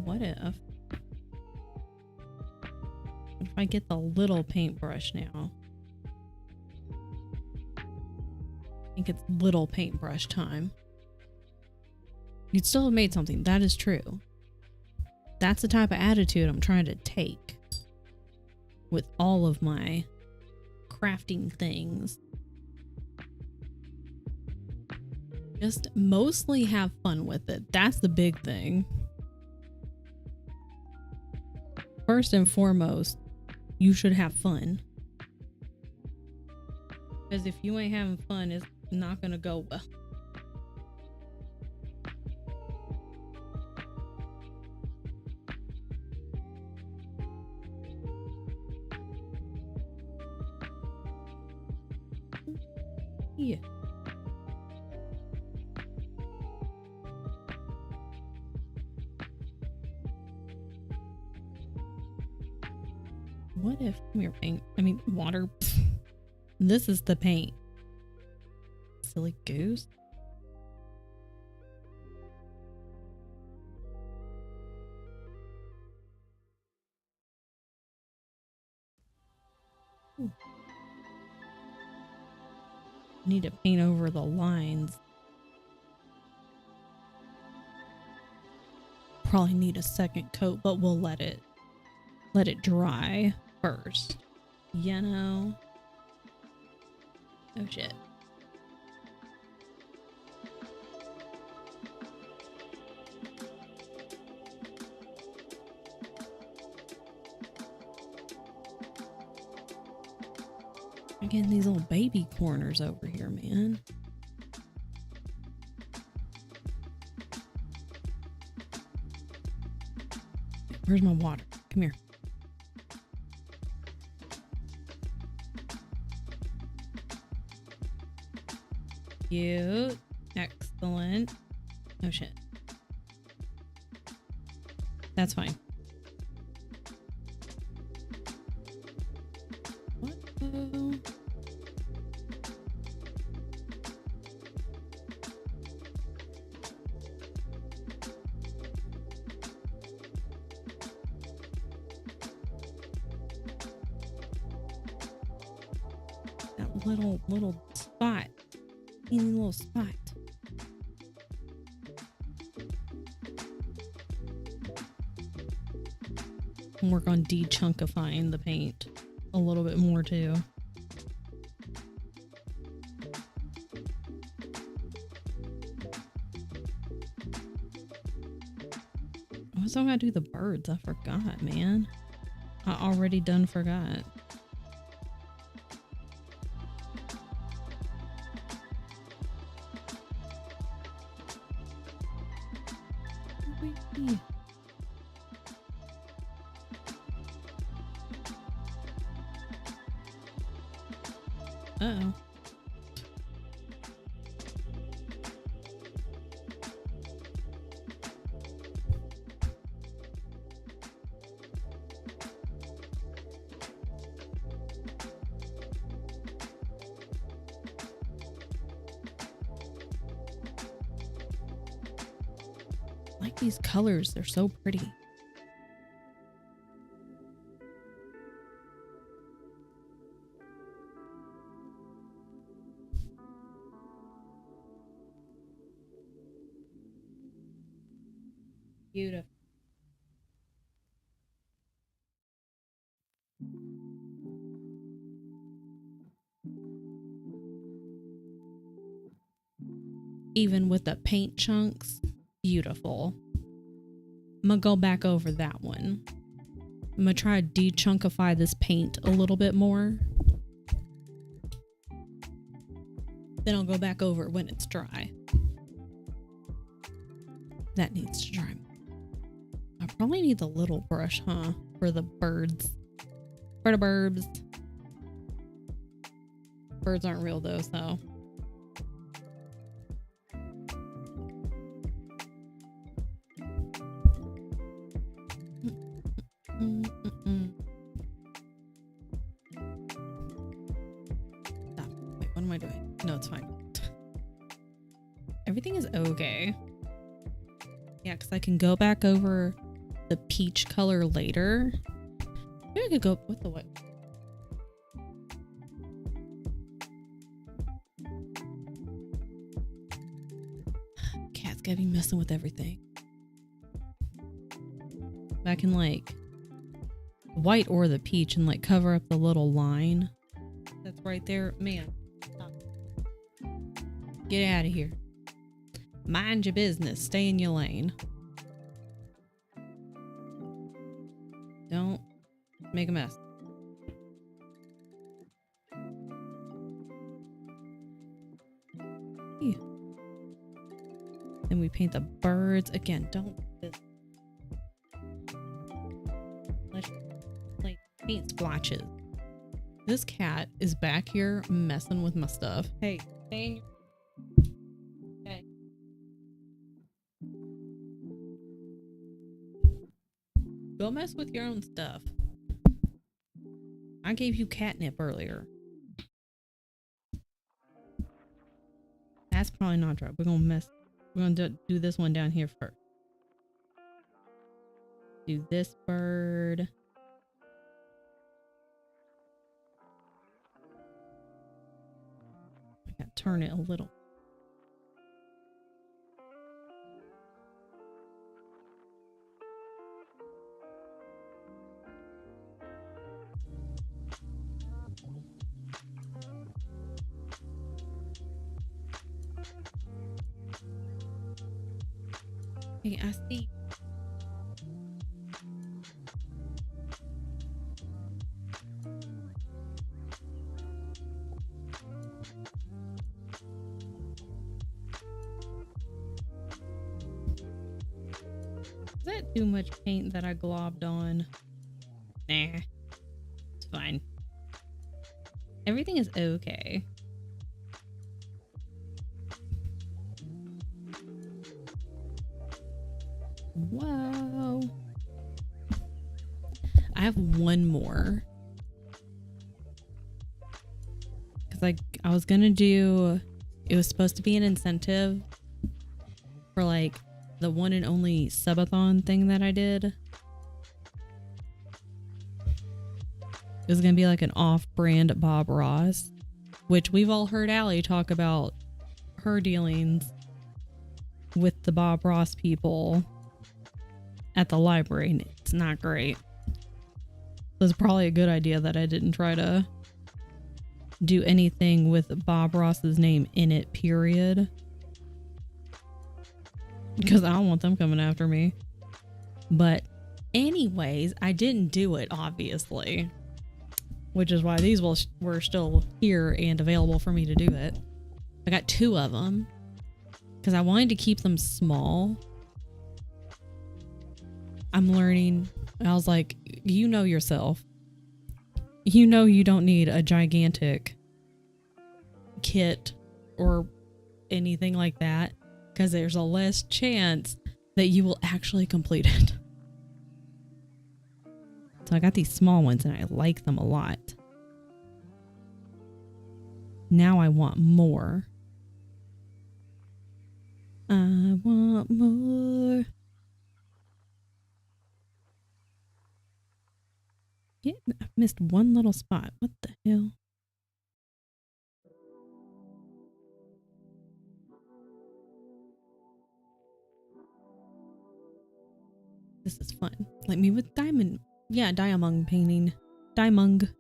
What if I get the little paintbrush now? I think it's little paintbrush time. You'd still have made something. That is true. That's the type of attitude I'm trying to take with all of my crafting things. Just mostly have fun with it. That's the big thing. First and foremost, you should have fun. Because if you ain't having fun, it's not gonna go well. Yeah. What if, come here, paint. I mean, water. This is the paint. Silly goose. Ooh. Need to paint over the lines. Probably need a second coat, but we'll let it dry first. You know. Oh shit. I'm getting these little baby corners over here, man. Where's my water? Come here. Cute. Excellent. Oh shit. That's fine. What? That little spot. Teeny little spot. Work on de-chunkifying the paint a little bit more too. I was gonna do the birds. I forgot, man. I already done forgot. Uh-oh. I like these colors. They're so pretty. Beautiful. Even with the paint chunks, beautiful. I'm gonna go back over that one. I'm gonna try to de-chunkify this paint a little bit more. Then I'll go back over it when it's dry. That needs to dry. I probably need the little brush, huh? For the birds. For the birds. Birds aren't real though, so. Stop. Wait, what am I doing? No, it's fine. Everything is okay. Yeah, because I can go back over the peach color later. Maybe I could go with the white. Cat's gotta be messing with everything. I can like white or the peach and like cover up the little line that's right there. Man, stop. Get out of here. Mind your business. Stay in your lane. Don't make a mess. Yeah. Then we paint the birds again. Don't let's paint splotches. This cat is back here messing with my stuff. Hey, stay in your... Okay. Go mess with your own stuff. I gave you catnip earlier. That's probably not right. We're gonna do this one down here first. Do this bird. I gotta turn it a little. Hey, I see. Is that too much paint that I globbed on? Nah, it's fine. Everything is okay. Whoa. I have one more. Because I was gonna do, it was supposed to be an incentive for like the one and only subathon thing that I did. It was gonna be like an off-brand Bob Ross, which we've all heard Allie talk about her dealings with the Bob Ross people at the library, and it's not great. So it's probably a good idea that I didn't try to do anything with Bob Ross's name in it, period. Because I don't want them coming after me. But anyways, I didn't do it, obviously. Which is why these were still here and available for me to do it. I got 2 of them. Because I wanted to keep them small. I'm learning. I was like, you know yourself. You know you don't need a gigantic kit or anything like that. Because there's a less chance that you will actually complete it. So I got these small ones and I like them a lot. Now I want more. I want more. Yeah, I missed one little spot. What the hell? This is fun. Like me with diamond. Yeah, diamond painting. Diamond.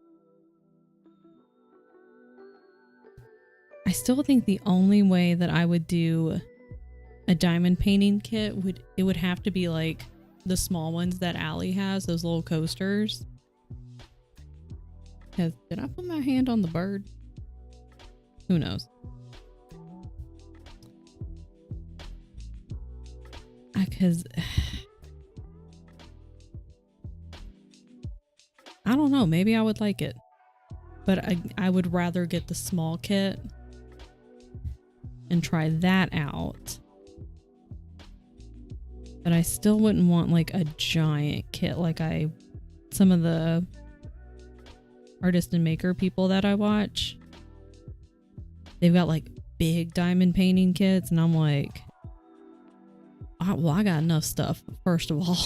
I still think the only way that I would do a diamond painting kit would have to be like the small ones that Allie has, those little coasters. Did I put my hand on the bird? Who knows? Because I don't know, maybe I would like it, but I would rather get the small kit and try that out. But I still wouldn't want like a giant kit like some of the artist and maker people that I watch. They've got like big diamond painting kits and I'm like, I got enough stuff, first of all.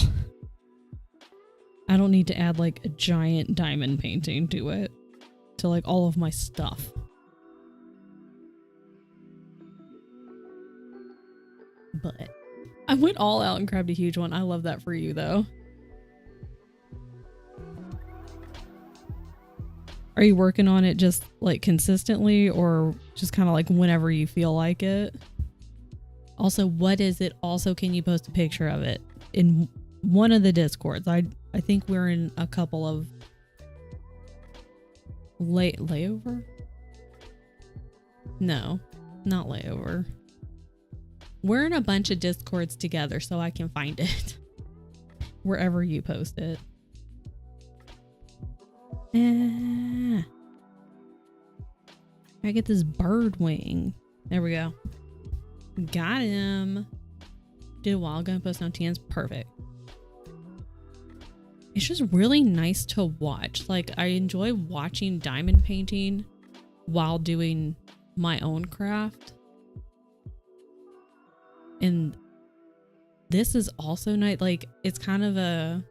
I don't need to add like a giant diamond painting to it, to like all of my stuff. But I went all out and grabbed a huge one. I love that for you though. Are you working on it just like consistently or just kind of like whenever you feel like it? Also, what is it? Also, can you post a picture of it in one of the Discords? I think we're in a couple of layover? No, not layover. We're in a bunch of Discords together so I can find it wherever you post it. I get this bird wing. There we go. Got him. Did a while ago and post on TN's. Perfect. It's just really nice to watch. Like, I enjoy watching diamond painting while doing my own craft. And this is also nice. Like, it's kind of a...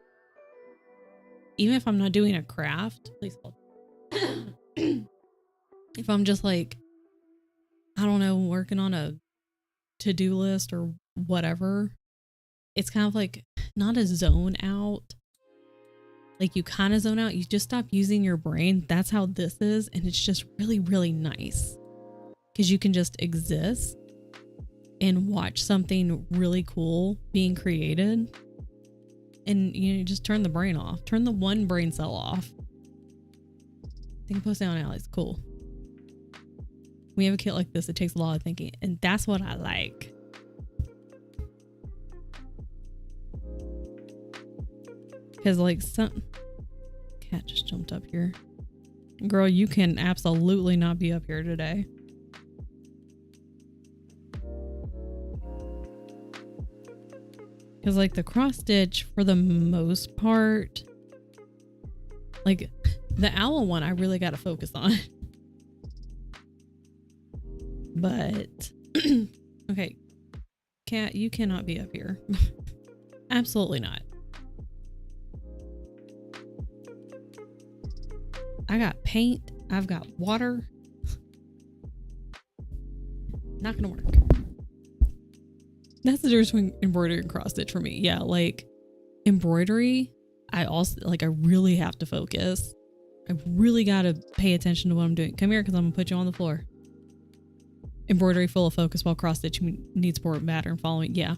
Even if I'm not doing a craft, please hold. If I'm just like, I don't know, working on a to-do list or whatever, it's kind of like not a zone out. Like you kind of zone out, you just stop using your brain. That's how this is. And it's just really, really nice because you can just exist and watch something really cool being created. And you just turn the brain off. Turn the one brain cell off. I think posting on Allie's cool. We have a kit like this. It takes a lot of thinking. And that's what I like. Because like some... Cat just jumped up here. Girl, you can absolutely not be up here today. Because like the cross stitch for the most part, like the owl one I really got to focus on. But okay, Cat, you cannot be up here. Absolutely not. I got paint. I've got water. Not gonna work. That's the difference between embroidery and cross stitch for me. Yeah, like embroidery, I really have to focus. I really gotta pay attention to what I'm doing. Come here, because I'm gonna put you on the floor. Embroidery full of focus, while cross stitch needs more pattern following. Yeah.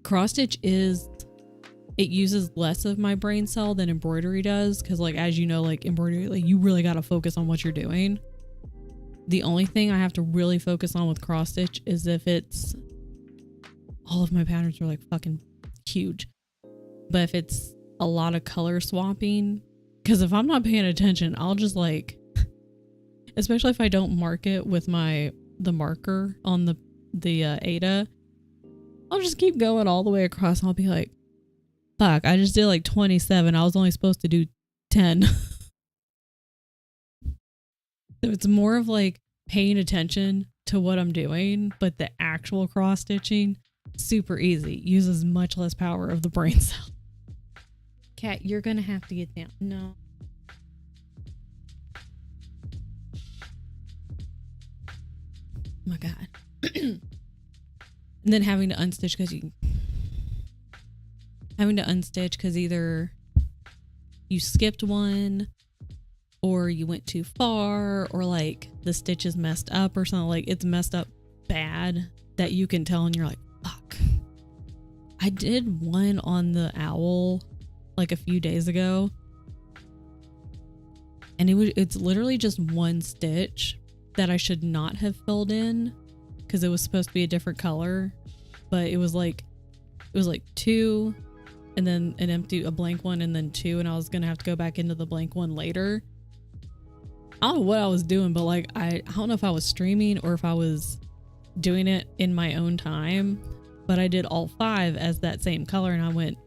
Cross stitch it uses less of my brain cell than embroidery does. Because like, as you know, like embroidery, like you really gotta focus on what you're doing. The only thing I have to really focus on with cross stitch is if it's... all of my patterns are like fucking huge. But if it's a lot of color swapping, because if I'm not paying attention, I'll just like, especially if I don't mark it with the marker on the Ada, I'll just keep going all the way across and I'll be like, fuck, I just did like 27. I was only supposed to do 10. So it's more of like paying attention to what I'm doing, but the actual cross stitching, super easy. Uses much less power of the brain cell. Cat, you're gonna have to get down. No. Oh my god. And then having to unstitch because you... having to unstitch because either you skipped one or you went too far or like the stitch is messed up or something. Like it's messed up bad that you can tell and you're like, fuck. I did one on the owl like a few days ago and it's literally just one stitch that I should not have filled in because it was supposed to be a different color, but it was like two and then a blank one and then two, and I was gonna have to go back into the blank one later. I don't know what I was doing, but like I don't know if I was streaming or if I was doing it in my own time, but I did all 5 as that same color, and I went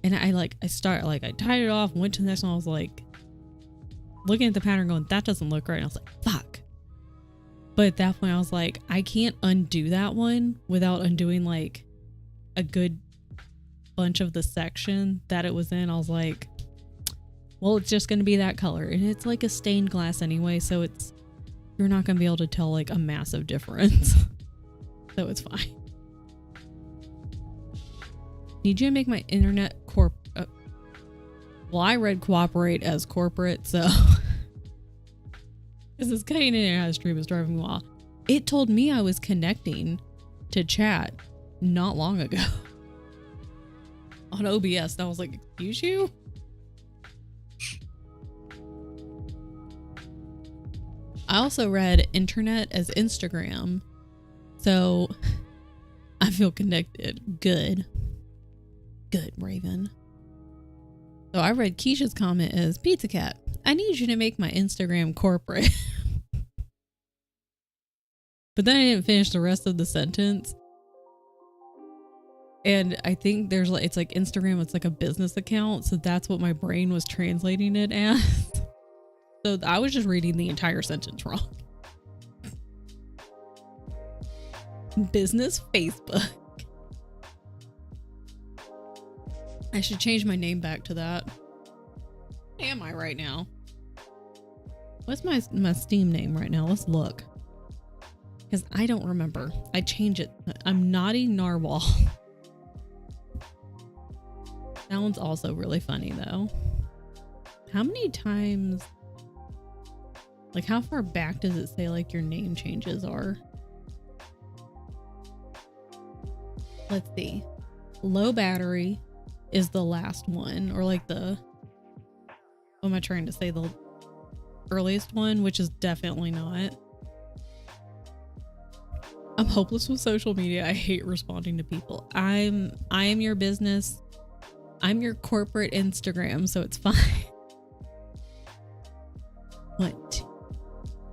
and I tied it off and went to the next one. I was like looking at the pattern going, that doesn't look right, and I was like, fuck. But at that point I was like, I can't undo that one without undoing like a good bunch of the section that it was in. I was like, well, it's just going to be that color, and it's like a stained glass anyway, so you're not going to be able to tell like a massive difference. So it's fine. Need you to make my internet well, I read cooperate as corporate, so because this cutting in and out of stream is driving me wild. It told me I was connecting to chat not long ago on OBS, and I was like, excuse you? I also read internet as Instagram, so I feel connected. Good, Raven. So I read Keisha's comment as Pizza Cat, I need you to make my Instagram corporate. But then I didn't finish the rest of the sentence. And I think it's like Instagram, it's like a business account. So that's what my brain was translating it as. So I was just reading the entire sentence wrong. Business Facebook. I should change my name back to that. Where am I right now? What's my Steam name right now? Let's look. Because I don't remember. I change it. I'm Naughty Narwhal. That one's also really funny though. How many times, like how far back does it say like your name changes are? Let's see. Low battery is the last one, or like what am I trying to say? The earliest one, which is definitely not. I'm hopeless with social media. I hate responding to people. I am your business. I'm your corporate Instagram, so it's fine. What?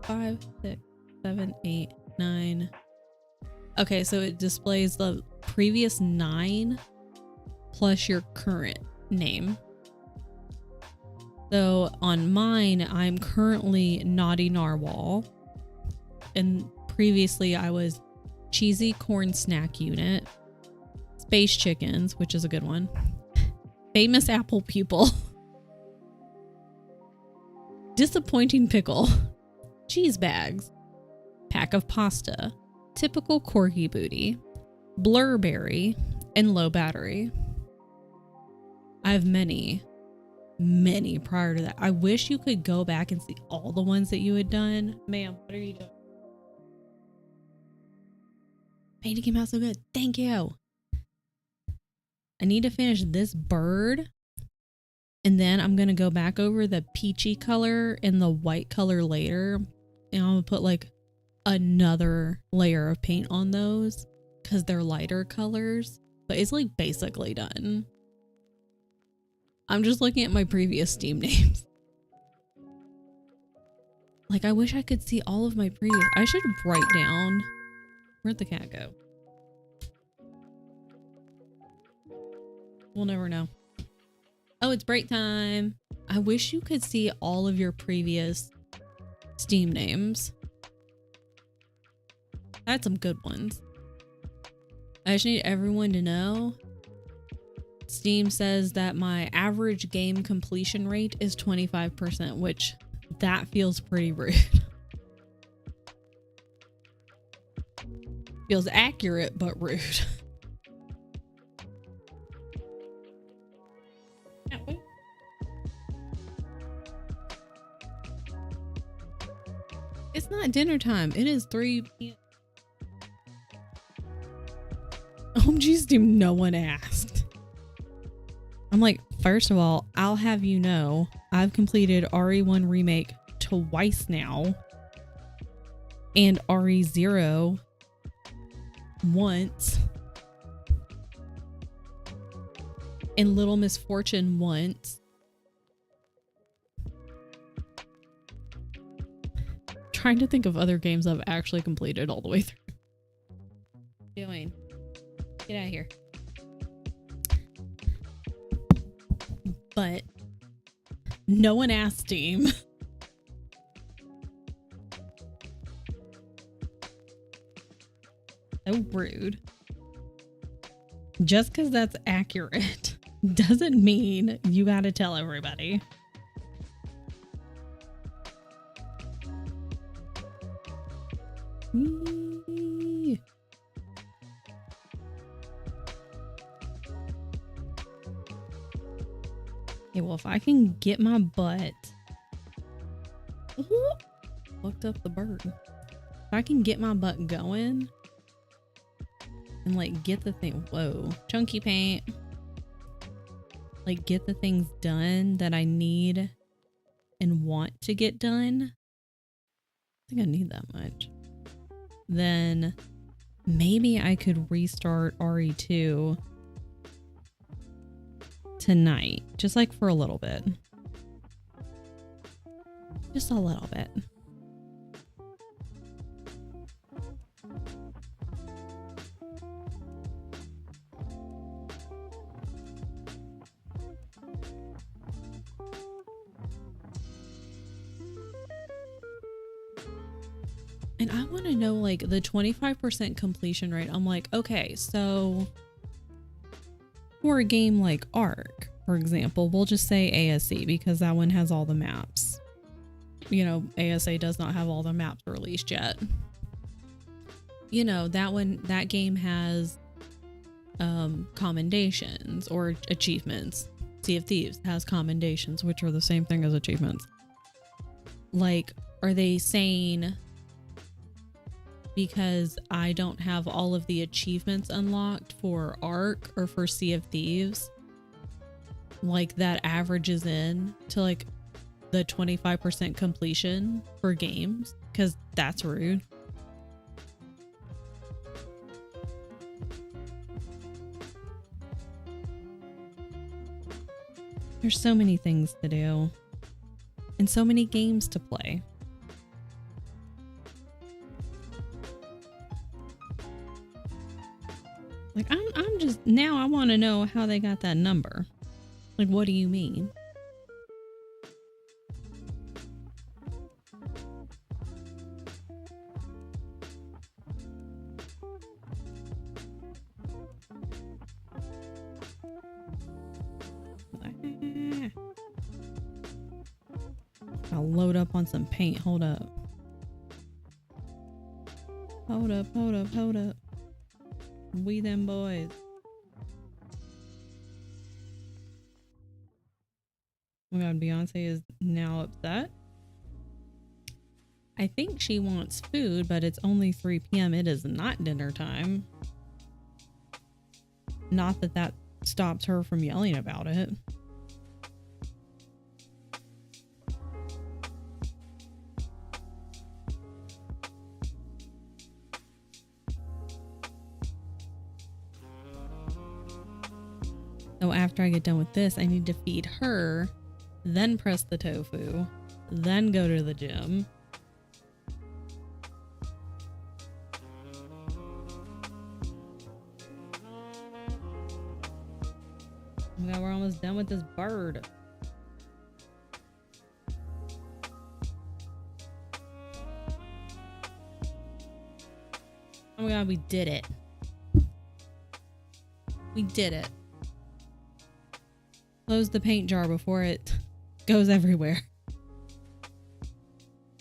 5, 6, 7, 8, 9. Okay, so it displays the previous 9 plus your current name. So on mine, I'm currently Naughty Narwhal. And previously I was Cheesy Corn Snack Unit, Space Chickens, which is a good one, Famous Apple Pupil, Disappointing Pickle, Cheese Bags, Pack of Pasta, Typical Corgi Booty, Blurberry, and Low Battery. I have many prior to that. I wish you could go back and see all the ones that you had done. Ma'am, what are you doing? Painting came out so good. Thank you. I need to finish this bird. And then I'm going to go back over the peachy color and the white color later. And I'm going to put like another layer of paint on those because they're lighter colors. But it's like basically done. I'm just looking at my previous Steam names. Like, I wish I could see all of my previous. I should write down. Where'd the cat go? We'll never know. Oh, it's break time. I wish you could see all of your previous Steam names. I had some good ones. I just need everyone to know. Steam says that my average game completion rate is 25%, which that feels pretty rude. Feels accurate, but rude. not dinner time. It is 3 p.m. OMG Steam, no one asked. I'm like, first of all, I'll have you know, I've completed RE1 Remake twice now. And RE0 once. And Little Misfortune once. Trying to think of other games I've actually completed all the way through. What are you doing? Get out of here. But no one asked Steam. So rude. Just because that's accurate doesn't mean you gotta tell everybody. Okay, well, if I can get my butt... Looked up the bird. If I can get my butt going and like get the thing... Whoa. Chunky paint. Like get the things done that I need and want to get done. I think I need that much. Then maybe I could restart RE2 tonight, just like for a little bit. Just a little bit. And I want to know like the 25% completion rate. I'm like, okay, so for a game like Ark, for example, we'll just say ASC because that one has all the maps. You know, ASA does not have all the maps released yet. You know, that game has commendations or achievements. Sea of Thieves has commendations, which are the same thing as achievements. Like, are they saying because I don't have all of the achievements unlocked for Ark or for Sea of Thieves, like that averages in to like the 25% completion for games? Because that's rude. There's so many things to do and so many games to play. Like, I'm just, now I want to know how they got that number. Like, what do you mean? I'll load up on some paint. Hold up. Hold up, hold up, hold up. We them boys. Oh my god, Beyonce is now upset. I think she wants food, but it's only 3 p.m. It is not dinner time. Not that that stops her from yelling about it. So after I get done with this, I need to feed her, then press the tofu, then go to the gym. Oh my god, we're almost done with this bird. Oh my god, we did it. We did it. Close the paint jar before it goes everywhere.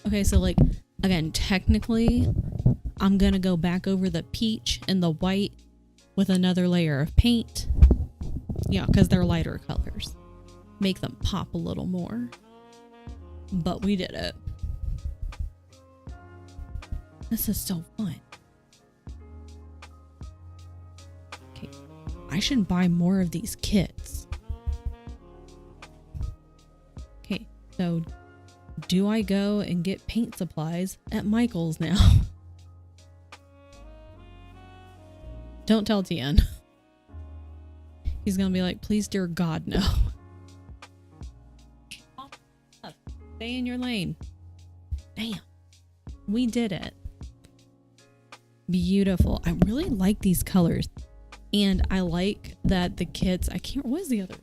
Okay, so like, again, technically, I'm gonna go back over the peach and the white with another layer of paint. Yeah, because they're lighter colors. Make them pop a little more. But we did it. This is so fun. Okay. I should buy more of these kits. Okay, so do I go and get paint supplies at Michael's now? Don't tell Tian. He's gonna be like, please, dear God, no. Stay in your lane. Damn. We did it. Beautiful. I really like these colors. And I like that the kits, what is the other?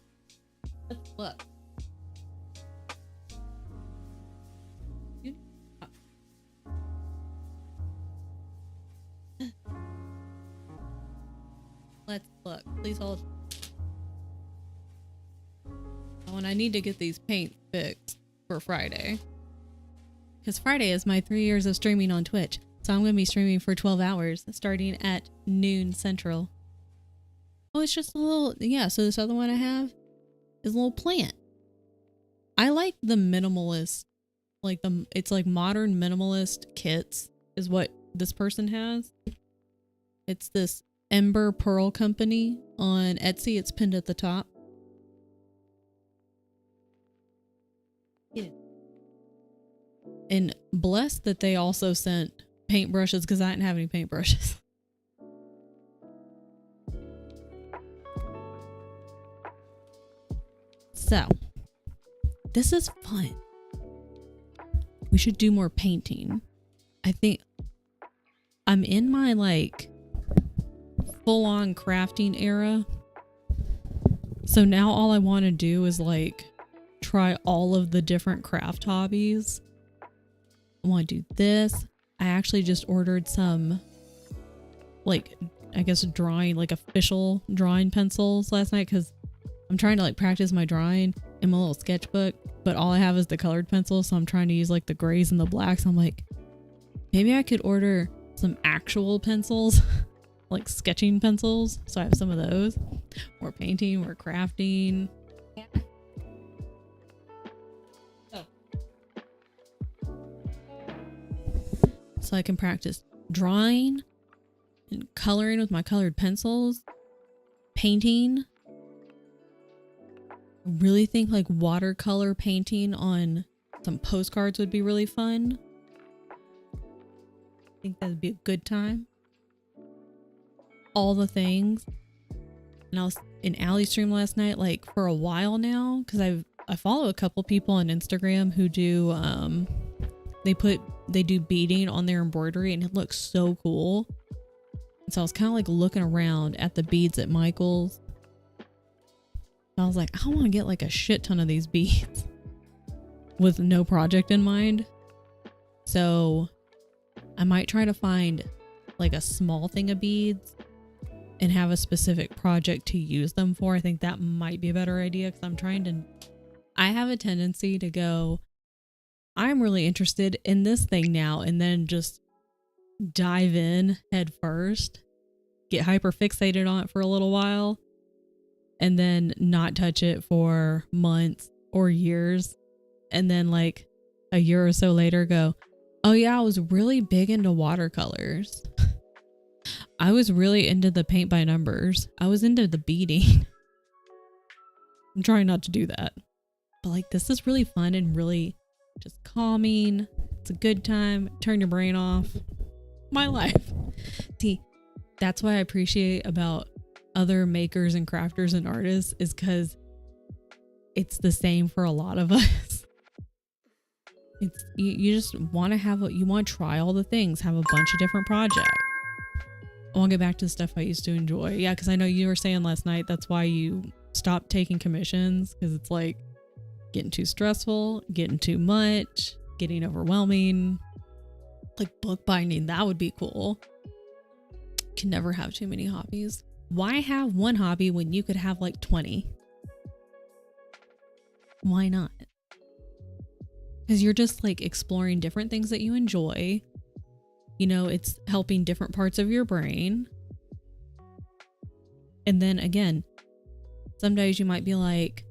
Let's look. Let's look. Please hold. Oh, and I need to get these paints fixed for Friday. Because Friday is my 3 years of streaming on Twitch. So I'm going to be streaming for 12 hours starting at noon Central. Oh, it's just a little, yeah, so this other one I have is a little plant. I like the minimalist, like it's like modern minimalist kits is what this person has. It's this Ember Pearl Company on Etsy. It's pinned at the top. Yeah. And blessed that they also sent paintbrushes because I didn't have any paintbrushes. So, this is fun. We should do more painting. I think I'm in my like full-on crafting era. So now all I want to do is like try all of the different craft hobbies. I want to do this. I actually just ordered some like, I guess drawing, like official drawing pencils last night because I'm trying to like practice my drawing in my little sketchbook, but all I have is the colored pencil. So I'm trying to use like the grays and the blacks. I'm like, maybe I could order some actual pencils, like sketching pencils. So I have some of those. More painting, more crafting. Yeah. So I can practice drawing and coloring with my colored pencils, painting. I really think like watercolor painting on some postcards would be really fun. I think that would be a good time. All the things. And I was in Allie's stream last night, like for a while now, because I follow a couple people on Instagram who do they do beading on their embroidery and it looks so cool. And so I was kind of like looking around at the beads at Michael's. I was like, I want to get like a shit ton of these beads with no project in mind. So I might try to find like a small thing of beads and have a specific project to use them for. I think that might be a better idea because I have a tendency to go, I'm really interested in this thing now, and then just dive in head first, get hyper fixated on it for a little while, and then not touch it for months or years. And then like a year or so later go, oh yeah, I was really big into watercolors. I was really into the paint by numbers. I was into the beading. I'm trying not to do that. But like this is really fun and really just calming. It's a good time. Turn your brain off. My life. See, that's what I appreciate about other makers and crafters and artists is because it's the same for a lot of us. It's you just want to you want to try all the things, have a bunch of different projects. I want to get back to the stuff I used to enjoy. Yeah, because I know you were saying last night that's why you stopped taking commissions, because it's like getting too stressful, getting too much, getting overwhelming. Like bookbinding, that would be cool. Can never have too many hobbies. Why have one hobby when you could have like 20? Why not? Because you're just like exploring different things that you enjoy. You know, it's helping different parts of your brain. And then again, some days you might be like,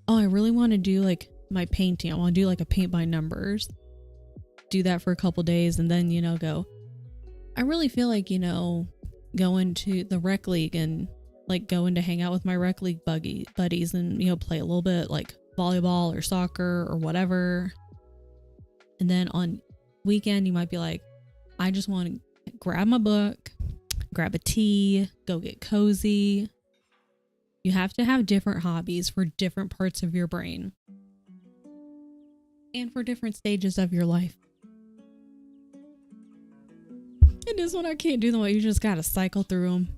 oh, I really want to do like my painting. I want to do like a paint by numbers. Do that for a couple days and then, you know, go, I really feel like, you know, going to the rec league and like going to hang out with my rec league buddies and, you know, play a little bit like volleyball or soccer or whatever. And then on weekend, you might be like, I just want to grab my book, grab a tea, go get cozy. You have to have different hobbies for different parts of your brain and for different stages of your life. And this one, I can't do them. You just gotta cycle through them.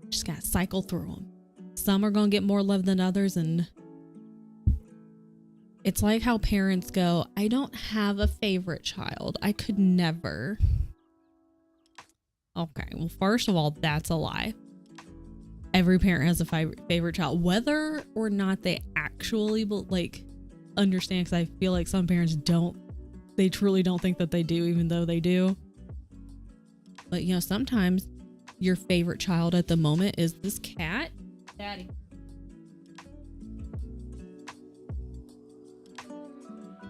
Just gotta cycle through them. Some are gonna get more love than others, and it's like how parents go, I don't have a favorite child. I could never. Okay, well, first of all, that's a lie. Every parent has a favorite child, whether or not they actually like understand, because I feel like some parents don't. They truly don't think that they do, even though they do. But, you know, sometimes your favorite child at the moment is this cat. Daddy.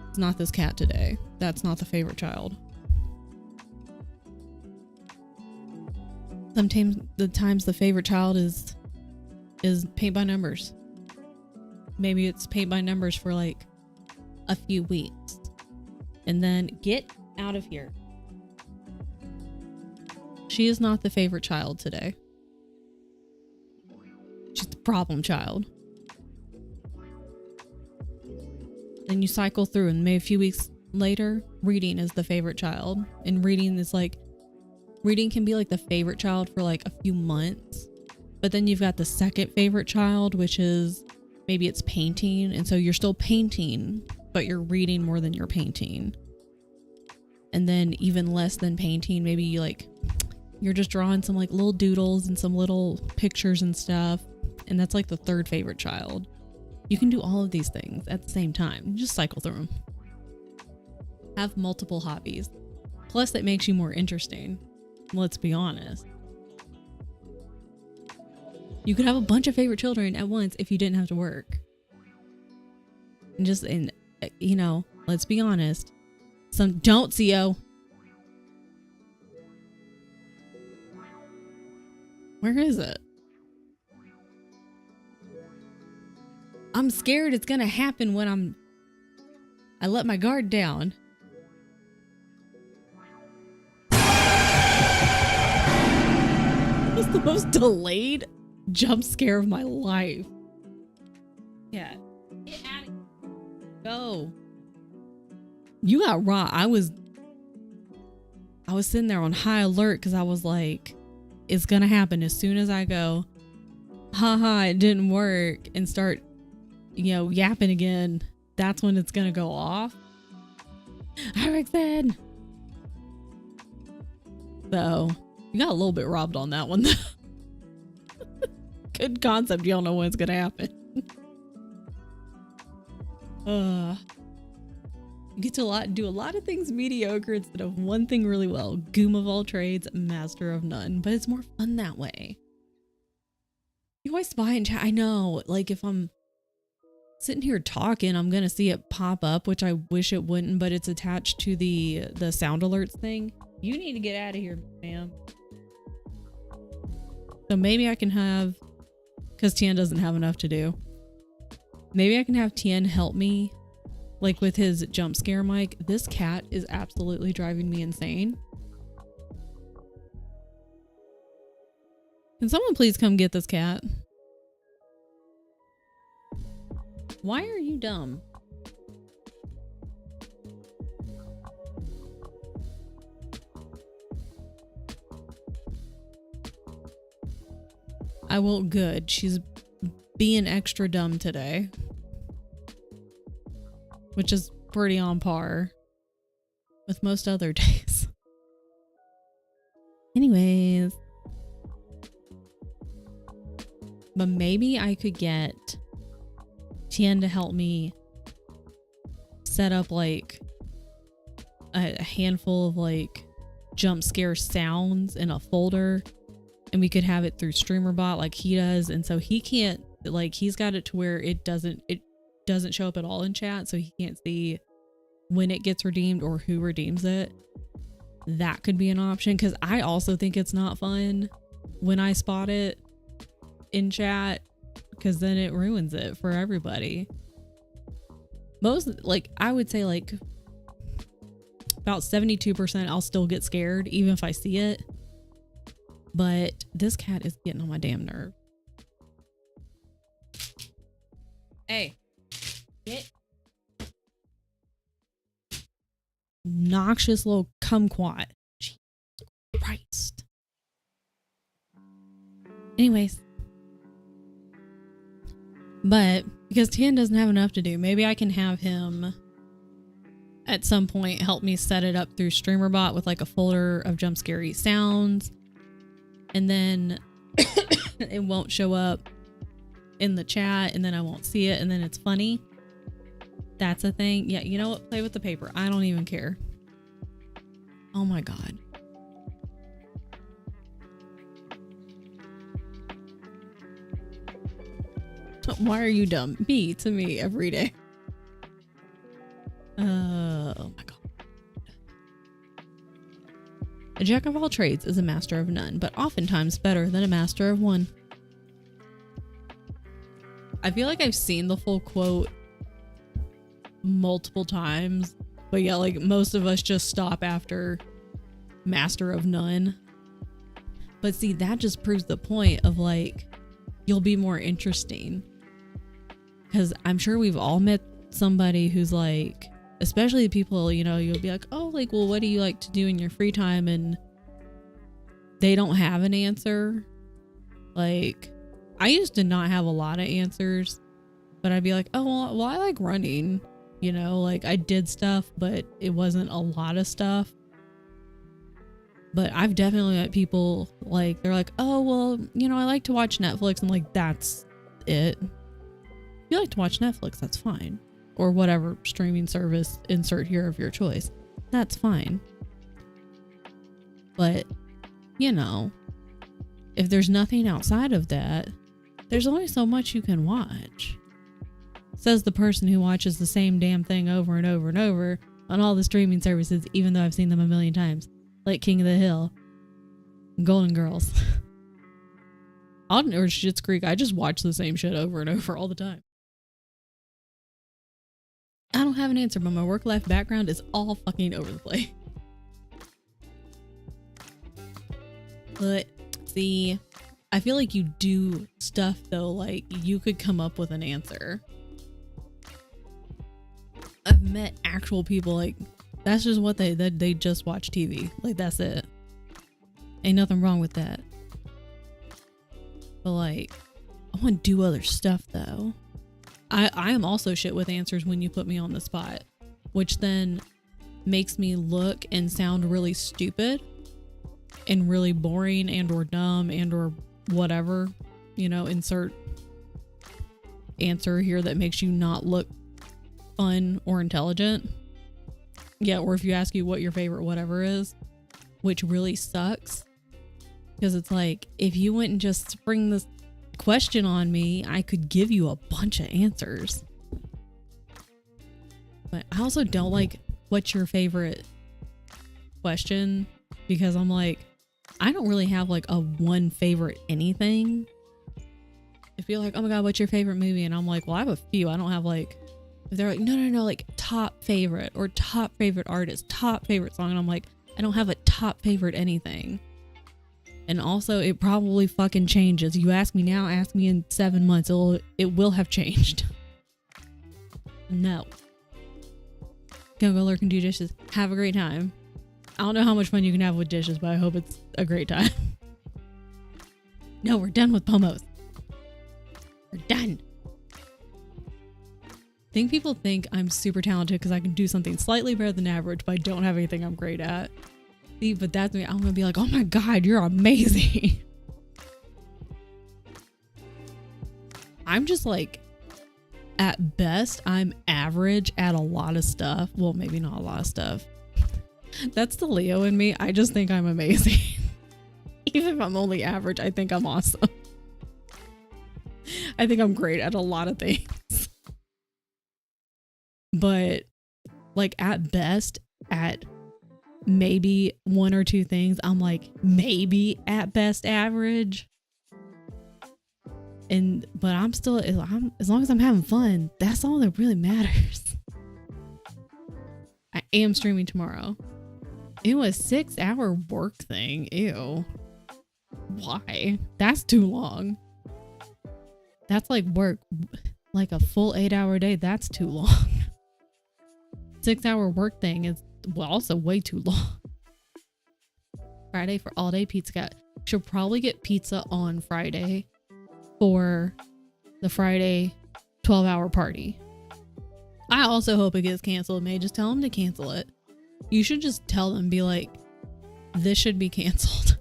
It's not this cat today. That's not the favorite child. Sometimes the favorite child is paint by numbers. Maybe it's paint by numbers for like a few weeks. And then get out of here. She is not the favorite child today. She's the problem child. Then you cycle through, and maybe a few weeks later, reading is the favorite child. And reading can be like the favorite child for like a few months. But then you've got the second favorite child, which is maybe it's painting. And so you're still painting, but you're reading more than you're painting. And then even less than painting, maybe you're just drawing some like little doodles and some little pictures and stuff. And that's like the third favorite child. You can do all of these things at the same time. Just cycle through them. Have multiple hobbies. Plus, that makes you more interesting. Let's be honest. You could have a bunch of favorite children at once if you didn't have to work. And you know, let's be honest. Don't, CO. Where is it? I'm scared it's gonna happen when I let my guard down. That was the most delayed jump scare of my life. Yeah. Get out of here. Go. You got raw. I was sitting there on high alert because I was like, it's gonna happen as soon as I go, haha, it didn't work, and start, you know, yapping again. That's when it's gonna go off. I'm excited. So you got a little bit robbed on that one. Good concept. You don't know when it's gonna happen. You get to do a lot of things mediocre instead of one thing really well. Goom of all trades, master of none. But it's more fun that way. You always spy and chat. I know, like if I'm sitting here talking, I'm gonna see it pop up, which I wish it wouldn't, but it's attached to the sound alerts thing. You need to get out of here, ma'am. So maybe I can have, because Tien doesn't have enough to do. Maybe I can have Tien help me. Like with his jump scare mic. This cat is absolutely driving me insane. Can someone please come get this cat? Why are you dumb? I will. Good. She's being extra dumb today. Which is pretty on par with most other days. Anyways. But maybe I could get Tien to help me set up like a handful of like jump scare sounds in a folder. And we could have it through StreamerBot like he does. And so he can't, like, he's got it to where it doesn't show up at all in chat, so he can't see when it gets redeemed or who redeems it. that could be an option, because I also think it's not fun when I spot it in chat, because then it ruins it for everybody. Most, like, I would say like about 72% I'll still get scared even if I see it. But this cat is getting on my damn nerve. Hey, get. Noxious little kumquat. Jesus Christ. Anyways. But because Tan doesn't have enough to do, maybe I can have him at some point help me set it up through StreamerBot with like a folder of jump scary sounds. And then it won't show up in the chat, and then I won't see it, and then it's funny. That's a thing. Yeah, you know what? Play with the paper. I don't even care. Oh my God. Why are you dumb? Me to me every day. Oh my God. A jack of all trades is a master of none, but oftentimes better than a master of one. I feel like I've seen the full quote multiple times, but yeah, like most of us just stop after master of none. But see, that just proves the point of like, you'll be more interesting. Because I'm sure we've all met somebody who's like, especially people, you know, you'll be like, oh, like, well, what do you like to do in your free time? And they don't have an answer. Like, I used to not have a lot of answers, but I'd be like, oh, well, I like running, you know, like I did stuff, but it wasn't a lot of stuff. But I've definitely met people like, they're like, oh, well, you know, I like to watch Netflix. I'm like, that's it. You like to watch Netflix, that's fine. Or whatever streaming service, insert here of your choice. That's fine. But, you know, if there's nothing outside of that, there's only so much you can watch. Says the person who watches the same damn thing over and over and over on all the streaming services, even though I've seen them a million times. Like King of the Hill, Golden Girls, or Schitt's Creek. I just watch the same shit over and over all the time. I don't have an answer, but my work-life background is all fucking over the place. But see, I feel like you do stuff though, like you could come up with an answer. I've met actual people like that's just what they just watch TV. Like that's it. Ain't nothing wrong with that. But like, I want to do other stuff though. I am also shit with answers when you put me on the spot, which then makes me look and sound really stupid and really boring and or dumb and or whatever, you know, insert answer here that makes you not look fun or intelligent. Yeah, or if you ask you what your favorite whatever is, which really sucks because it's like if you wouldn't just spring this question on me, I could give you a bunch of answers. But I also don't like what's your favorite question, because I'm like, I don't really have like a one favorite anything. If you're like, oh my god, what's your favorite movie? And I'm like, well, I have a few. I don't have like, if they're like, no, like top favorite or top favorite artist, top favorite song. And I'm like, I don't have a top favorite anything. And also, it probably fucking changes. You ask me now, ask me in 7 months. It will have changed. No. Gonna go lurk and do dishes. Have a great time. I don't know how much fun you can have with dishes, but I hope it's a great time. No, we're done with pomos. We're done. I think people think I'm super talented because I can do something slightly better than average, but I don't have anything I'm great at. But that's me. I'm gonna be like, oh my god, you're amazing. I'm just like, at best, I'm average at a lot of stuff. Well, maybe not a lot of stuff. That's the Leo in me. I just think I'm amazing. Even if I'm only average, I think I'm awesome. I think I'm great at a lot of things. But like at best, at maybe one or two things I'm like maybe at best average. But I'm still, as long as I'm having fun, that's all that really matters. I am streaming tomorrow. It was 6-hour work thing. Ew. Why? That's too long. That's like work, like a full 8-hour day. That's too long. 6-hour work thing is also way too long. Friday for all day pizza cat. Should probably get pizza on Friday for the Friday 12-hour party. I also hope it gets canceled. May just tell them to cancel it. You should just tell them, be like, this should be canceled.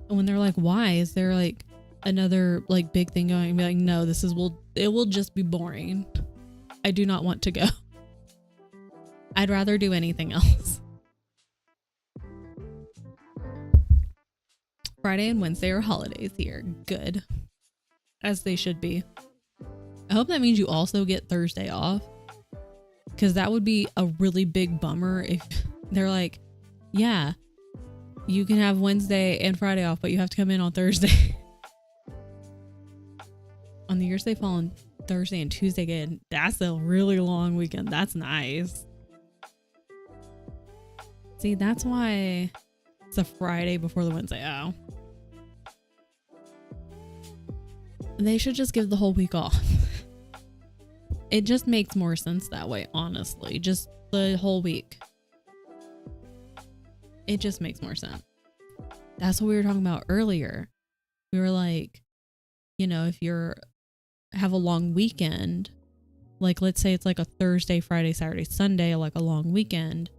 And when they're like, why? Is there like another like big thing going? And be like, no, it will just be boring. I do not want to go. I'd rather do anything else. Friday and Wednesday are holidays here. Good. As they should be. I hope that means you also get Thursday off. Because that would be a really big bummer if they're like, yeah, you can have Wednesday and Friday off, but you have to come in on Thursday. On the years they fall on Thursday and Tuesday again. That's a really long weekend. That's nice. See, that's why it's a Friday before the Wednesday. Oh. They should just give the whole week off. It just makes more sense that way, honestly. Just the whole week. It just makes more sense. That's what we were talking about earlier. We were like, you know, if you're have a long weekend, like let's say it's like a Thursday, Friday, Saturday, Sunday, like a long weekend,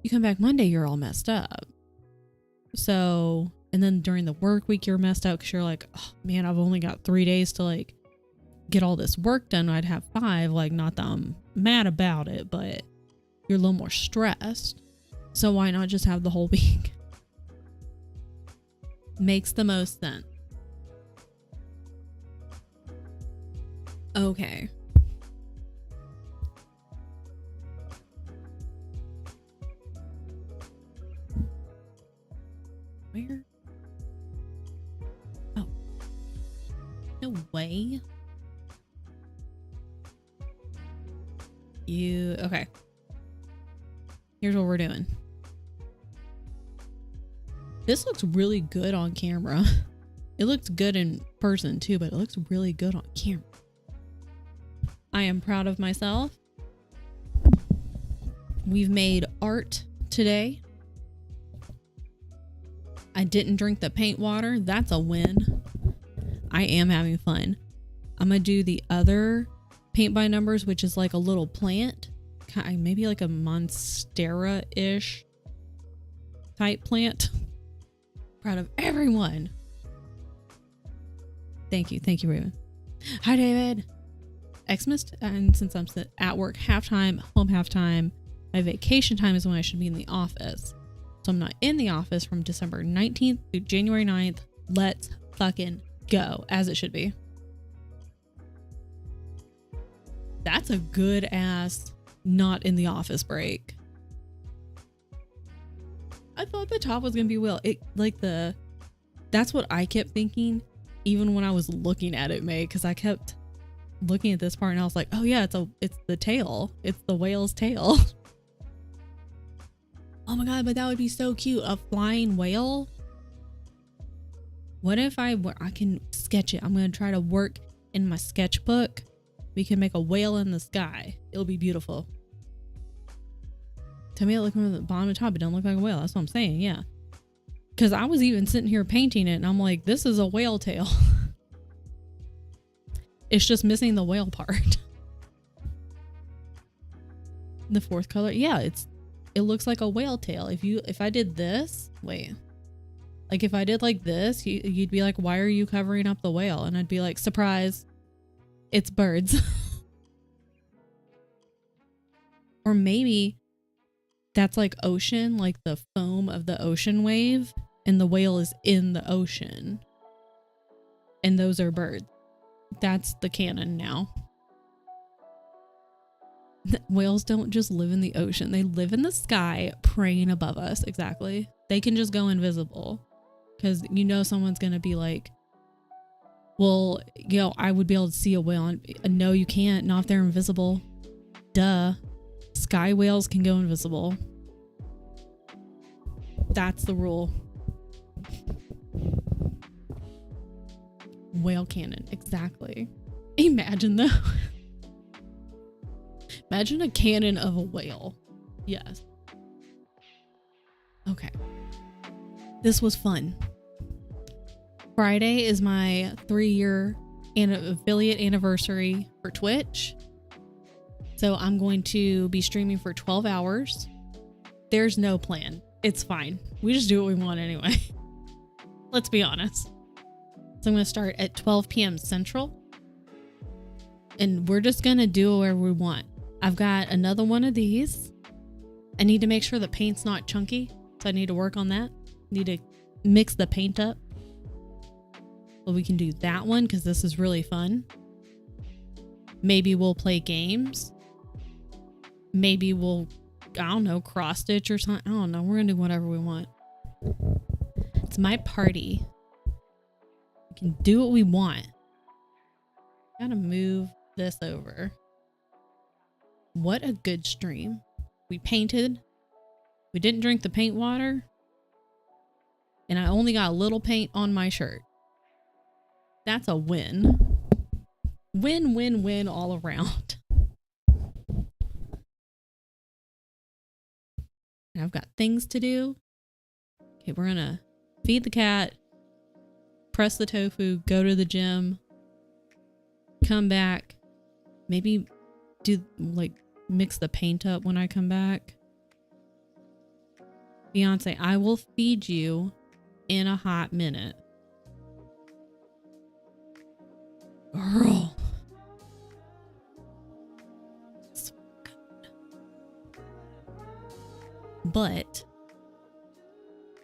you come back Monday, you're all messed up. So, and then during the work week, you're messed up because you're like, oh man, I've only got 3 days to like get all this work done. I'd have 5. Like, not that I'm mad about it, but you're a little more stressed. So why not just have the whole week? Makes the most sense. Okay. Where? Oh. No way. Okay. Here's what we're doing. This looks really good on camera. It looks good in person too, but it looks really good on camera. I am proud of myself. We've made art today. I didn't drink the paint water. That's a win. I am having fun. I'm gonna do the other paint by numbers, which is like a little plant, maybe like a monstera-ish type plant. Proud of everyone. Thank you, Raven. Hi, David. Xmas, and since I'm at work half-time, home half-time, my vacation time is when I should be in the office. So I'm not in the office from December 19th through January 9th. Let's fucking go, as it should be. That's a good ass not in the office break. I thought the top was gonna be that's what I kept thinking even when I was looking at it, May, because I kept looking at this part and I was like, oh yeah, it's the tail. It's the whale's tail. Oh my god, but that would be so cute. A flying whale. What if I can sketch it? I'm gonna try to work in my sketchbook. We can make a whale in the sky. It'll be beautiful. To me, it looks from the bottom to top. It doesn't look like a whale. That's what I'm saying. Yeah. Because I was even sitting here painting it and I'm like, this is a whale tail. It's just missing the whale part. The fourth color. Yeah, it looks like a whale tail. If I did this, wait. Like if I did like this, you'd be like, why are you covering up the whale? And I'd be like, surprise. It's birds. Or maybe that's like ocean, like the foam of the ocean wave, and the whale is in the ocean. And those are birds. That's the canon now. Whales don't just live in the ocean. They live in the sky praying above us. Exactly. They can just go invisible. Because you know someone's going to be like, well, I would be able to see a whale. And no, you can't. Not if they're invisible. Duh. Sky whales can go invisible. That's the rule. Whale cannon. Exactly. Imagine though. Imagine a cannon of a whale. Yes. Okay. This was fun. Friday is my 3-year affiliate anniversary for Twitch. So I'm going to be streaming for 12 hours. There's no plan. It's fine. We just do what we want anyway. Let's be honest. So I'm going to start at 12 p.m. Central. And we're just going to do whatever we want. I've got another one of these. I need to make sure the paint's not chunky. So I need to work on that. Need to mix the paint up. But we can do that one because this is really fun. Maybe we'll play games. Maybe we'll, I don't know, cross stitch or something. I don't know. We're going to do whatever we want. It's my party. We can do what we want. Gotta move this over. What a good stream. We painted. We didn't drink the paint water. And I only got a little paint on my shirt. That's a win. Win, win, win all around. And I've got things to do. Okay, we're gonna feed the cat, press the tofu, go to the gym, come back, maybe do like mix the paint up when I come back. Beyonce, I will feed you in a hot minute. Girl. So good. But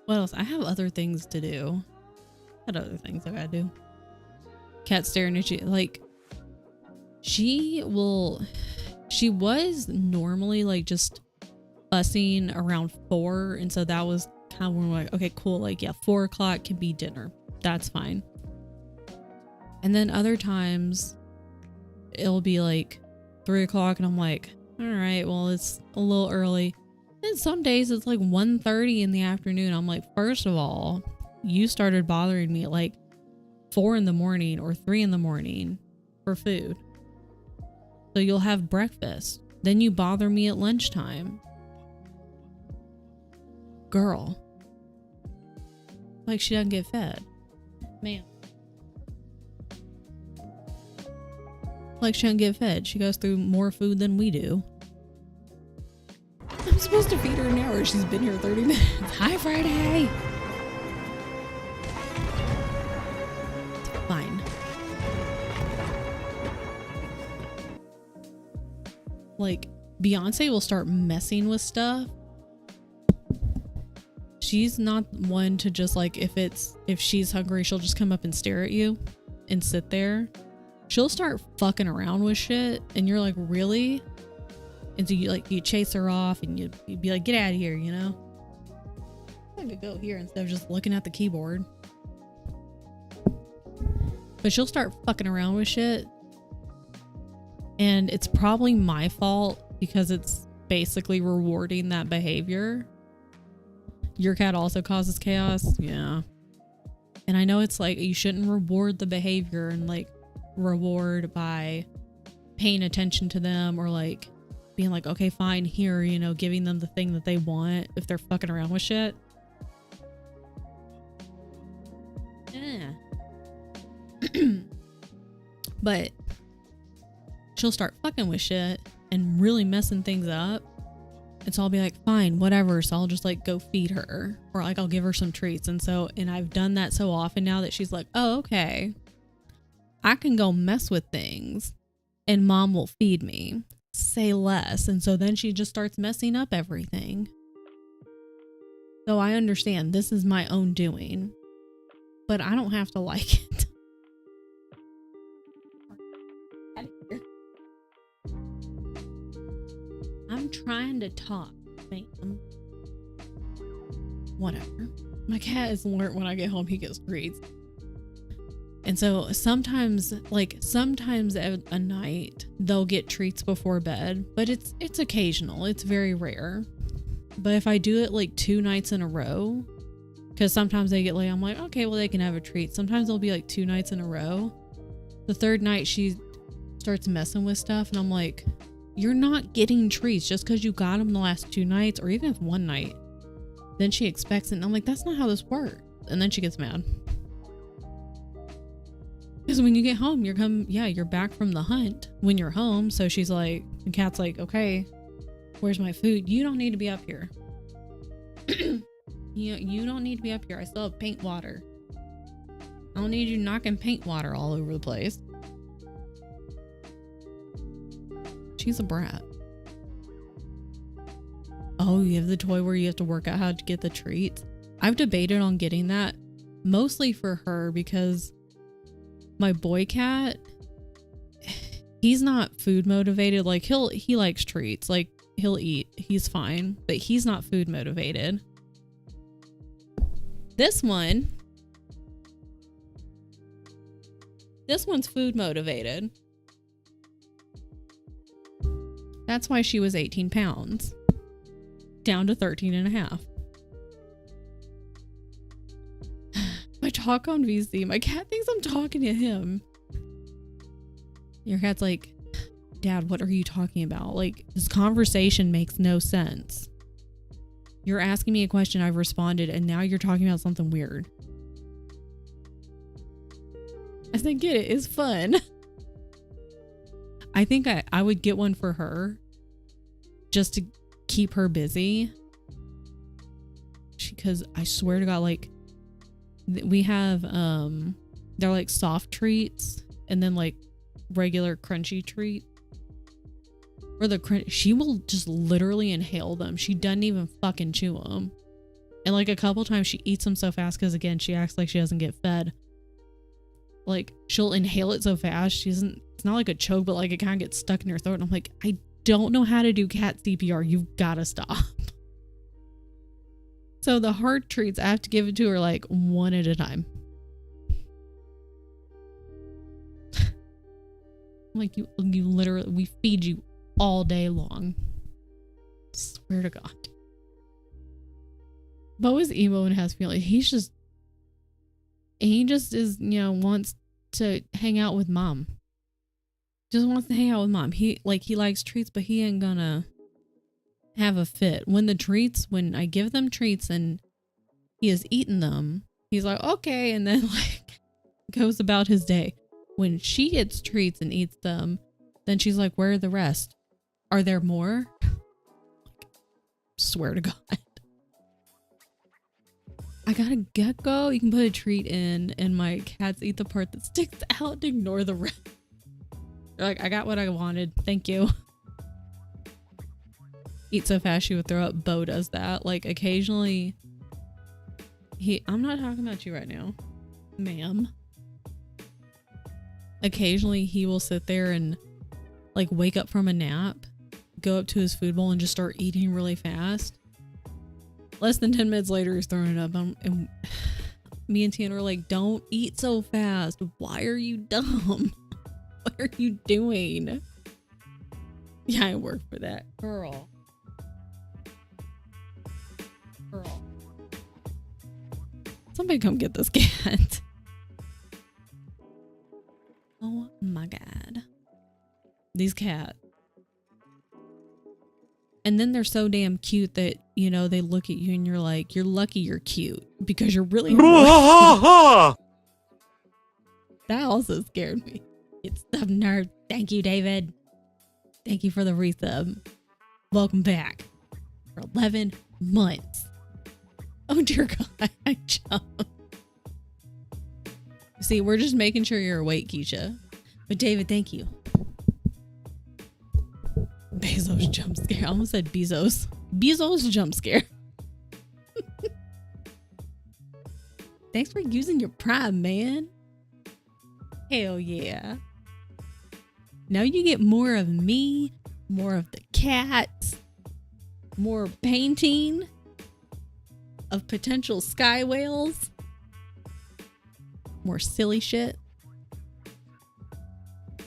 what else? I have other things to do. I had other things I gotta do. Cat staring at you. Like, she was normally like just fussing around 4. And so that was kind of when we're like, okay, cool. Like, yeah, 4 o'clock can be dinner. That's fine. And then other times it'll be like 3 o'clock and I'm like, all right, well, it's a little early. And some days it's like 1:30 in the afternoon. I'm like, first of all, you started bothering me at like 4 in the morning or 3 in the morning for food. So you'll have breakfast. Then you bother me at lunchtime. Girl. Like she doesn't get fed. Man. Like she doesn't get fed. She goes through more food than we do. I'm supposed to feed her an hour. She's been here 30 minutes. Hi, Friday. It's fine. Like, Beyonce will start messing with stuff. She's not one to just like, if she's hungry, she'll just come up and stare at you and sit there. She'll start fucking around with shit and you're like, really? And so you chase her off and you'd be like, get out of here, you know? I could go here instead of just looking at the keyboard. But she'll start fucking around with shit. And it's probably my fault because it's basically rewarding that behavior. Your cat also causes chaos. Yeah. And I know it's like, you shouldn't reward the behavior and like reward by paying attention to them or like being like, okay, fine, here, you know, giving them the thing that they want if they're fucking around with shit. Yeah. But she'll start fucking with shit and really messing things up. And so I'll be like, fine, whatever. So I'll just like go feed her or like I'll give her some treats. And I've done that so often now that she's like, oh, okay, I can go mess with things and mom will feed me. Say less. And so then she just starts messing up everything. So I understand this is my own doing, but I don't have to like it. trying to talk, ma'am. Whatever. My cat is alert when I get home. He gets treats. And so sometimes at a night, they'll get treats before bed, but it's occasional. It's very rare. But if I do it like 2 nights in a row, because sometimes they get late, I'm like, okay, well, they can have a treat. Sometimes it'll be like 2 nights in a row. The 3rd night, she starts messing with stuff, and I'm like, you're not getting treats just because you got them the last 2 nights, or even if 1 night. Then she expects it, and I'm like, that's not how this works. And then she gets mad. Because when you get home, you're back from the hunt when you're home. So she's like, the cat's like, okay, where's my food? You don't need to be up here. You don't need to be up here. I still have paint water. I don't need you knocking paint water all over the place. She's a brat. Oh, you have the toy where you have to work out how to get the treats. I've debated on getting that, mostly for her, because my boy cat, he's not food motivated. Like he likes treats. Like he'll eat. He's fine, but he's not food motivated. This one's food motivated. That's why she was 18 pounds. Down to 13 and a half. I talk on VC. My cat thinks I'm talking to him. Your cat's like, Dad, what are you talking about? Like, this conversation makes no sense. You're asking me a question, I've responded, and now you're talking about something weird. I said, get it. It's fun. I think I would get one for her just to keep her busy. Because I swear to God, like, we have, they're like soft treats and then like regular crunchy treat. Or she will just literally inhale them. She doesn't even fucking chew them. And like a couple times she eats them so fast because again, she acts like she doesn't get fed. Like she'll inhale it so fast. It's not like a choke, but like it kind of gets stuck in her throat. And I'm like, I don't know how to do cat CPR. You've got to stop. So the hard treats, I have to give it to her like one at a time. Like you literally, we feed you all day long. Swear to God. Bo is emo and has feelings. He just is, wants to hang out with mom. Just wants to hang out with mom. He likes treats, but he ain't gonna have a fit. When I give them treats and he has eaten them, he's like, okay, and then like goes about his day. When she gets treats and eats them, then she's like, where are the rest? Are there more? Swear to God. I got a gecko. You can put a treat in, and my cats eat the part that sticks out and ignore the rest. They're like, I got what I wanted. Thank you. Eat so fast she would throw up. Bo does that. Like occasionally, I'm not talking about you right now, ma'am. Occasionally he will sit there and like wake up from a nap, go up to his food bowl and just start eating really fast. Less than 10 minutes later, he's throwing it up. And me and Tiana were like, don't eat so fast. Why are you dumb? What are you doing? Yeah, I work for that. Girl. Somebody come get this cat. Oh my God. These cats. And then they're so damn cute that, they look at you and you're like, you're lucky you're cute because you're really That also scared me. It's the nerd. Thank you, David. Thank you for the resub. Welcome back for 11 months. Oh dear God, I jumped. See, we're just making sure you're awake, Keisha. But David, thank you. Bezos jump scare. I almost said Bezos. Bezos jump scare. Thanks for using your Prime, man. Hell yeah. Now you get more of me, more of the cats. more painting of potential sky whales, more silly shit.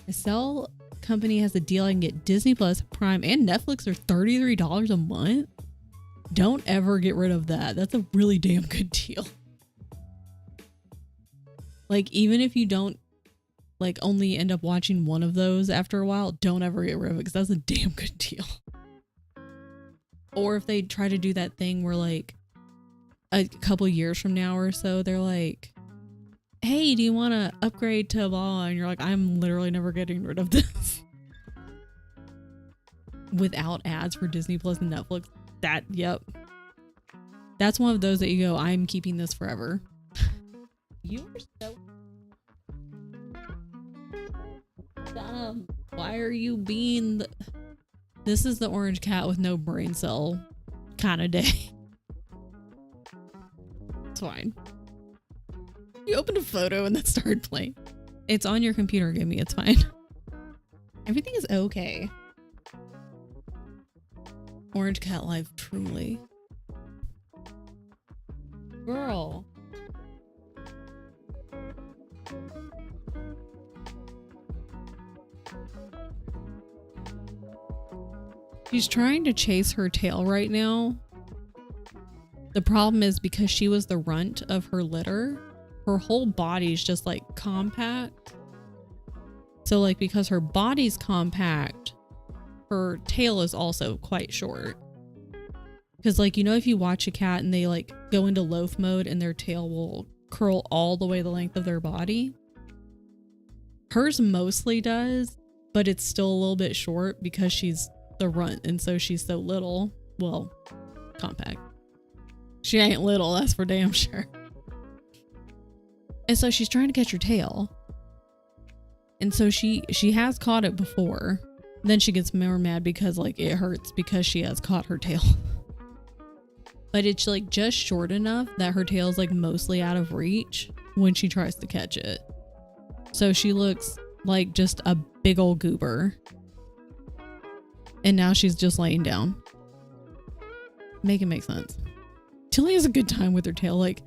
A Cell company has a deal. I can get Disney Plus, Prime, and Netflix for $33 a month. Don't ever get rid of that. That's a really damn good deal. Like, even if you don't like only end up watching one of those after a while, don't ever get rid of it because that's a damn good deal. Or if they try to do that thing where like a couple years from now or so, they're like, hey, do you want to upgrade to blah? And you're like, I'm literally never getting rid of this. Without ads for Disney Plus and Netflix. That, yep. That's one of those that you go, I'm keeping this forever. You are so dumb. Why are you being This is the orange cat with no brain cell kind of day. It's fine. You opened a photo and then started playing. It's on your computer, Gimme. It's fine. Everything is okay. Orange Cat Live, truly. Girl. She's trying to chase her tail right now. The problem is because she was the runt of her litter, her whole body's just like compact. So like because her body's compact, her tail is also quite short. Because like, you know, if you watch a cat and they like go into loaf mode and their tail will curl all the way the length of their body. Hers mostly does, but it's still a little bit short because she's the runt and so she's so little. Well, compact. She ain't little, that's for damn sure. And so she's trying to catch her tail. And so she has caught it before. Then she gets more mad because like it hurts because she has caught her tail. But it's like just short enough that her tail's like mostly out of reach when she tries to catch it. So she looks like just a big old goober. And now she's just laying down. Make it make sense. Tilly has a good time with her tail. Like,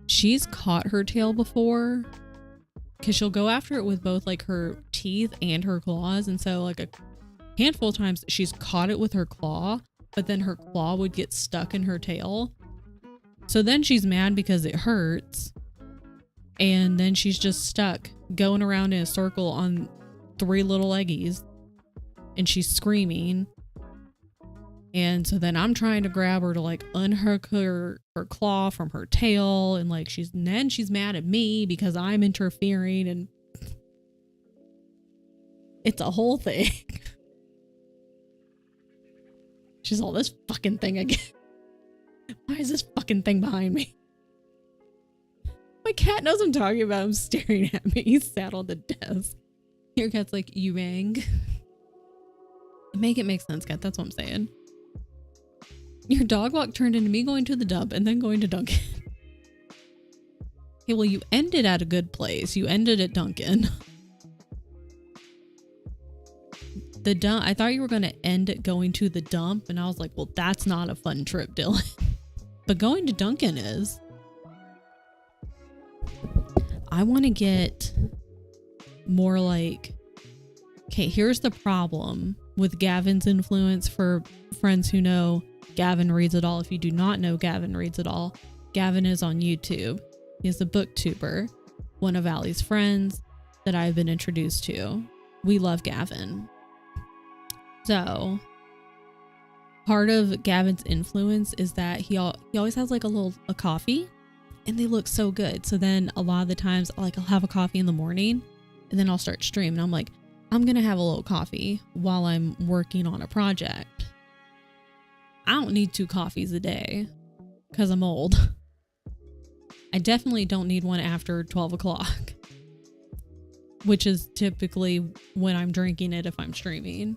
she's caught her tail before because she'll go after it with both like her teeth and her claws. And so like a handful of times she's caught it with her claw, but then her claw would get stuck in her tail. So then she's mad because it hurts. And then she's just stuck going around in a circle on 3 little leggies. And she's screaming. And so then I'm trying to grab her to like unhook her claw from her tail. And like she's mad at me because I'm interfering. And it's a whole thing. She's all, this fucking thing again. Why is this fucking thing behind me? My cat knows I'm talking about him staring at me. He's sat on the desk. Your cat's like, you rang? Make it make sense, cat. That's what I'm saying. Your dog walk turned into me going to the dump and then going to Dunkin'. Okay, well, you ended at a good place. You ended at Dunkin'. The dump. I thought you were going to end at going to the dump, and I was like, well, that's not a fun trip, Dylan. But going to Dunkin' is. I want to get more like, okay, here's the problem with Gavin's influence. For friends who know, Gavin Reads It All. If you do not know Gavin Reads It All, Gavin is on YouTube. He's a booktuber, one of Allie's friends that I've been introduced to. We love Gavin. So part of Gavin's influence is that he always has like a coffee, and they look so good. So then a lot of the times I'll have a coffee in the morning and then I'll start streaming. I'm like, I'm going to have a little coffee while I'm working on a project. I don't need 2 coffees a day because I'm old. I definitely don't need one after 12 o'clock, which is typically when I'm drinking it if I'm streaming.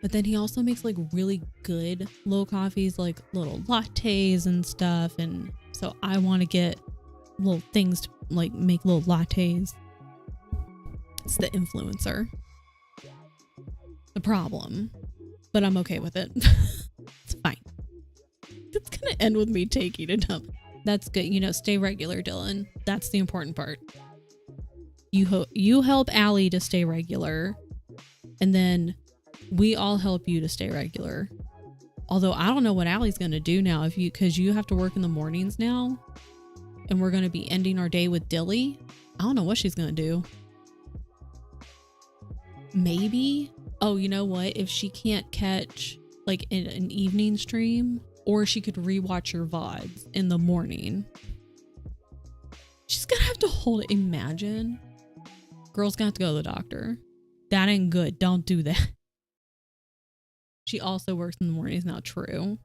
But then he also makes like really good low coffees, like little lattes and stuff. And so I want to get little things to like make little lattes. It's the influencer. The problem but I'm okay with it. It's fine. It's gonna end with me taking a dump. That's good. You know, stay regular, Dylan. That's the important part. You help Allie to stay regular, and then we all help you to stay regular. Although I don't know what Allie's gonna do now because you have to work in the mornings now, and we're gonna be ending our day with Dilly. I don't know what she's gonna do. Maybe. Oh, you know what? If she can't catch like an evening stream, or she could rewatch your VODs in the morning. She's gonna have to hold it. Imagine. Girl's gonna have to go to the doctor. That ain't good. Don't do that. She also works in the mornings now. True.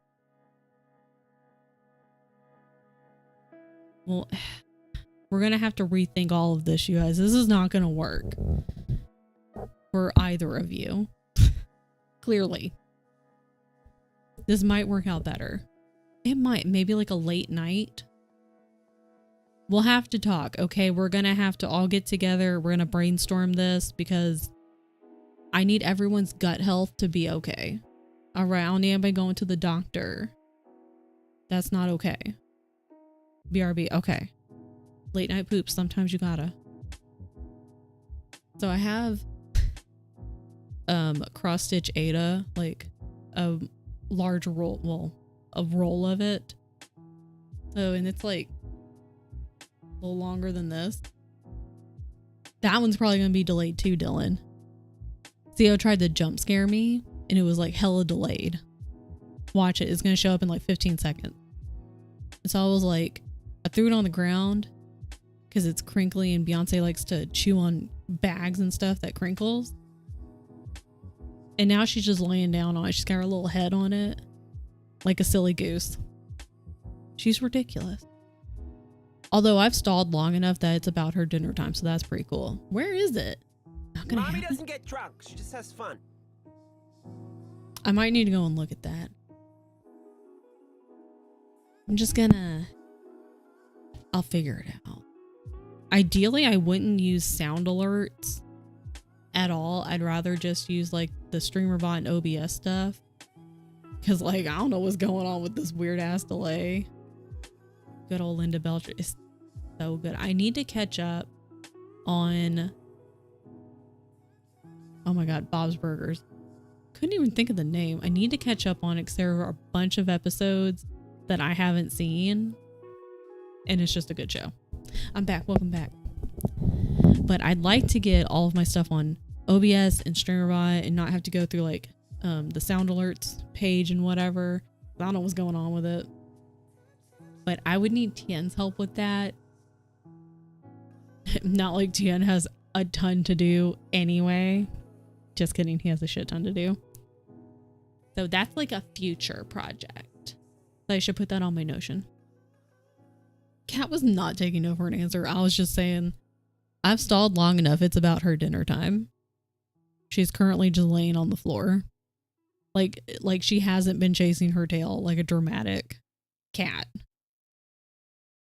Well, we're gonna have to rethink all of this, you guys. This is not gonna work for either of you. Clearly. This might work out better. It might. Maybe like a late night. We'll have to talk. Okay, we're gonna have to all get together. We're gonna brainstorm this because I need everyone's gut health to be okay. All right, I don't need anybody going to the doctor. That's not okay. BRB, okay. Late night poops, sometimes you gotta. So I have cross stitch Ada, like a large roll, well, a roll of it. Oh, and it's like a little longer than this. That one's probably gonna be delayed too, Dylan. Theo tried to jump scare me and it was like hella delayed. Watch it, it's gonna show up in like 15 seconds. And so I was like, I threw it on the ground because it's crinkly and Beyonce likes to chew on bags and stuff that crinkles. And now she's just laying down on it. She's got her little head on it like a silly goose. She's ridiculous. Although I've stalled long enough that it's about her dinner time, so that's pretty cool. Where is it? Not gonna Mommy happen. doesn't get drunk. She just has fun. I might need to go and look at that. I'm just gonna... I'll figure it out. Ideally, I wouldn't use sound alerts at all. I'd rather just use like the streamer bot and OBS stuff. Because like, I don't know what's going on with this weird ass delay. Good old Linda Belcher is so good. I need to catch up on... Oh my god, Bob's Burgers. Couldn't even think of the name. I need to catch up on it because there are a bunch of episodes that I haven't seen. And it's just a good show. I'm back. Welcome back. But I'd like to get all of my stuff on OBS and StreamerBot and not have to go through like the sound alerts page and whatever. I don't know what's going on with it. But I would need Tien's help with that. Not like Tien has a ton to do anyway. Just kidding. He has a shit ton to do. So that's like a future project. So I should put that on my Notion. Kat was not taking no for an answer. I was just saying, I've stalled long enough. It's about her dinner time. She's currently just laying on the floor. Like she hasn't been chasing her tail like a dramatic cat.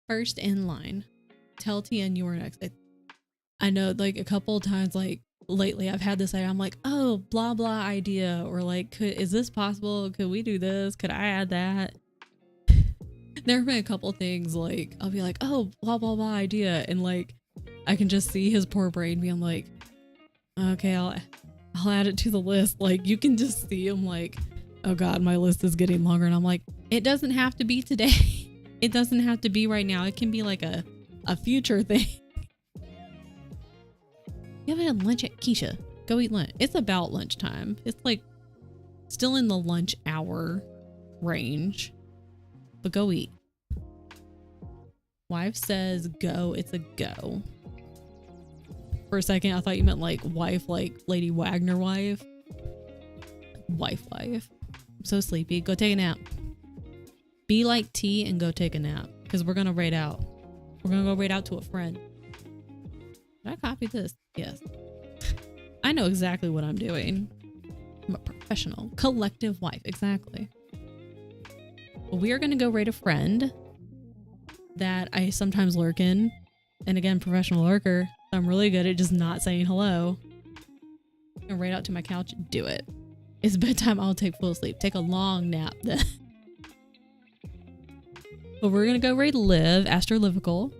First in line. Tell Tien you were next. I know like a couple of times like lately I've had this idea. I'm like, oh, blah, blah idea. Or like, is this possible? Could we do this? Could I add that? There have been a couple things like I'll be like, oh, blah blah blah idea, and like I can just see his poor brain being like, okay, I'll add it to the list. Like you can just see him like, oh god, my list is getting longer, and I'm like, it doesn't have to be today. It doesn't have to be right now. It can be like a future thing. You haven't had lunch yet, Keisha? Go eat lunch. It's about lunchtime. It's like still in the lunch hour range. But go eat. Wife says go. It's a go. For a second, I thought you meant like wife, like Lady Wagner wife. Wife. I'm so sleepy. Go take a nap. Be like T and go take a nap. Because we're going to raid out. We're going to go raid out to a friend. Did I copy this? Yes. I know exactly what I'm doing. I'm a professional. Collective wife. Exactly. We are going to go raid a friend that I sometimes lurk in. And again, professional lurker. I'm really good at just not saying hello. And raid out to my couch. Do it. It's bedtime. I'll take full sleep. Take a long nap then. But we're gonna go raid Liv, Astrolovical.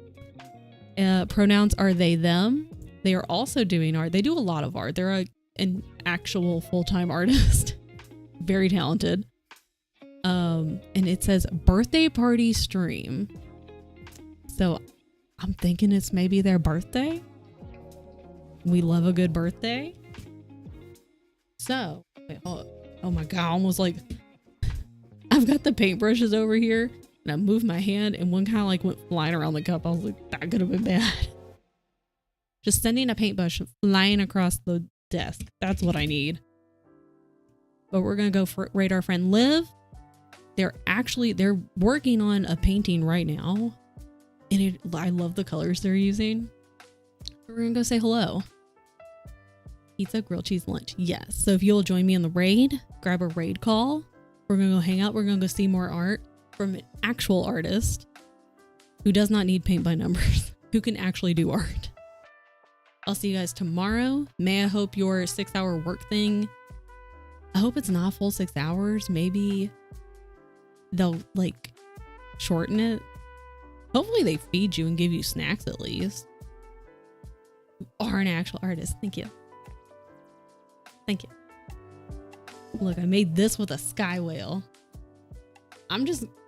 Pronouns are they, them. They are also doing art. They do a lot of art. They're an actual full-time artist. Very talented. And it says birthday party stream. So I'm thinking it's maybe their birthday. We love a good birthday. So, wait, oh my God, almost like I've got the paintbrushes over here and I moved my hand and one kind of like went flying around the cup. I was like, that could have been bad. Just sending a paintbrush flying across the desk. That's what I need. But we're going to go for raid our friend Liv. They're working on a painting right now. And I love the colors they're using. We're going to go say hello. Pizza, grilled cheese, lunch. Yes. So if you'll join me on the raid, grab a raid call. We're going to go hang out. We're going to go see more art from an actual artist who does not need paint by numbers, who can actually do art. I'll see you guys tomorrow. May I hope your 6-hour work thing, I hope it's not full 6 hours. Maybe they'll like shorten it. Hopefully they feed you and give you snacks at least. You are an actual artist. Thank you. Thank you. Look, I made this with a sky whale.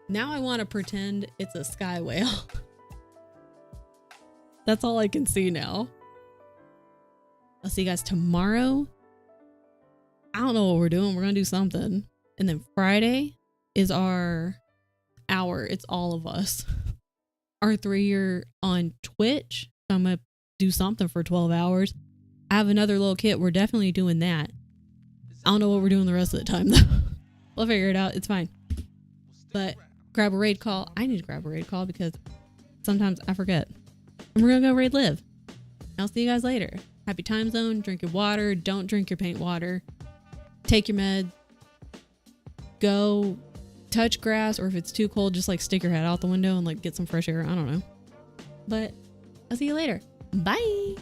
Now I want to pretend it's a sky whale. That's all I can see now. I'll see you guys tomorrow. I don't know what we're doing. We're going to do something. And then Friday is our hour. It's all of us. Our 3-year on Twitch. So I'm going to do something for 12 hours. I have another little kit. We're definitely doing that. I don't know what we're doing the rest of the time though. We'll figure it out. It's fine. But grab a raid call. I need to grab a raid call because sometimes I forget. And we're going to go raid Liv. I'll see you guys later. Happy time zone. Drink your water. Don't drink your paint water. Take your med. Go touch grass, or if it's too cold, just like stick your head out the window and like get some fresh air. I don't know. But I'll see you later. Bye.